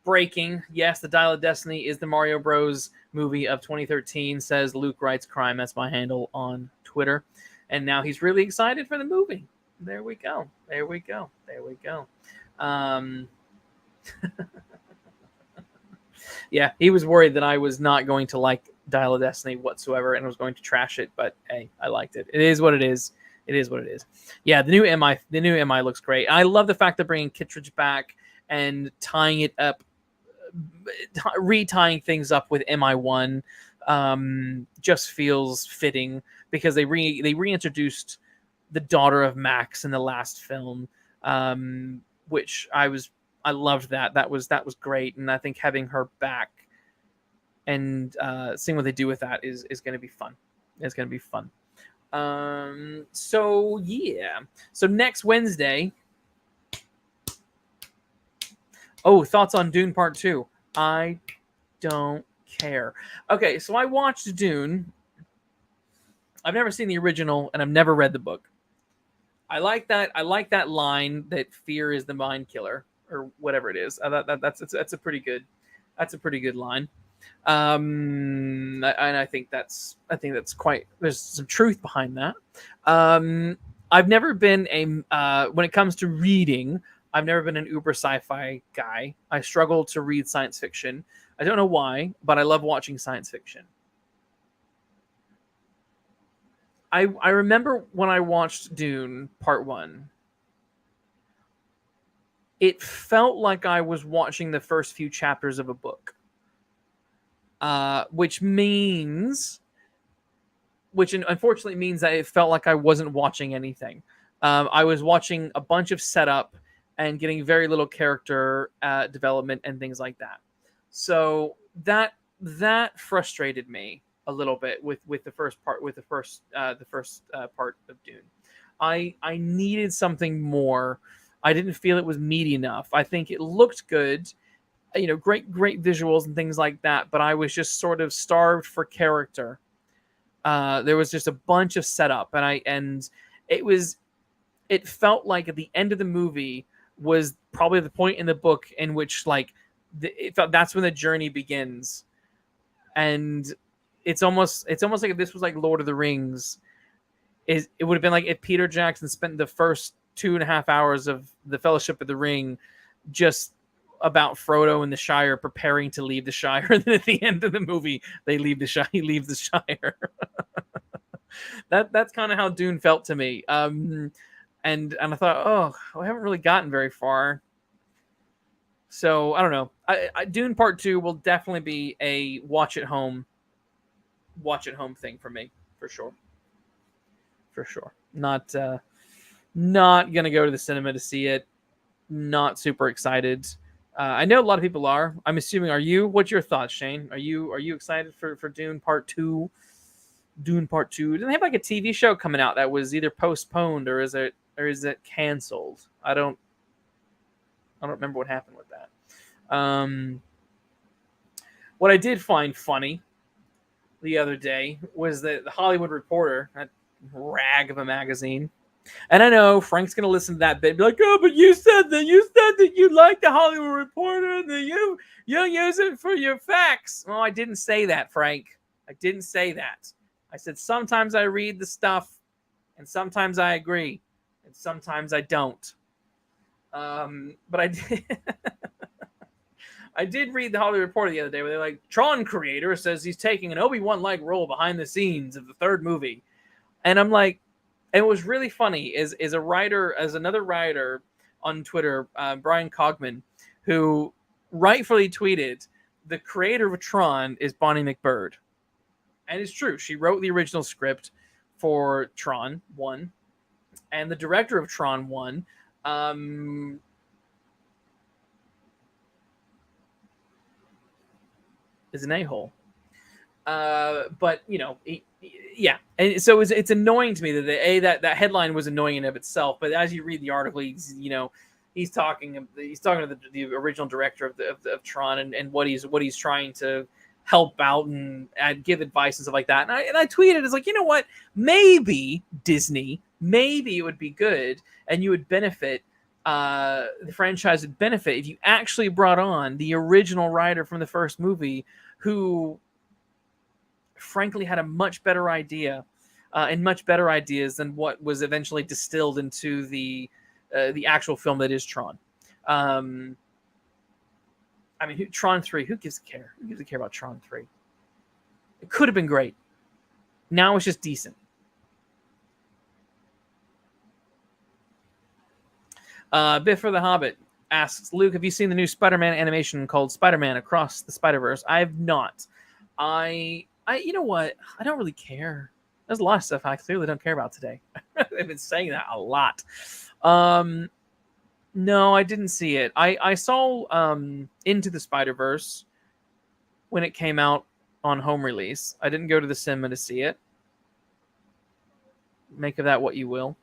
Breaking. Yes, the Dial of Destiny is the Mario Bros. Movie of 2013, says Luke Wrights Crime. That's my handle on Twitter. And now he's really excited for the movie. There we go. Yeah, he was worried that I was not going to like Dial of Destiny whatsoever and was going to trash it, but hey, I liked it. It is what it is. Yeah, the new MI looks great. I love the fact they're bringing Kittredge back and tying it up, retying things up with MI1. Just feels fitting because they reintroduced the daughter of Max in the last film, which I loved that. That was great, and I think having her back and seeing what they do with that is going to be fun. It's going to be fun. So yeah. So next Wednesday. Oh, thoughts on Dune Part 2? I don't care. Okay, so I watched Dune. I've never seen the original, and I've never read the book. I like that. I like that line that fear is the mind killer, or whatever it is. That's a pretty good. That's a pretty good line. And I think that's quite. There's some truth behind that. I've never been a when it comes to reading. I've never been an uber sci-fi guy. I struggle to read science fiction. I don't know why, but I love watching science fiction. I remember when I watched Dune Part 1, it felt like I was watching the first few chapters of a book. Which unfortunately means that it felt like I wasn't watching anything. I was watching a bunch of setup and getting very little character development and things like that. So that frustrated me a little bit with the first part part of Dune. I needed something more. I didn't feel it was meaty enough. I think it looked good, great visuals and things like that, but I was just sort of starved for character. There was just a bunch of setup, and it felt like at the end of the movie was probably the point in the book in which it felt that's when the journey begins. And it's almost like if this was like Lord of the Rings, it would have been like if Peter Jackson spent the first 2.5 hours of the Fellowship of the Ring just about Frodo and the Shire preparing to leave the Shire, and then at the end of the movie they leave the Shire. He leaves the Shire. That's kind of how Dune felt to me. And I thought, oh, I haven't really gotten very far. So I don't know. Dune Part 2 will definitely be a watch at home thing for me, for sure. For sure. Not gonna go to the cinema to see it. Not super excited. I know a lot of people are. I'm assuming. Are you? What's your thoughts, Shane? Are you excited for Dune Part 2? Dune Part 2. Didn't they have like a TV show coming out that was either postponed or is it canceled? I don't remember what happened with that. What I did find funny the other day was that the Hollywood Reporter, that rag of a magazine. And I know Frank's gonna listen to that bit and be like, "Oh, but you said that you like the Hollywood Reporter and that you use it for your facts." Well, I didn't say that, Frank. I didn't say that. I said sometimes I read the stuff, and sometimes I agree, and sometimes I don't. But I did. I did read the Hollywood Reporter the other day where they're like, Tron creator says he's taking an Obi-Wan-like role behind the scenes of the third movie, and I'm like. And it was really funny is another writer on Twitter, Brian Cogman, who rightfully tweeted, the creator of Tron is Bonnie McBird. And it's true. She wrote the original script for Tron 1. And the director of Tron 1 is an a-hole. But, yeah, and so it's annoying to me that that headline was annoying in of itself. But as you read the article, he's talking to the original director of Tron and what he's trying to help out and give advice and stuff like that. And I tweeted, it's like, you know what? Maybe Disney, maybe it would be good, and you would benefit. The franchise would benefit if you actually brought on the original writer from the first movie, who frankly had a much better idea and much better ideas than what was eventually distilled into the actual film that is Tron. I mean, Tron 3, who gives a care? Who gives a care about Tron 3? It could have been great. Now it's just decent. Biff for the Hobbit asks, Luke, have you seen the new Spider-Man animation called Spider-Man Across the Spider-Verse? I have not. You know what? I don't really care. There's a lot of stuff I clearly don't care about today. I've been saying that a lot. No, I didn't see it. I saw Into the Spider-Verse when it came out on home release. I didn't go to the cinema to see it. Make of that what you will.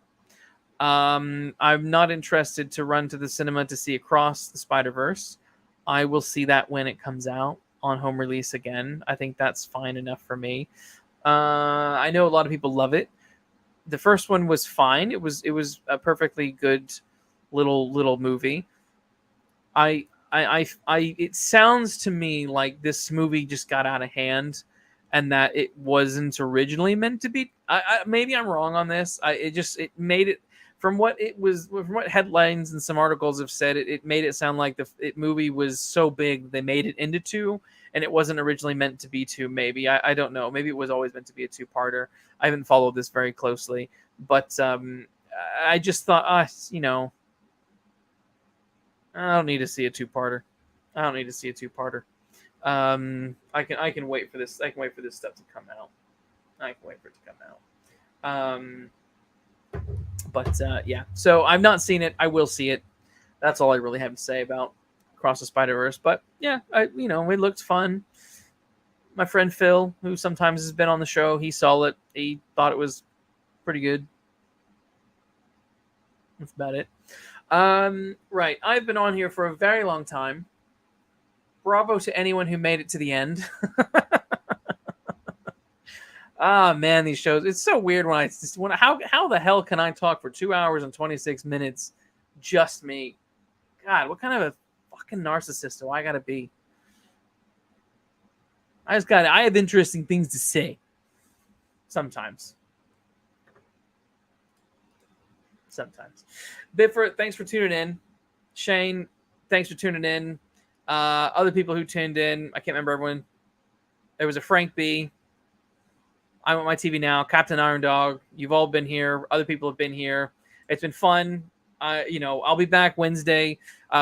I'm not interested to run to the cinema to see Across the Spider-Verse. I will see that when it comes out on home release again. I think that's fine enough for me. I know a lot of people love it. The first one was fine. It was a perfectly good little movie. It sounds to me like this movie just got out of hand, and that it wasn't originally meant to be. Maybe I'm wrong on this. It made it, from what headlines and some articles have said, it made it sound like the movie was so big they made it into two, and it wasn't originally meant to be two. Maybe I don't know. Maybe it was always meant to be a two-parter. I haven't followed this very closely, but I just thought, I don't need to see a two-parter. I don't need to see a two-parter. I can wait for this. I can wait for this stuff to come out. I can wait for it to come out. But yeah. So I've not seen it. I will see it. That's all I really have to say about Across the Spider-Verse. But yeah, it looked fun. My friend Phil, who sometimes has been on the show, he saw it. He thought it was pretty good. That's about it. Right. I've been on here for a very long time. Bravo to anyone who made it to the end. Ah, man, these shows. It's so weird how the hell can I talk for 2 hours and 26 minutes? Just me. God, what kind of a fucking narcissist do I gotta be? I have interesting things to say. Sometimes. Bifford, thanks for tuning in. Shane, thanks for tuning in. Other people who tuned in, I can't remember everyone. There was a Frank B. I'm on my TV now. Captain Iron Dog. You've all been here. Other people have been here. It's been fun. I'll be back Wednesday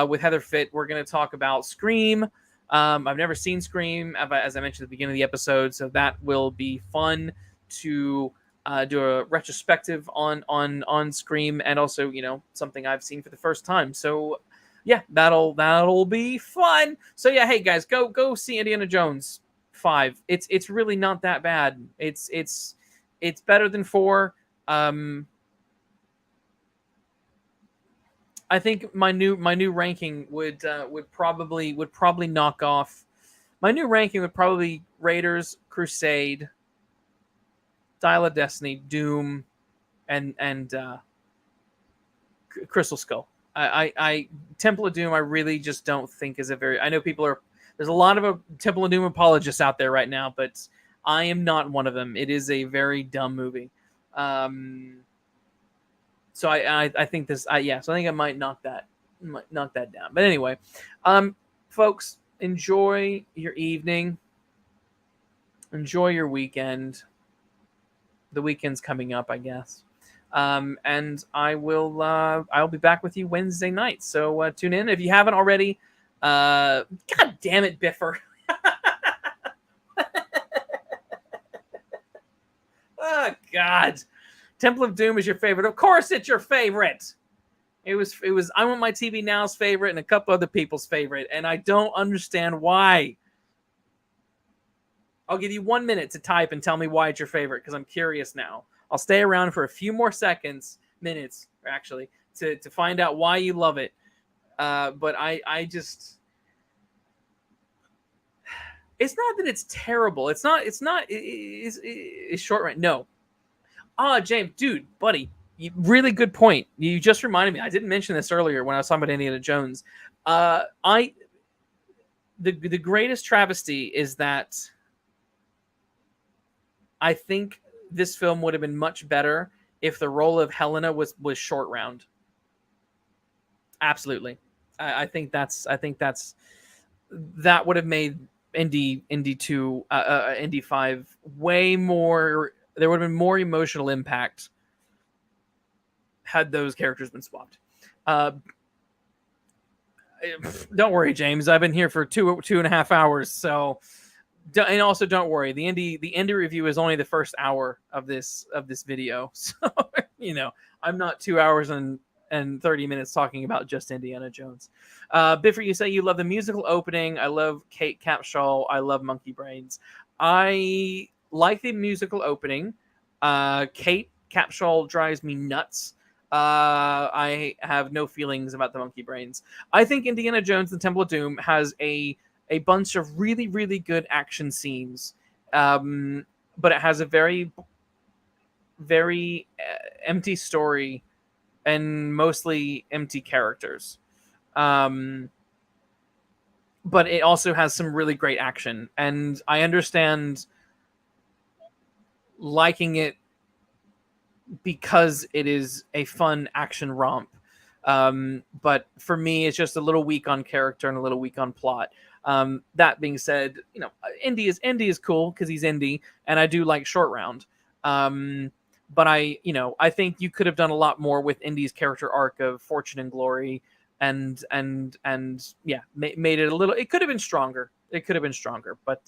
with Heather Fit. We're going to talk about Scream. I've never seen Scream, as I mentioned at the beginning of the episode, so that will be fun to do a retrospective on Scream, and also something I've seen for the first time. So yeah, that'll be fun. So yeah, hey guys, go see Indiana Jones 5. It's really not that bad. It's better than 4. I think my new ranking would probably knock off. My new ranking would probably Raiders, Crusade, Dial of Destiny, Doom, and Crystal Skull. I Temple of Doom I really just don't think is a very. I know there's a lot of Temple of Doom apologists out there right now, but I am not one of them. It is a very dumb movie. So I think this. So I think I might knock that down. But anyway, folks, enjoy your evening. Enjoy your weekend. The weekend's coming up, I guess. And I'll be back with you Wednesday night. So tune in if you haven't already. God damn it, Biffer. Oh God. Temple of Doom is your favorite. Of course it's your favorite. It was I Want My TV Now's favorite and a couple other people's favorite, and I don't understand why. I'll give you 1 minute to type and tell me why it's your favorite, because I'm curious now. I'll stay around for a few more minutes, actually, to find out why you love it. But I just... It's not that it's terrible. It's short run. No. James, dude, buddy, really good point. You just reminded me. I didn't mention this earlier when I was talking about Indiana Jones. The greatest travesty is that I think this film would have been much better if the role of Helena was short round. Absolutely. I think that would have made Indy 2, Indy 5 way more. There would have been more emotional impact had those characters been swapped. Don't worry, James. I've been here for 2.5 hours, so. And also, don't worry. The Indy review is only the first hour of this video, so I'm not 2 hours and 30 minutes talking about just Indiana Jones. Biffer, you say you love the musical opening. I love Kate Capshaw. I love Monkey Brains. I like the musical opening. Kate Capshaw drives me nuts. I have no feelings about the monkey brains. I think Indiana Jones and the Temple of Doom has a bunch of really really good action scenes, but it has a very very empty story and mostly empty characters. Um, but it also has some really great action, and I understand liking it because it is a fun action romp. But for me, it's just a little weak on character and a little weak on plot. That being said, Indy is cool because he's Indy, and I do like Short Round. But I think you could have done a lot more with Indy's character arc of fortune and glory, and yeah, made it a little. It could have been stronger. It could have been stronger, but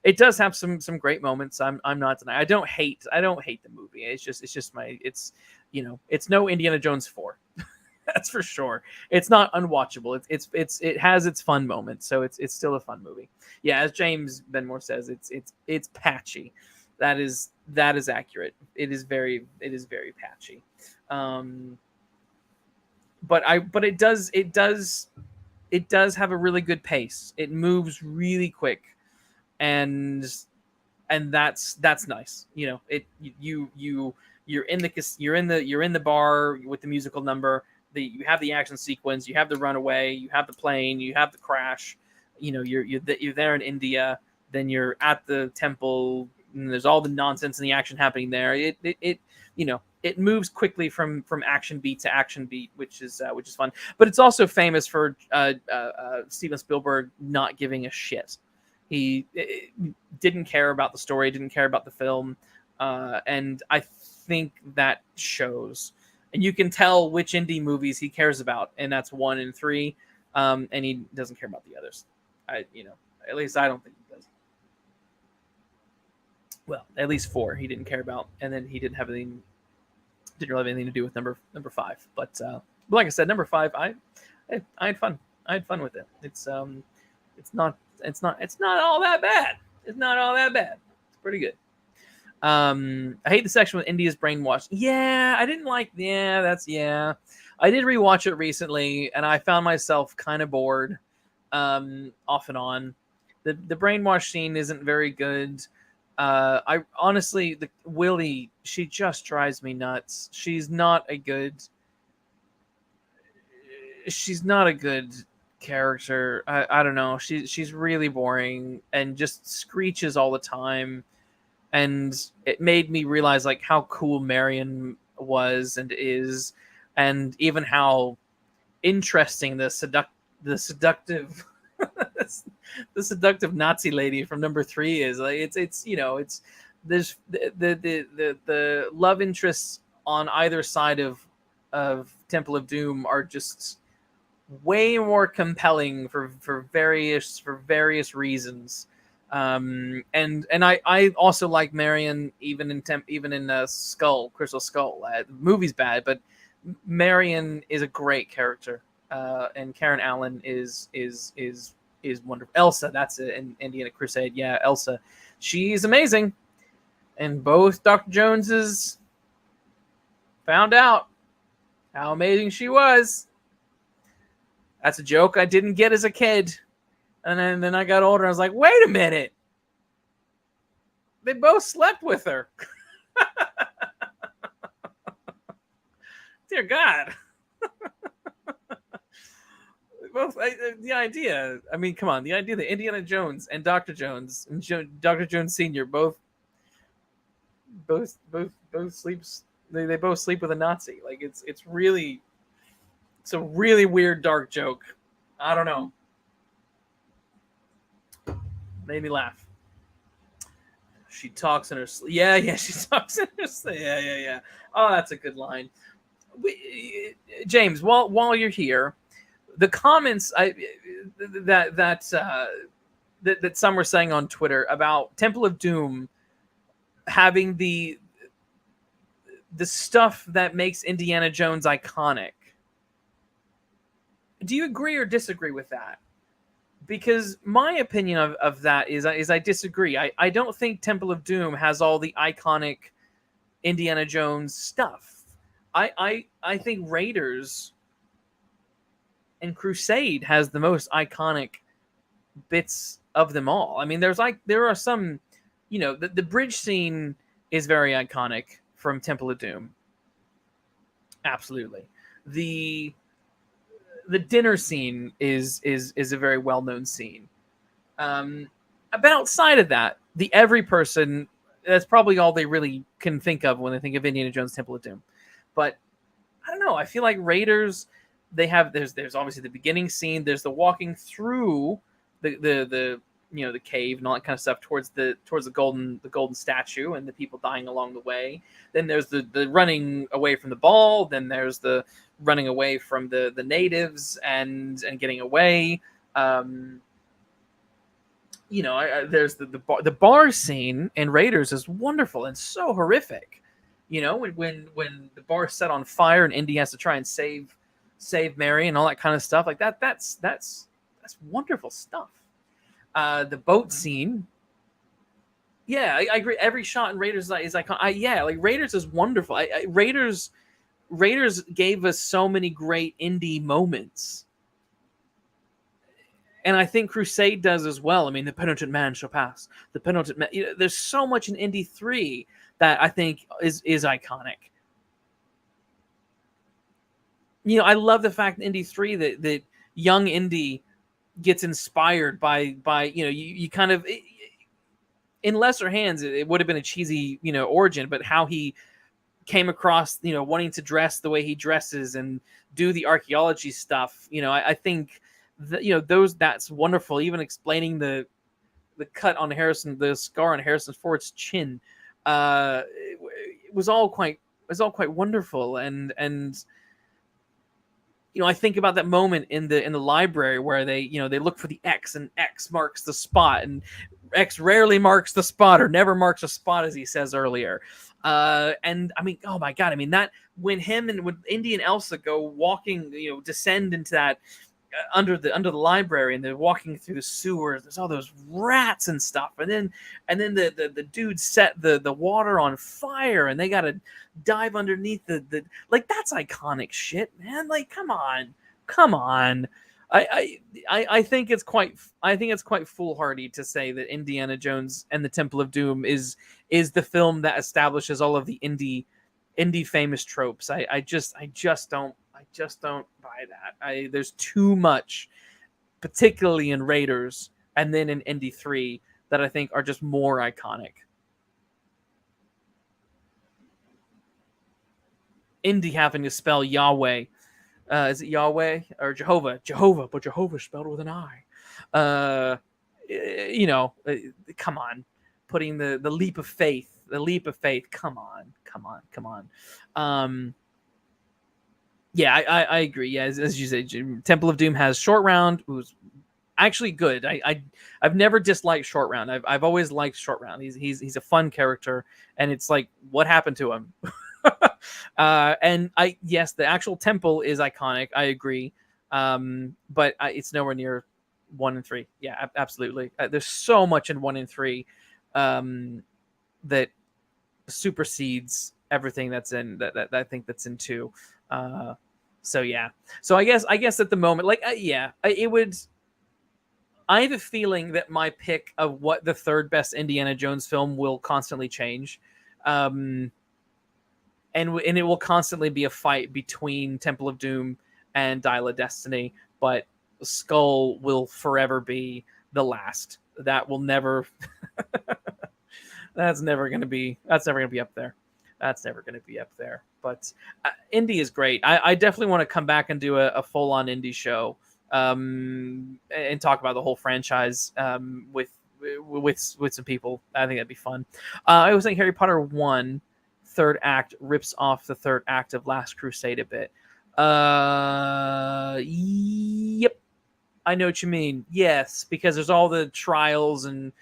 it does have some great moments. I'm not denying. I don't hate the movie. It's just my it's no Indiana Jones 4. That's for sure. It's not unwatchable. It has its fun moments, so it's still a fun movie. Yeah, as James Benmore says, it's patchy. That is accurate. It is very patchy. Um, but it does have a really good pace. It moves really quick, and that's nice. You're in the bar with the musical number. You have the action sequence. You have the runaway. You have the plane. You have the crash. You're there in India. Then you're at the temple. And there's all the nonsense and the action happening there. It moves quickly from action beat to action beat, which is fun. But it's also famous for Steven Spielberg not giving a shit. He didn't care about the story, didn't care about the film, and I think that shows. And you can tell which indie movies he cares about, and that's 1 and 3, and he doesn't care about the others. At least I don't think he does. Well, at least 4 he didn't care about, and then he didn't really have anything to do with number 5. But like I said, number 5, I had fun. I had fun with it. It's not all that bad. It's not all that bad. It's pretty good. I hate the section with India's brainwashed. Yeah, I didn't like. Yeah. I did rewatch it recently, and I found myself kind of bored, off and on. The brainwash scene isn't very good. I honestly, the Willie, she just drives me nuts. She's not a good character. I don't know. She's really boring and just screeches all the time. And it made me realize like how cool Marion was and is, and even how interesting the seductive the seductive Nazi lady from number 3 is. Like it's there's the love interests on either side of Temple of Doom are just way more compelling for various reasons. And I also like Marion even in Skull, Crystal Skull. The movie's bad, but Marion is a great character, and Karen Allen is wonderful. Elsa, that's it, in Indiana Crusade. Yeah, Elsa, she's amazing. And both Dr. Joneses found out how amazing she was. That's a joke I didn't get as a kid. And then I got older and I was like, wait a minute. They both slept with her. Dear God. The idea, I mean, come on. The idea that Indiana Jones and Dr. Jones and Dr. Jones Sr. both sleeps. They both sleep with a Nazi. Like it's a really weird dark joke. I don't know. Made me laugh. She talks in her sleep. Yeah, she talks in her sleep. Yeah. Oh, that's a good line. James, while you're here, the comments that some were saying on Twitter about Temple of Doom having the stuff that makes Indiana Jones iconic. Do you agree or disagree with that? because my opinion of that is I disagree. I don't think Temple of Doom has all the iconic Indiana Jones stuff. I think Raiders and Crusade has the most iconic bits of them all. I mean, there are some, the bridge scene is very iconic from Temple of Doom. Absolutely. The the dinner scene is a very well known scene. Um, but outside of that, the every person, that's probably all they really can think of when they think of Indiana Jones Temple of Doom. But I don't know. I feel like Raiders, they have there's obviously the beginning scene. There's the walking through the the cave and all that kind of stuff towards the golden statue and the people dying along the way. Then there's the running away from the ball. Then there's the running away from the natives and getting away. There's the bar scene in Raiders is wonderful and so horrific. When the bar's set on fire and Indy has to try and save Mary and all that kind of stuff like that. That's wonderful stuff. The boat scene. Yeah, I agree. Every shot in Raiders is iconic. Like Raiders is wonderful. Raiders gave us so many great indie moments. And I think Crusade does as well. I mean, the penitent man shall pass. The penitent man. There's so much in Indy 3 that I think is iconic. I love the fact in Indy 3 that young Indy gets inspired by you kind of, in lesser hands, it would have been a cheesy origin, but how he came across wanting to dress the way he dresses and do the archaeology stuff. I think that that's wonderful. Even explaining the cut on the scar on Harrison Ford's chin, it was all quite wonderful. And I think about that moment in the library where they look for the X and X marks the spot, and X rarely marks the spot or never marks a spot, as he says earlier. And I mean, oh my God, I mean that when Indy and Elsa go walking, descend into that under the library, and they're walking through the sewers. There's all those rats and stuff, and then the dude set the water on fire, and they got to dive underneath the like. That's iconic shit, man. Like, come on. I think it's quite foolhardy to say that Indiana Jones and the Temple of Doom is the film that establishes all of the indie famous tropes. I just don't buy that. There's too much, particularly in Raiders and then in Indy 3, that I think are just more iconic. Indy having to spell Yahweh. Is it Yahweh or Jehovah? Jehovah, but Jehovah spelled with an I. Come on. Putting the leap of faith. Come on. Yeah, I agree. Yeah, as you said, Temple of Doom has Short Round, who's actually good. I've never disliked Short Round. I've always liked Short Round. He's a fun character, and it's like, what happened to him? And yes, the actual temple is iconic. I agree, but it's nowhere near 1 and 3. Yeah, absolutely. There's so much in 1 and 3 that supersedes everything that's in that I think that's in 2. So yeah. So I guess at the moment, like, it would. I have a feeling that my pick of what the third best Indiana Jones film will constantly change. And it will constantly be a fight between Temple of Doom and Dial of Destiny, but Skull will forever be the last. That will never. That's never going to be up there. That's never going to be up there. But Indy is great. I definitely want to come back and do a full-on Indy show, and talk about the whole franchise with some people. I think that'd be fun. I was saying Harry Potter 1 third act rips off the third act of Last Crusade a bit. Yep. I know what you mean. Yes, because there's all the trials and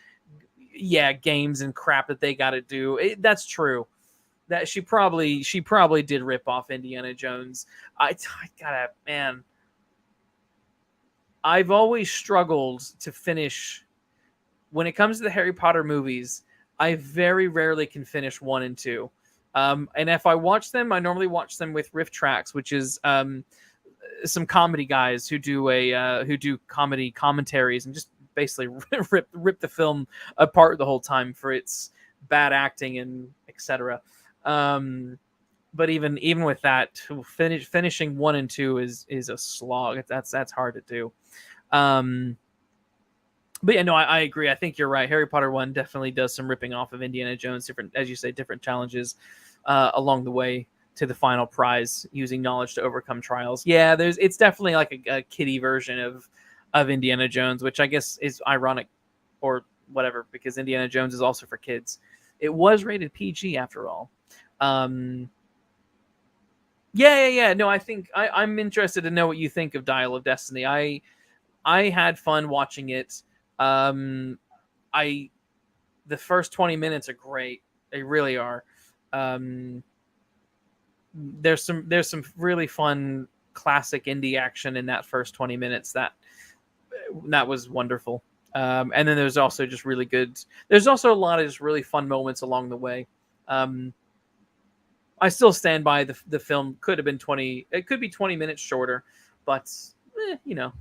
games and crap that they got to do. That's true. That she probably did rip off Indiana Jones. I gotta, man. I've always struggled to finish when it comes to the Harry Potter movies. I very rarely can finish 1 and 2. And if I watch them, I normally watch them with Riff Tracks, which is some comedy guys who do comedy commentaries and just basically rip the film apart the whole time for its bad acting and etc. But even with that, finishing 1 and 2 is a slog. That's hard to do. But yeah, no, I agree. I think you're right. Harry Potter 1 definitely does some ripping off of Indiana Jones, different, as you say, different challenges along the way to the final prize, using knowledge to overcome trials. Yeah, it's definitely like a kiddie version of Indiana Jones, which I guess is ironic or whatever, because Indiana Jones is also for kids. It was rated PG after all. Yeah. No, I think I'm interested to know what you think of Dial of Destiny. I had fun watching it. I The first 20 minutes are great. They really are. There's some really fun classic indie action in that first 20 minutes that was wonderful. And then there's also just really good. There's also a lot of just really fun moments along the way. I still stand by the film could have been 20. It could be 20 minutes shorter, but you know,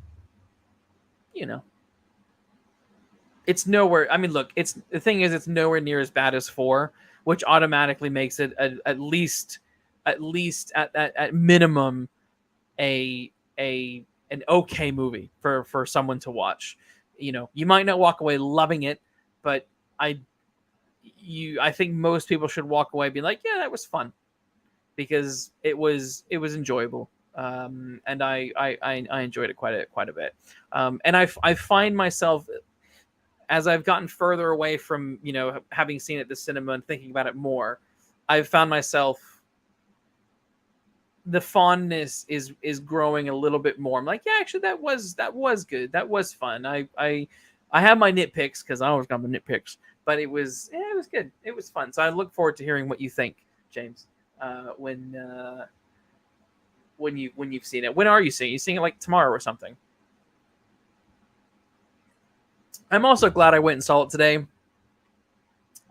it's nowhere. I mean, look, it's the thing is, it's nowhere near as bad as 4, which automatically makes it at least at minimum an okay movie for someone to watch. You might not walk away loving it, but I think most people should walk away being like, yeah, that was fun, because it was enjoyable. And I enjoyed it quite a bit. And I find myself, as I've gotten further away from having seen it at the cinema and thinking about it more, I've found myself, the fondness is growing a little bit more. I'm like, yeah, actually that was good. That was fun. I have my nitpicks, because I always got my nitpicks, but it was good. It was fun. So I look forward to hearing what you think, James, when you've seen it. When are you seeing it? You seeing it like tomorrow or something? I'm also glad I went and saw it today.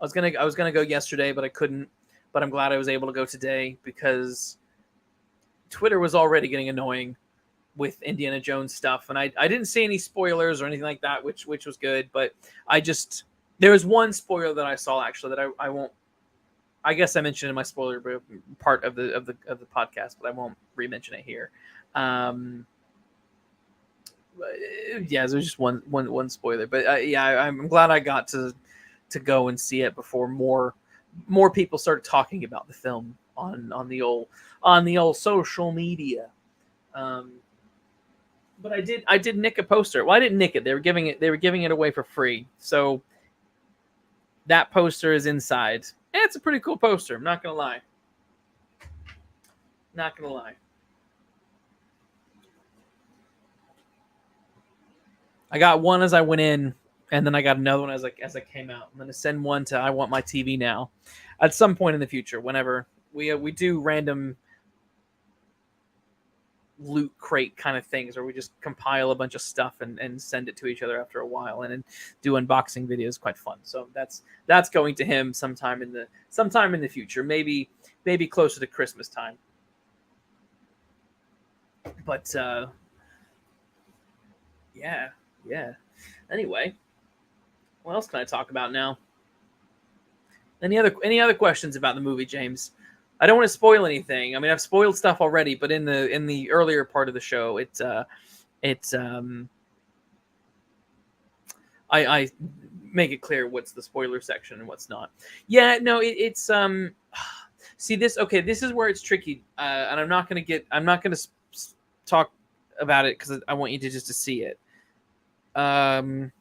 I was gonna go yesterday, but I couldn't. But I'm glad I was able to go today, because Twitter was already getting annoying with Indiana Jones stuff, and I didn't see any spoilers or anything like that, which was good. But there was one spoiler that I saw, actually, that I won't. I guess I mentioned in my spoiler part of the podcast, but I won't re-mention it here. Yeah, there's just one spoiler, but yeah, I'm glad I got to go and see it before more people started talking about the film on the old social media. But I did nick a poster. Well, I didn't nick it. They were giving it away for free. So that poster is inside. And it's a pretty cool poster. I'm not gonna lie. Not gonna lie. I got one as I went in, and then I got another one as I came out. I'm gonna send one to I Want My TV Now, at some point in the future, whenever we do random loot crate kind of things, where we just compile a bunch of stuff and send it to each other after a while, and then do unboxing videos. Quite fun. So that's going to him sometime in the future, maybe closer to Christmas time. But yeah. Anyway, what else can I talk about now? Any other questions about the movie, James? I don't want to spoil anything. I mean, I've spoiled stuff already, but in the earlier part of the show, I make it clear what's the spoiler section and what's not. Yeah, no, it's see this. Okay, this is where it's tricky, and I'm not gonna talk about it, because I want you to just to see it. The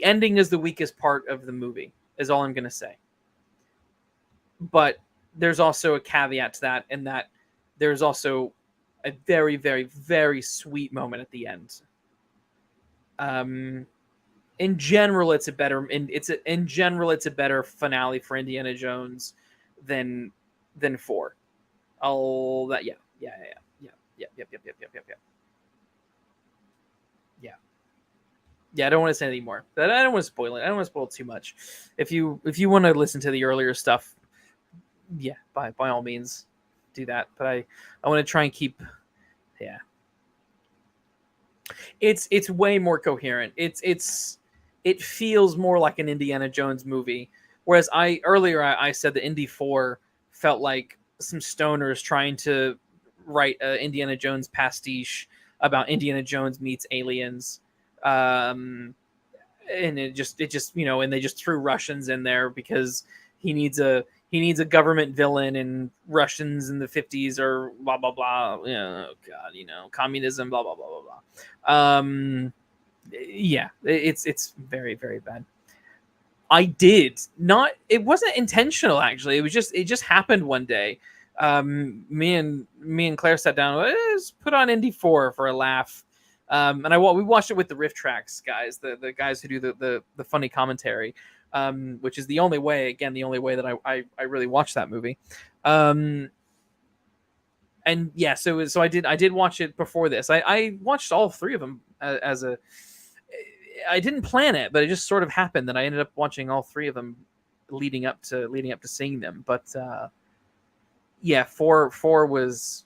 ending is the weakest part of the movie, is all I'm gonna say. But there's also a caveat to that, in that there's also a very, very, very sweet moment at the end. In general, it's a better finale for Indiana Jones than 4. All that, yeah. Yeah, I don't want to say any more. I don't want to spoil it. I don't want to spoil too much. If you want to listen to the earlier stuff, yeah, by all means, do that. But I want to try and keep, yeah. It's way more coherent. It feels more like an Indiana Jones movie. Whereas I said that Indy 4 felt like some stoners trying to write a Indiana Jones pastiche about Indiana Jones meets aliens. Um, and it just and they just threw Russians in there because he needs a government villain, and Russians in the 50s or blah blah blah. Oh God, communism, blah blah blah blah blah. Yeah, it's very very bad. I did not. It wasn't intentional, actually. It just happened one day. Me and Claire sat down. Let's put on Indy 4 for a laugh. And we watched it with the riff tracks guys, the guys who do the funny commentary, which is the only way. Again, the only way that I really watched that movie. And yeah, so I did watch it before this. I watched all three of them as a. I didn't plan it, but it just sort of happened that I ended up watching all three of them leading up to seeing them. But yeah, four was,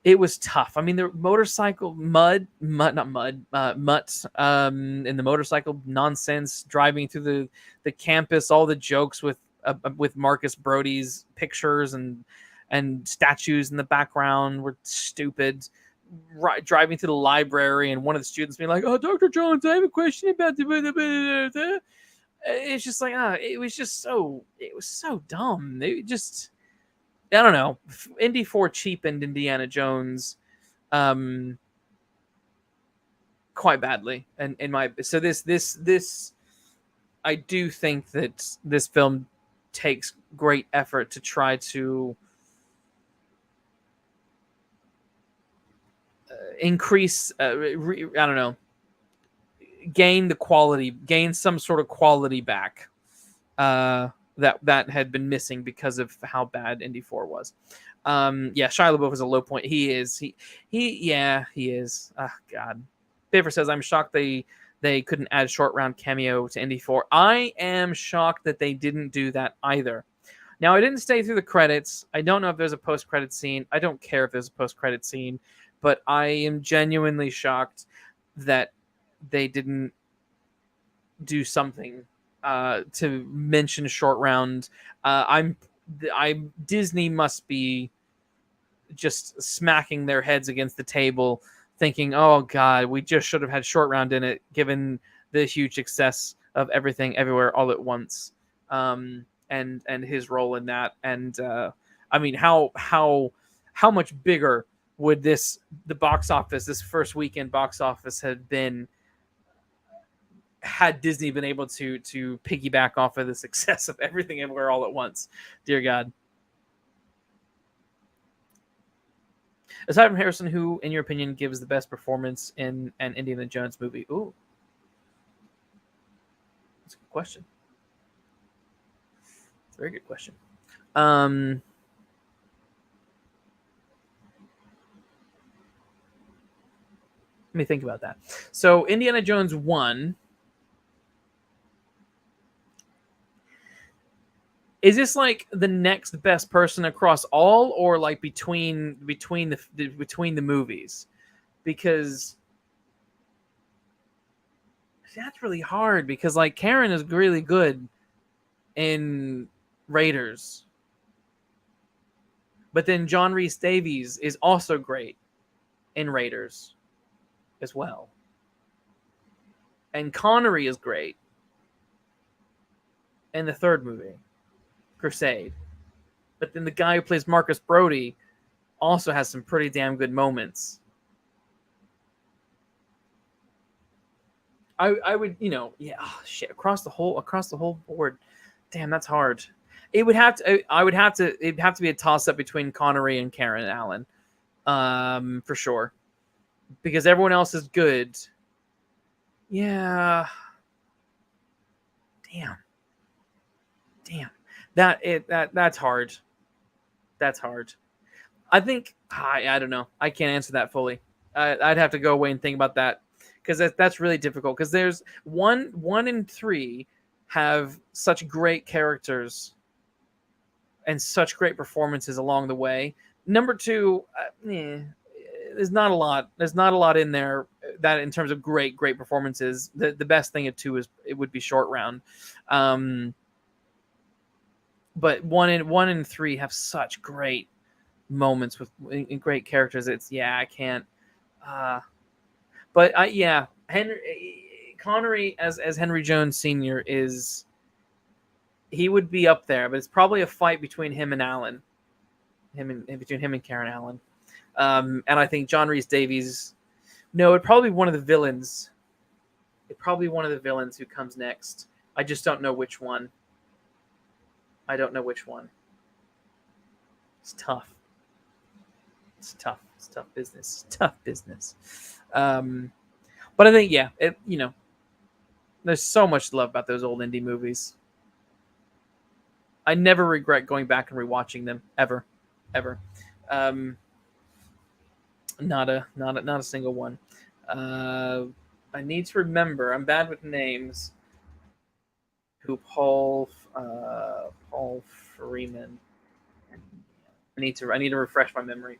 it was tough. I mean, the motorcycle mutt, not mud, mutt, and the motorcycle nonsense driving through the campus, all the jokes with Marcus Brody's pictures and statues in the background were stupid. Driving to the library and one of the students being like, "Oh, Dr. Jones, I have a question about the." It's just like, it was so dumb. It just, I don't know. Indy 4 cheapened Indiana Jones, quite badly, and in my so this I do think that this film takes great effort to try to increase, I don't know, gain some sort of quality back, that had been missing because of how bad Indy 4 was. Yeah, Shia LaBeouf is a low point. He is. Yeah, he is. Oh, God. Paper says, I'm shocked they couldn't add short round cameo to Indy 4. I am shocked that they didn't do that either. Now, I didn't stay through the credits. I don't know if there's a post-credit scene. I don't care if there's a post-credit scene, but I am genuinely shocked that they didn't do something to mention short round. I Disney must be just smacking their heads against the table, thinking, "Oh God, we just should have had short round in it, given the huge success of Everything Everywhere All at Once." And his role in that. And I mean, how much bigger would the box office, this first weekend box office, had been had Disney been able to piggyback off of the success of Everything Everywhere All at Once? Dear God. Aside from Harrison, who, in your opinion, gives the best performance in an Indiana Jones movie? Ooh, that's a good question. Very good question. Let me think about that. So Indiana Jones 1. Is this like the next best person across all, or like between the movies? Because that's really hard, because like Karen is really good in Raiders. But then John Rhys Davies is also great in Raiders as well. And Connery is great in the third movie, Crusade. But then the guy who plays Marcus Brody also has some pretty damn good moments. I would, yeah, shit, across the whole board. Damn, that's hard. It'd have to be a toss up between Connery and Karen Allen, for sure, because everyone else is good. Yeah. Damn. That's hard. That's hard. I think I don't know. I can't answer that fully. I'd have to go away and think about that, because that's really difficult. Because there's one and three have such great characters and such great performances along the way. Number two, there's not a lot. There's not a lot in there that in terms of great performances. The best thing at two is it would be Short Round. But one and three have such great moments with great characters. I can't. But Connery as Henry Jones Sr. He would be up there, but it's probably a fight between him and Allen, between him and Karen Allen. And I think John Rhys Davies. No, it'd probably be one of the villains. It'd probably be one of the villains who comes next. I just don't know which one. I don't know which one. It's tough. It's tough. It's tough business. It's tough business. But I think, there's so much to love about those old indie movies. I never regret going back and rewatching them ever. Not a single one. I need to remember. I'm bad with names. Who Paul Freeman. I need to refresh my memory.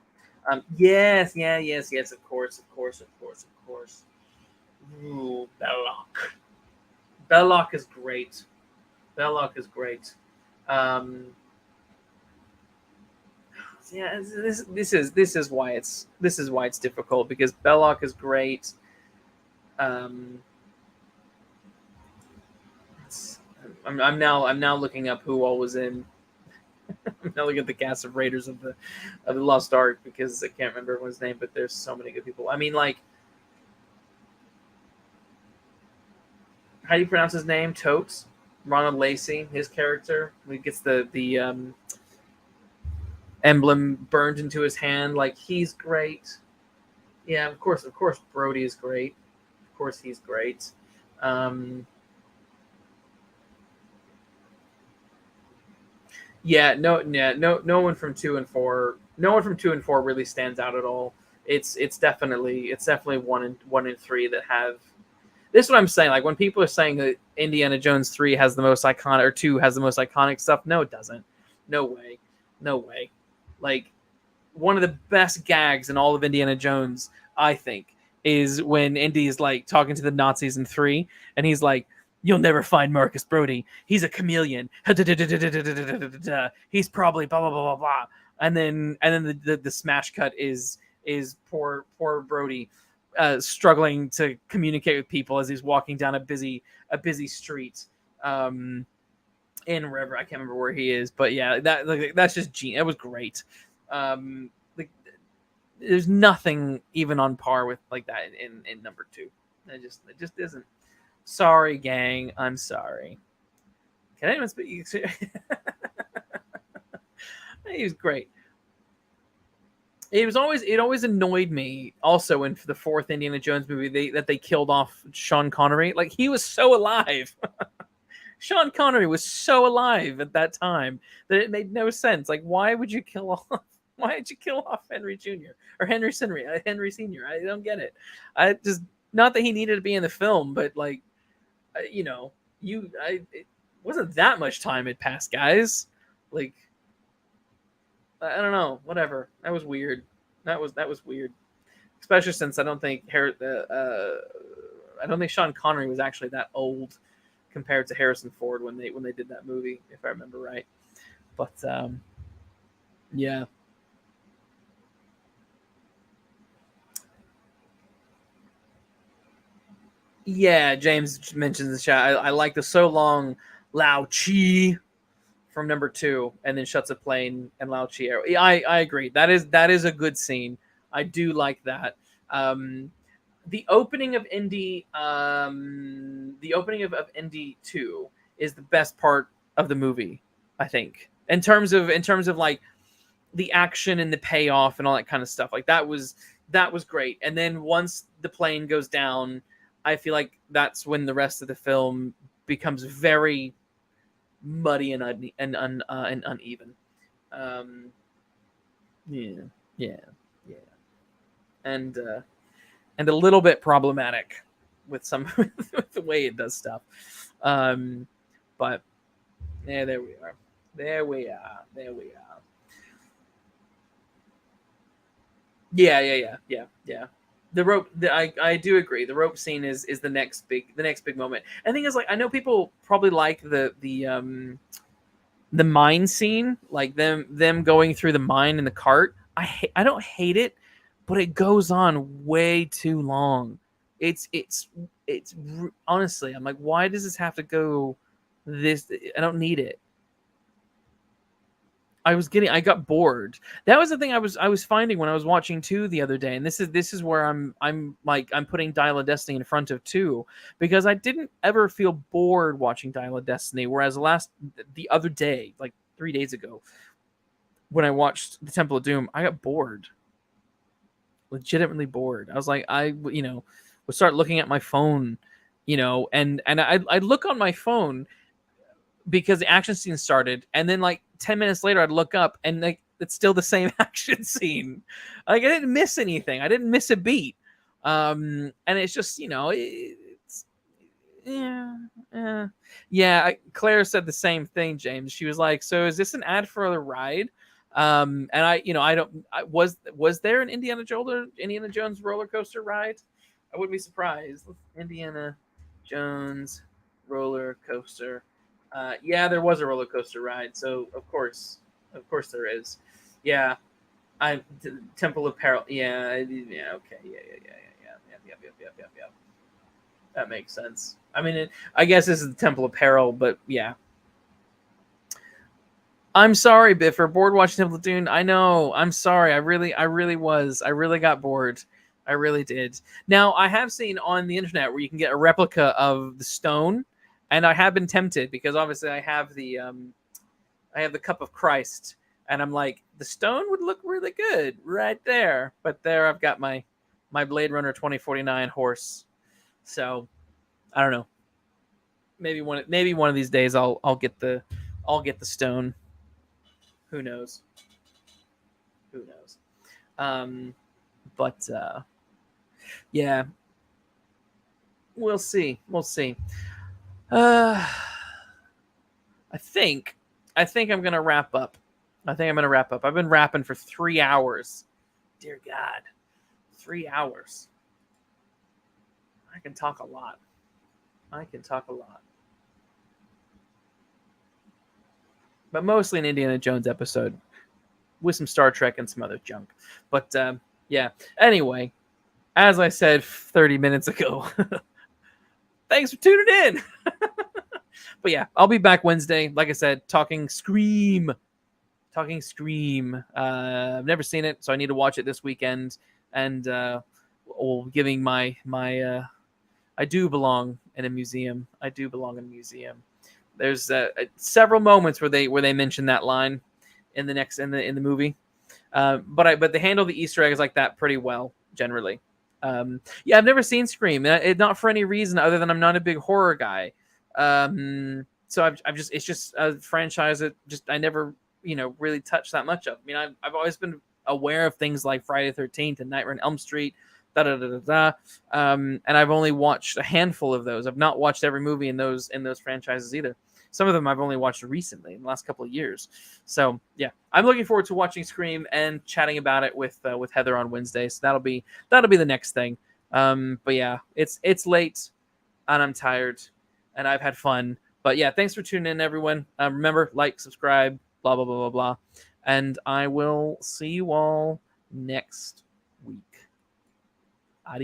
Yes, of course. Ooh, Belloc. Belloc is great. This is why it's difficult, because Belloc is great. I'm now looking up who all was in. I'm now looking at the cast of Raiders of the Lost Ark, because I can't remember everyone's name, but there's so many good people. I mean, like, how do you pronounce his name? Totes? Ronald Lacey, his character, when he gets the emblem burned into his hand, like, he's great. Yeah, of course Brody is great. Of course he's great. No one from 2 and 4. No one from 2 and 4 really stands out at all. It's definitely 1 and 3 that have. This is what I'm saying. Like, when people are saying that Indiana Jones 3 has the most iconic, or 2 has the most iconic stuff, no, it doesn't. No way. Like, one of the best gags in all of Indiana Jones, I think, is when Indy's like talking to the Nazis in 3, and he's like, "You'll never find Marcus Brody. He's a chameleon. He's probably blah blah blah blah blah." And then the smash cut is poor Brody struggling to communicate with people as he's walking down a busy street in wherever, I can't remember where he is, but yeah, that's just genius. It was great. There's nothing even on par with like that in number 2. It just isn't. Sorry, gang. I'm sorry. Can anyone speak? He was great. It always annoyed me also in the 4th Indiana Jones movie that they killed off Sean Connery. Like, he was so alive. Sean Connery was so alive at that time that it made no sense. Like, why would you kill off Henry Jr. or Henry Sr.? I don't get it. I just, not that he needed to be in the film, but like, it wasn't that much time had passed, guys. Like, I don't know. Whatever. That was weird. That was weird. Especially since I don't think Sean Connery was actually that old compared to Harrison Ford when they did that movie, if I remember right. But yeah. Yeah, James mentions the chat. I like the so long Lao Chi from number 2, and then shuts a plane and Lao Chi. I agree. That is a good scene. I do like that. The opening of Indy, of Indy 2 is the best part of the movie, I think. In terms of like the action and the payoff and all that kind of stuff. Like, that was great. And then once the plane goes down, I feel like that's when the rest of the film becomes very muddy and uneven. Yeah. And a little bit problematic. with some with the way it does stuff. But yeah, there we are. There we are. There we are. Yeah. The rope. I do agree. The rope scene is the next big moment. And the thing is, like, I know people probably like the mine scene, like them going through the mine in the cart. I don't hate it, but it goes on way too long. It's honestly, I'm like, why does this have to go this? I don't need it. I got bored. That was the thing I was finding when I was watching 2 the other day, and this is where I'm like I'm putting Dial of Destiny in front of 2 because I didn't ever feel bored watching Dial of Destiny, whereas the other day, like 3 days ago, when I watched the Temple of Doom, I got bored. Legitimately bored. I was like, would start looking at my phone, and I'd look on my phone because the action scene started, and then like 10 minutes later I'd look up and like it's still the same action scene. Like I didn't miss anything. I didn't miss a beat. And it's just, it's yeah. Claire said the same thing, James. She was like, so is this an ad for the ride? And I don't was there an Indiana Jones roller coaster ride? I wouldn't be surprised. Indiana Jones roller coaster. Yeah, there was a roller coaster ride, so of course there is. Yeah, Temple of Peril. Yeah, yeah, okay, yeah. That makes sense. I mean, I guess this is the Temple of Peril, but yeah. I'm sorry, Biffer. Bored watching Temple of Doom. I know. I'm sorry. I really was. I really got bored. I really did. Now, I have seen on the internet where you can get a replica of the stone, and I have been tempted because obviously I have the Cup of Christ, and I'm like, the stone would look really good right there. But there, I've got my Blade Runner 2049 horse. So I don't know. Maybe one of these days I'll get the stone. Who knows? Who knows? But yeah, we'll see. We'll see. Uh, I think I'm gonna wrap up. I think I'm gonna wrap up. I've been rapping for 3 hours. Dear God, 3 hours. I can talk a lot. I can talk a lot. But mostly an Indiana Jones episode with some Star Trek and some other junk. But yeah. Anyway, as I said 30 minutes ago, thanks for tuning in. But yeah, I'll be back Wednesday. Like I said, talking Scream. I've never seen it, so I need to watch it this weekend. And giving my I do belong in a museum. I do belong in a museum. There's several moments where they mention that line in the movie. But they handle the Easter eggs like that pretty well generally. Yeah, I've never seen Scream, not for any reason other than I'm not a big horror guy. So I've just it's just a franchise that just I never really touched that much of. I mean, I've always been aware of things like Friday the 13th and Nightmare on Elm Street. And I've only watched a handful of those. I've not watched every movie in those franchises either. Some of them I've only watched recently in the last couple of years. So yeah, I'm looking forward to watching Scream and chatting about it with Heather on Wednesday. So that'll be the next thing. But yeah, it's late and I'm tired and I've had fun. But yeah, thanks for tuning in, everyone. Remember, like, subscribe, blah blah blah blah blah, and I will see you all next